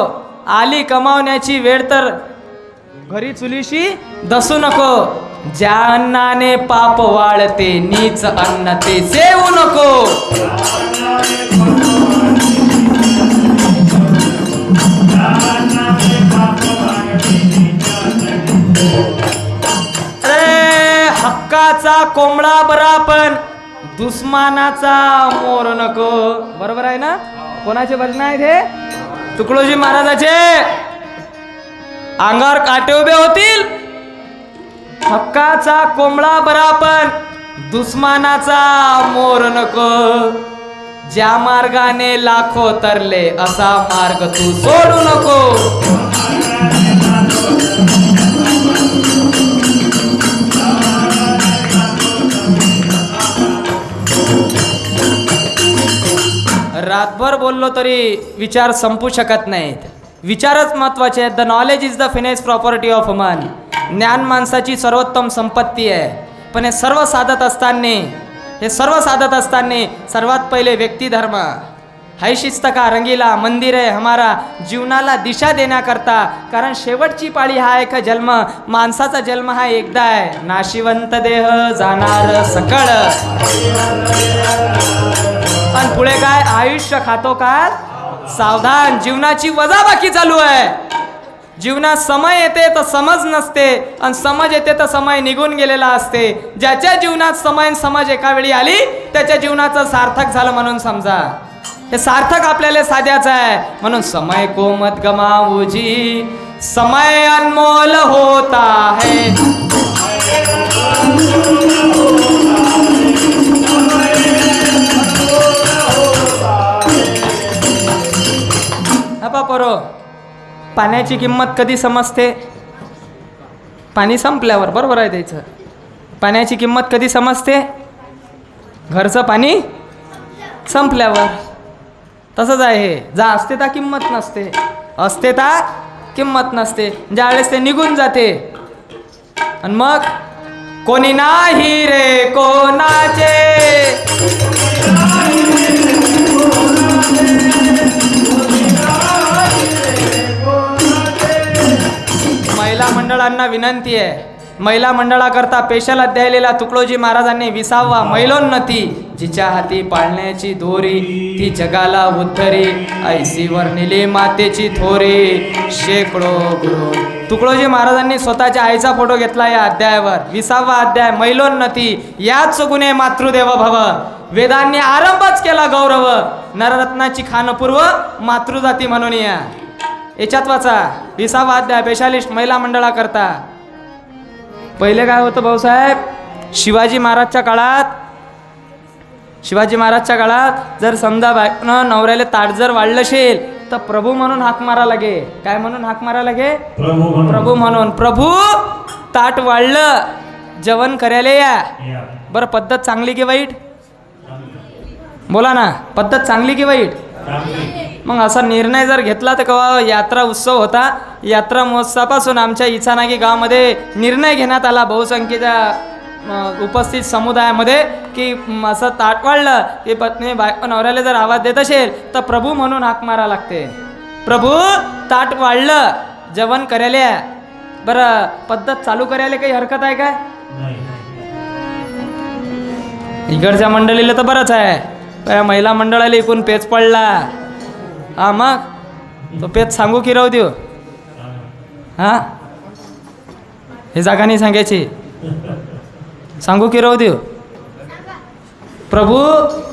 आली कमावण्याची वेळ तर घरी चुलीशी धसू नको. ज्या अन्नाने पाप वाळते नीच अन्न ते सेवू नको. हक्काचा कोंबडा बरा पण दुश्मनाचा मोर नको. बरोबर आहे ना? कोणाचे भजन आहेत हे? तुकडोजी महाराजाचे. अंगावर काटे उभे होतील. हक्काचा कोंबडा बरा पण दुश्मनाचा मोर नको. ज्या मार्गाने लाखो तरले असा मार्ग तू सोडू नको. रातभर बोललो तरी विचार संपू शकत नाहीत. विचारच महत्वाचे आहेत. The knowledge is the finest property of man. ज्ञान माणसाची सर्वोत्तम संपत्ती आहे. पण हे सर्व साधत असताना सर्वात पहिले व्यक्ती धर्म है शिस्त का रंगीला मंदिर आहे हमारा. जीवनाला दिशा देण्याकरता. कारण शेवटची पाळी हा एक जन्म. माणसाचा जन्म हा एकदा आहे. नाशिवंत देह जाणार सकळ. आणि पुढे काय? आयुष्य खातो काल सावधान. जीवनाची वजाबाकी चालू आहे. जीवनात समय येते तर समज नसते आणि समज येते तर समय निघून गेलेला असते. ज्याच्या जीवनात समय समज एका वेळी आली त्याच्या जीवनाचं सार्थक झालं म्हणून समजा. हे सार्थक आपल्याला साध्याचं आहे. म्हणून समय को मत गमावू जी, समय अनमोल होता है. अपा परो, पाण्याची किंमत कधी समजते? पाणी संपल्यावर. बरोबर आहे त्याचं. पाण्याची किंमत कधी समजते? घरचं पाणी संपल्यावर. तसंच आहे हे. जा असते ता किंमत नसते, असते ता किंमत नसते. ज्यावेळेस ते निघून जाते आणि मग कोणी नाही रे कोणाचे, महिला मंडळांना विनंती आहे, महिला मंडळाकरता पेशल अध्याय लिहिला तुकडोजी महाराजांनी 20वा. मैलोन्नती जिच्या हाती पाळण्याची दोरी, ती जगाला उद्धरी, ऐसी वर्णिली मातेची थोरी. शेकडो गुरु. तुकडोजी महाराजांनी स्वतःच्या आईचा फोटो घेतला या अध्यायावर. 20वा अध्याय मैलोन्नती. याच गुणे मातृदेव भव. वेदांनी आरंभच केला गौरव, नररत्नाची खानपूर्व मातृजाती म्हणून. याच्यात वाचा 20वा अध्याय स्पेशालिस्ट महिला मंडळाकरता. पहिले काय होतं भाऊसाहेब, शिवाजी महाराजच्या काळात जर समजा बायकोनं नवऱ्याला ताट जर वाढलं असेल तर प्रभू म्हणून हाक मारा लागे. काय म्हणून हाक मारा लागे? प्रभू म्हणून. प्रभू ताट वाढलं, जेवण करायला या. बरं, पद्धत चांगली की वाईट? बोला ना, पद्धत चांगली की वाईट? मग असा निर्णय जर घेतला तर केव्हा यात्रा उत्सव होता, यात्रा महोत्सवापासून आमच्या इचानागी गावामध्ये निर्णय घेण्यात आला बहुसंख्येच्या उपस्थित समुदायामध्ये की असं ताट वाढलं की पत्नी बायको नवऱ्याला जर आवाज देत असेल तर प्रभू म्हणून हाक मारा लागते. प्रभू ताट वाढलं, जेवण करायला. बरं, पद्धत चालू करायला काही हरकत आहे काय? इकडच्या मंडळीला तर बरंच आहे, महिला मंडळाला इकून पेच पडला. हा, मग तो पेच सांगू की राहू देऊ? हा, हे जागा नाही सांगायची. सांगू की राहू देऊ? प्रभू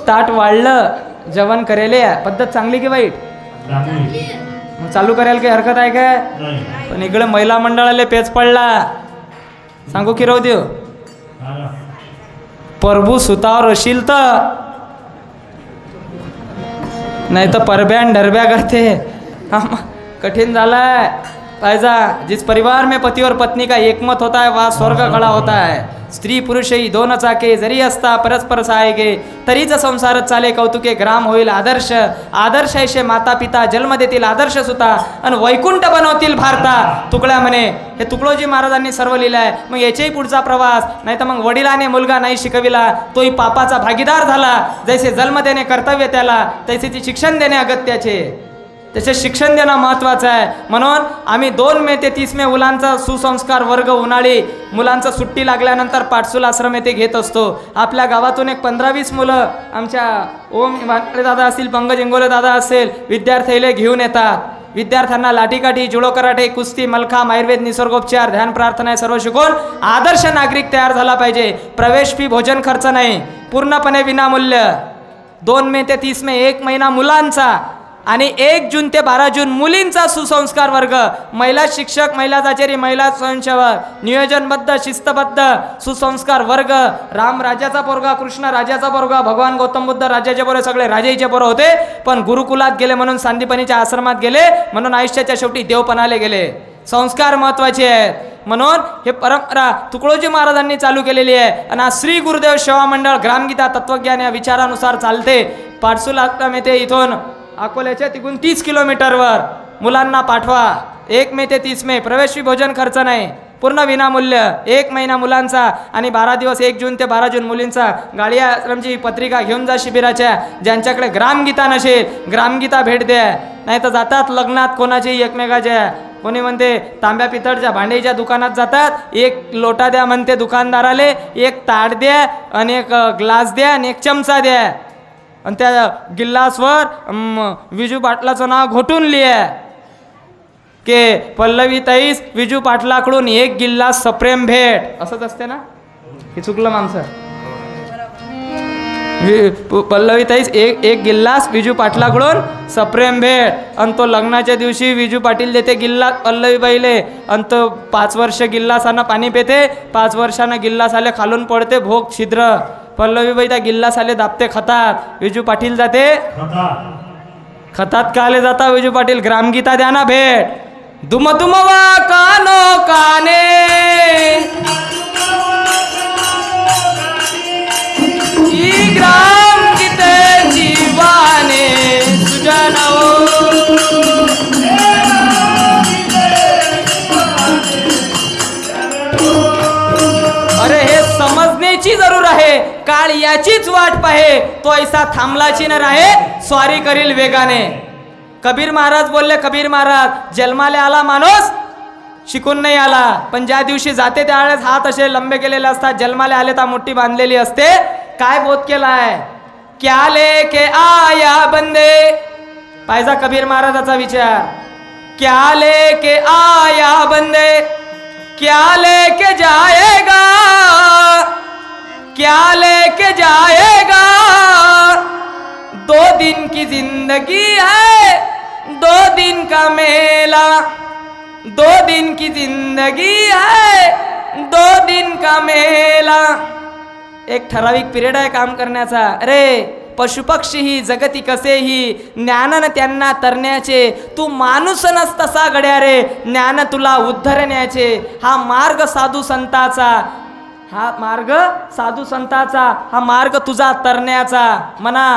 ताट वाढलं, जेवण करायला. पद्धत चांगली की वाईट? मग चालू करायला काही हरकत आहे काय? पण इकडे महिला मंडळाला पेच पडला. सांगू की राहू देऊ? प्रभू सुतावर असेल तर, नाही तर परब्यान डरब्या करते. कठीण झालाय. पाहिजा जिस परिवार में पति और पत्नी का एकमत होता है वहाँ स्वर्ग खड़ा होता है. स्त्री पुरुषही दोन चाके जरी असता परस्पर सहाय्य, तरीच संसार चाले कौतुके. ग्राम होईल आदर्श, आदर्श ऐसे माता पिता जन्म देतील आदर्श सुता, आणि वैकुंठ बनवतील भारता. तुकड्या म्हणे. हे तुकडोजी महाराजांनी सर्व लिहिलं आहे. मग याच्याही पुढचा प्रवास. नाही तर मग वडिलाने मुलगा नाही शिकविला, तोही पापाचा भागीदार झाला. जैसे जन्म देणे कर्तव्य त्याला, तैसे ती शिक्षण देणे अगत्याचे. त्याचे शिक्षण देणं महत्त्वाचं आहे. म्हणून आम्ही 2 मे ते 30 मे मुलांचा सुसंस्कार वर्ग उन्हाळी मुलांचं सुट्टी लागल्यानंतर पाठसूल आश्रम येथे घेत असतो. आपल्या गावातून एक 15-20 मुलं आमच्या ओम वानकडे दादा असतील, पंकज इंगोले दादा असेल, विद्यार्थ्याला घेऊन येतात. विद्यार्थ्यांना लाठीकाठी, जुडो कराटे, कुस्ती, मलखांब, आयुर्वेद, निसर्गोपचार, ध्यान, प्रार्थना सर्व शिकवून आदर्श नागरिक तयार झाला पाहिजे. प्रवेश फी, भोजन खर्च नाही, पूर्णपणे विनामूल्य. 2 मे ते 30 मे 1 महिना मुलांचा आणि 1 जून ते 12 जून मुलींचा सुसंस्कार वर्ग. महिला शिक्षक, महिला दाचेरी, महिला स्वयंसेवक, नियोजनबद्ध, शिस्तबद्ध सुसंस्कार वर्ग. राम राजाचा पोरगा, कृष्ण राजाचा पोरगा, भगवान गौतम बुद्ध राजाचे पोरं, सगळे राजाईचे पोरं होते. पण गुरुकुलात गेले म्हणून, सांदीपनीच्या आश्रमात गेले म्हणून आयुष्याच्या शेवटी देवपणाले गेले. संस्कार महत्त्वाचे आहेत. म्हणून हे परंपरा तुकडोजी महाराजांनी चालू केलेली आहे. आणि आज श्री गुरुदेव सेवा मंडळ ग्रामगीता तत्वज्ञान या विचारानुसार चालते. पाठसूल आश्रम येथे इथून अकोल्याच्या तिकून 30 किलोमीटरवर. मुलांना पाठवा. 1 मे ते 30 मे प्रवेश फी, भोजन खर्च नाही, पूर्ण विनामूल्य. 1 महिना मुलांचा आणि 12 दिवस 1 जून ते 12 जून मुलींचा. गाडी आश्रमची पत्रिका घेऊन जा शिबिराच्या. ज्यांच्याकडे ग्रामगीता नसेल ग्रामगीता भेट द्या. नाही तर जातात लग्नात कोणाच्याही एकमेकाच्या. कोणी म्हणते तांब्या पितळच्या भांड्याच्या दुकानात जातात, 1 लोटा द्या म्हणते दुकानदाराले, 1 ताट द्या आणि 1 ग्लास द्या आणि 1 चमचा द्या. आणि त्या गिल्लासवर विजू पाटलाचं नाव घोटून लिहा के पल्लवी ताईस विजू पाटलाकडून 1 गिल्लास सप्रेम भेट. असंच असते ना? हे चुकलं माणसं. पल्लवीताईच एक गिल्लास विजू पाटलाकडून सप्रेम भेट आणि तो लग्नाच्या दिवशी विजू पाटील देते गिल्लास पल्लवीबाईले आणि तो 5 वर्ष गिल्लासानं पाणी पिते 5 वर्षानं गिल्लास आले खालून पडते भोग छिद्र पल्लवीबाई त्या गिल्लास आले दाबते खतात विजू पाटील जाते खतात का आले जाता विजू पाटील ग्रामगीता द्या ना भेट दुम दुमवा कानो काने ई ग्राम गीते जीवाने सुजनो अरे हे समजण्याची जरूर आहे काळ याचीच वाट पाहे तो ऐसा थांबलाची न राहे स्वारी करील वेगाने कबीर महाराज बोलले कबीर महाराज जन्माला आला माणूस शिकून नाही आला पण ज्या दिवशी जाते त्यावेळेस हात असे लंबे केलेले असतात जन्माला आले तर मुठ्ठी बांधलेली असते काय बोध केलाय क्या लेके आया बंदे पाहिजा कबीर महाराजाचा विचार क्या लेके आया बंदे क्या लेके जाएगा क्या लेके जाएगा 2 दिन की जिंदगी है 2 दिन का मेला 2 दिन की जिंदगी है 2 दिन का मेला एक ठराविक पिरियड आहे काम करण्याचा अरे पशुपक्षीही जगती कसेही ज्ञानन त्यांना तरण्याचे तू माणूस नस तसा गड्या रे ज्ञान तुला उद्धरण्याचे हा मार्ग साधू संताचा हा मार्ग तुझा तरण्याचा मना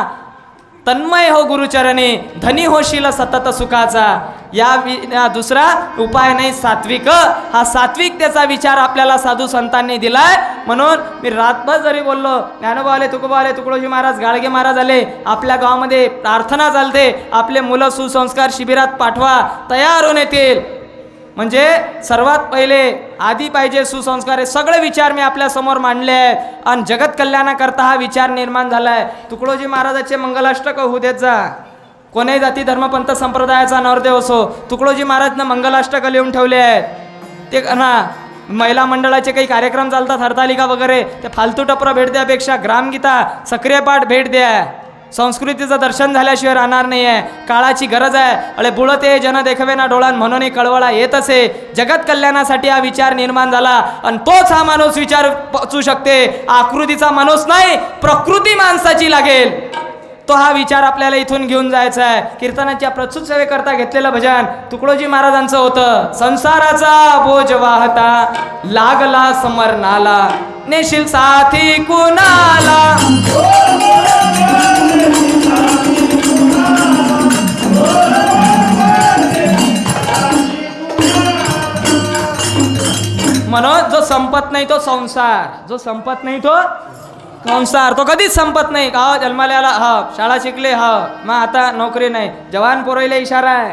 तन्मय हो गुरुचरणी धनी होशील सतत सुखाचा या दुसरा उपाय नाही सात्विक हा सात्विकतेचा विचार आपल्याला साधू संतांनी दिलाय म्हणून मी रातभर जरी बोललो ज्ञानोबा आले तुकोबा आले तुकडोजी महाराज गाडगे महाराज आले आपल्या गावामध्ये प्रार्थना चालते आपले मुलं सुसंस्कार शिबिरात पाठवा तयार होऊन येतील म्हणजे सर्वात पहिले आधी पाहिजे सुसंस्कार हे सगळे विचार मी आपल्या समोर मांडले आहेत आणि जगत कल्याणाकरता हा विचार निर्माण झालाय तुकडोजी महाराजाचे मंगलाष्टक होऊ देत जा कोणीही जाती धर्मपंथ संप्रदायाचा नवरदेव असो तुकडोजी महाराजनं मंगलाष्टक लिहून ठेवले आहेत ते ना महिला मंडळाचे काही कार्यक्रम चालतात हरतालिका वगैरे ते फालतू टपरं भेट द्यापेक्षा ग्रामगीता सक्रिय पाठ भेट द्या संस्कृतीचं दर्शन झाल्याशिवाय राहणार नाही आहे काळाची गरज आहे अळे बुळते जन देखवे ना डोळान म्हणून कळवळा येत असे जगत कल्याणासाठी हा विचार निर्माण झाला आणि तोच हा माणूस विचार पोचू शकते आकृतीचा माणूस नाही प्रकृती माणसाची लागेल तो हा विचार आपल्याला इथून घेऊन जायचा आहे कीर्तनाच्या प्रस्तुत सेवेकरता घेतलेलं भजन तुकडोजी महाराजांचं होतं संसाराचा बोज वाहता लागला समरनाला नेशील साथी कुणाला म्हणून जो संपत नाही तो संसार जो संपत नाही तो संसार तो कधीच संपत नाही हा जन्माला आला हा शाळा शिकले हा मग आता नोकरी नाही जवान पोराईला इशारा आहे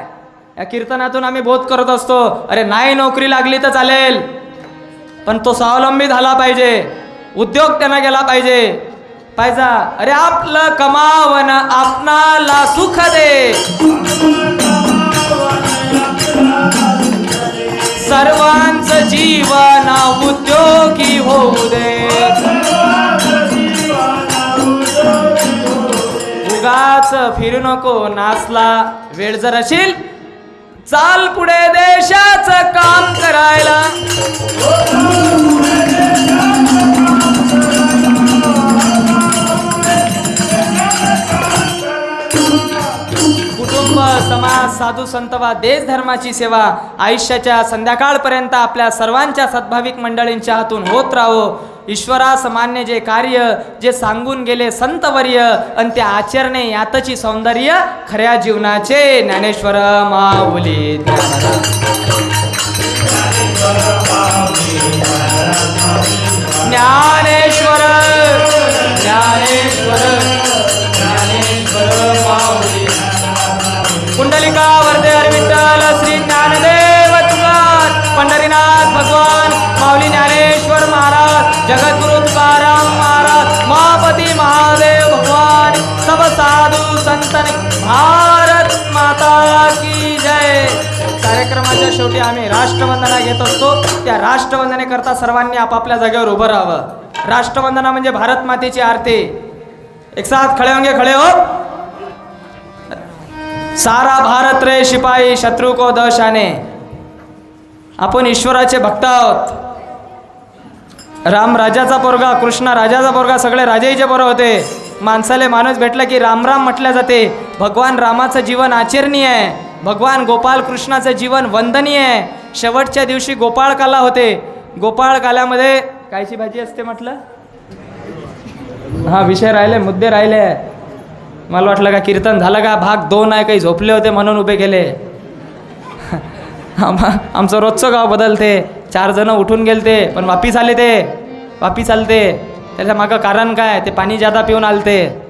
या कीर्तनातून आम्ही बोध करत असतो अरे नाही नोकरी लागली तर चालेल पण तो स्वावलंबी झाला पाहिजे उद्योग त्यांना गेला पाहिजे अरे आपलं कमावन आपणाला सुख दे सर्वांचं जीवन उद्योगी होऊ दे उगाच फिरू नको नासला वेळ जर असेल चाल पुढे देशाचं काम करायला कुटुंब समाज साधू संत वा देश धर्माची सेवा आयुष्याच्या संध्याकाळपर्यंत आपल्या सर्वांच्या सद्भाविक मंडळींच्या हातून होत राहो ईश्वरास मान्य जे कार्य जे सांगून गेले संतवर्य आणि त्या आचरणे यातची सौंदर्य खऱ्या जीवनाचे ज्ञानेश्वर माऊली ज्ञानेश्वर ज्ञानेश्वर ज्ञानेश्वर माऊली कुंडलिका वरदे हरिविठ्ठल श्री ज्ञानदेव तुकार पंढरीनाथ भगवान माऊली ज्ञानेश्वर महाराज जगद्गुरु तुकाराम महाराज महापती महादेव भगवान सब साधू संतन भारत माता की जय। कार्यक्रमाच्या शेवटी आम्ही राष्ट्रवंदना घेत असतो त्या राष्ट्रवंदनेकरता सर्वांनी आपापल्या जागेवर उभं राहावं। राष्ट्रवंदना म्हणजे भारत मातेची आरती। एक साथ खड़े होंगे, खड़े हो। सारा भारत रे शिपाई शत्रू को दश आने. आपण ईश्वराचे भक्त आहोत. राम राजाचा पोरगा, कृष्ण राजाचा पोरगा, सगळे राजाईचे पोरं होते. माणसाले माणूस भेटला की राम राम म्हटल्या जाते. भगवान रामाचं जीवन आचरणीय आहे. भगवान गोपाल कृष्णाचं जीवन वंदनीय आहे. शेवटच्या दिवशी गोपाळकाला होते. गोपाळकाल्यामध्ये कायची भाजी असते म्हटलं. हा विषय राहिले, मुद्दे राहिले. मला वाटलं का कीर्तन झालं का, भाग 2 आहे, काही झोपले होते म्हणून उभे केले. आमचं रोजचं गाव बदलते. 4 जण उठून गेलते पण वापिस आले. ते वापिस आलते त्याच्या मागं कारण काय, ते पाणी जादा पिऊन आलते.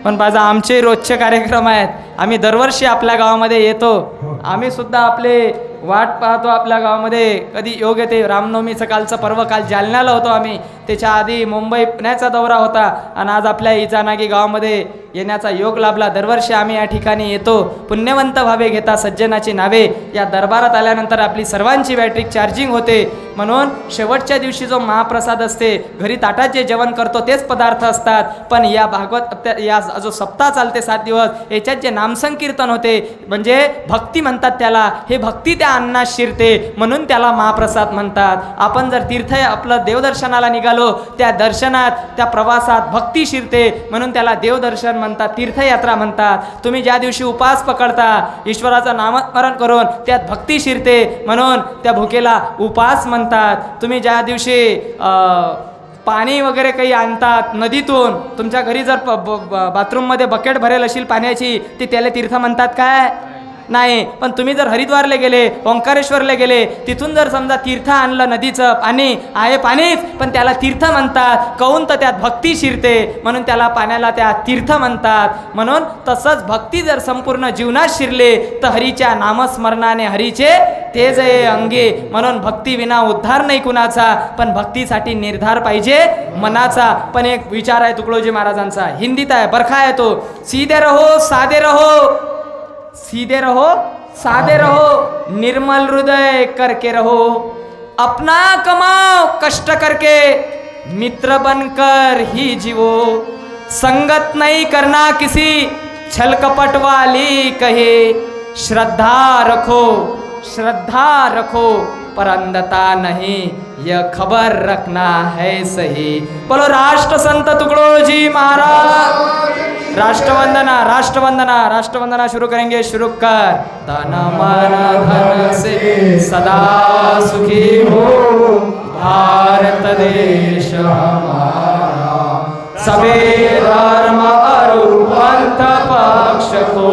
पण बाजा आमचे रोजचे कार्यक्रम आहेत. आम्ही दरवर्षी आपल्या गावामध्ये येतो. आम्ही सुद्धा आपले वाट पाहतो आपल्या गावामध्ये कधी योग येते. रामनवमीचं कालचं पर्व काल जालन्याला होतो आम्ही. त्याच्या आधी मुंबई पुण्याचा दौरा होता आणि आज आपल्या इजानागी गावामध्ये येण्याचा योग लाभला. दरवर्षी आम्ही या ठिकाणी येतो. पुण्यवंत भावे घेता सज्जनाची नावे. या दरबारात आल्यानंतर आपली सर्वांची बॅटरी चार्जिंग होते. म्हणून शेवटच्या दिवशी जो महाप्रसाद असते, घरी ताटात जे जेवण करतो तेच पदार्थ असतात. पण या भागवत या जो सप्ताह चालते 7 दिवस, याच्यात जे नामसंकीर्तन होते म्हणजे भक्ती म्हणतात त्याला. हे भक्ती त्या अन्नात शिरते म्हणून त्याला महाप्रसाद म्हणतात. आपण जर तीर्थ आपलं देवदर्शनाला निघालो, त्या दर्शनात त्या प्रवासात भक्ती शिरते म्हणून त्याला देवदर्शन म्हणतात, तीर्थयात्रा म्हणतात. तुम्ही ज्या दिवशी उपास पकडता ईश्वराचं नामस्मरण करून त्यात भक्ती शिरते म्हणून त्या भुकेला उपास म्हणतात. तुम्ही ज्या दिवशी पाणी वगैरे काही आणतात नदीतून, तुमच्या घरी जर बाथरूममध्ये बकेट भरेल असेल पाण्याची, ती त्याला तीर्थ म्हणतात काय? नाही. पण तुम्ही जर हरिद्वारला गेले, ओंकारेश्वरला गेले, तिथून जर समजा तीर्थ आणलं, नदीचं पाणी आहे पाणीच, पण त्याला तीर्थ म्हणतात. काहून तर त्यात भक्ती शिरते म्हणून त्याला पाण्याला त्या तीर्थ म्हणतात. म्हणून तसंच भक्ती जर संपूर्ण जीवनात शिरले तर हरीच्या नामस्मरणाने हरीचे तेज आहे अंगे. म्हणून भक्ती विना उद्धार नाही कुणाचा, पण भक्तीसाठी निर्धार पाहिजे मनाचा. पण एक विचार आहे तुकडोजी महाराजांचा, हिंदीत आहे, बरखा आहे तो. सीधे रहो साधे रहो, सीधे रहो साधे रहो, निर्मल हृदय करके रहो, अपना कमाओ कष्ट करके, मित्र बनकर ही जीवो, संगत नहीं करना किसी छल कपट वाली कहे, श्रद्धा रखो पर अंधता नहीं, यह खबर रखना है सही. बोलो राष्ट्र संत तुकडोजी महाराज. राष्ट्रवंदना राष्ट्रवंदना राष्ट्रवंदना शुरू करेंगे. शुरू कर. तन मन धन से सदा सुखी हो भारत देश हमारा, सभी धर्म और पंथ पक्ष को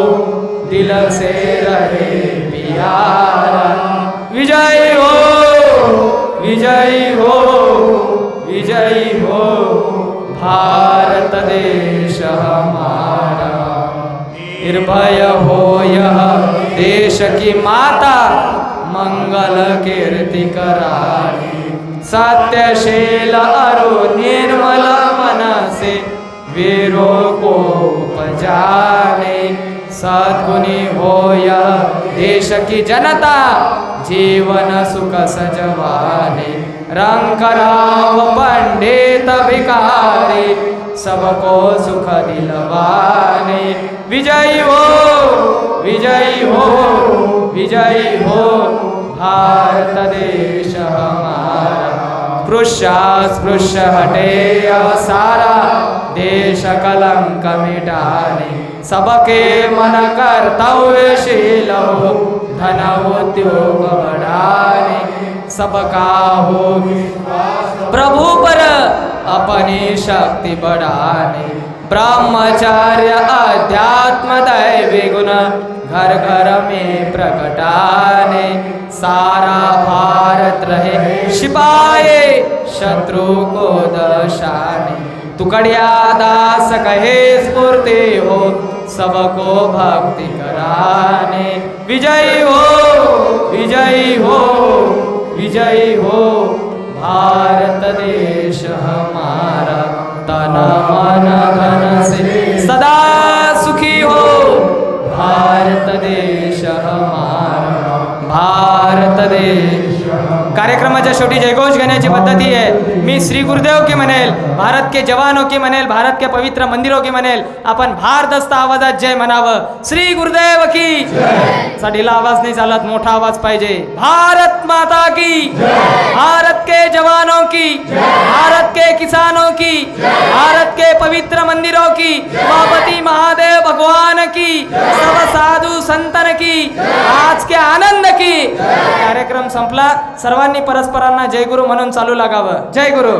दिल से रहे प्यारा. विजय हो विजयी हो विजयी हो भारत देश हमारा. निर्भय हो यह देश की माता, मंगल कीर्ति करानी, सत्यशील अरु निर्मल मन से वीरों को उपजाने. सद्गुणी हो यह देश की जनता, जीवन सुख सजवाने. रंग राव पंडित भिखारी, सबको सुख दिलवाने. विजयी हो विजयी हो विजयी हो भारत देश हमारा. स्पृश्य हटे अब सारा, देश कलंक मिटाने. सबके मन कर्तव्यशील हो, धन उद्योग बढ़ाने. सबका हो प्रभु पर अपनी शक्ति बढ़ाने. ब्रह्मचर्य अध्यात्म दैवी गुण घर घर में प्रकटाने. सारा भारत रहे सिपाही, शत्रु को दशाने. तुकड़िया दास कहे स्फूर्ति हो, सबको भक्ति कराने. विजयी हो विजयी हो विजयी हो भारत देश हमारा. तन मन धन से सदा सुखी हो भारत देश हमारा. भारत देश कार्यक्रमाच्या शेवटी जयघोष घेण्याची पद्धती आहे. मी श्री गुरुदेव की म्हणेल, भारत के जवानों की म्हणेल, भारत के पवित्र मंदिरों की म्हणेल. आपण भारदस्त आवाजात जय म्हणावं. श्री गुरुदेव की ढिला आवाज नाही चालत, मोठा आवाज पाहिजे. भारत माता की, भारत के जवानों की, भारत के किसानों की, भारत के पवित्र मंदिरों की, उमापति महादेव भगवान की, सब साधु संतन की, आज के आनंद की. कार्यक्रम संपला. सर्वांनी परस्परांना जय गुरु म्हणून चालू लागावं. जय गुरु.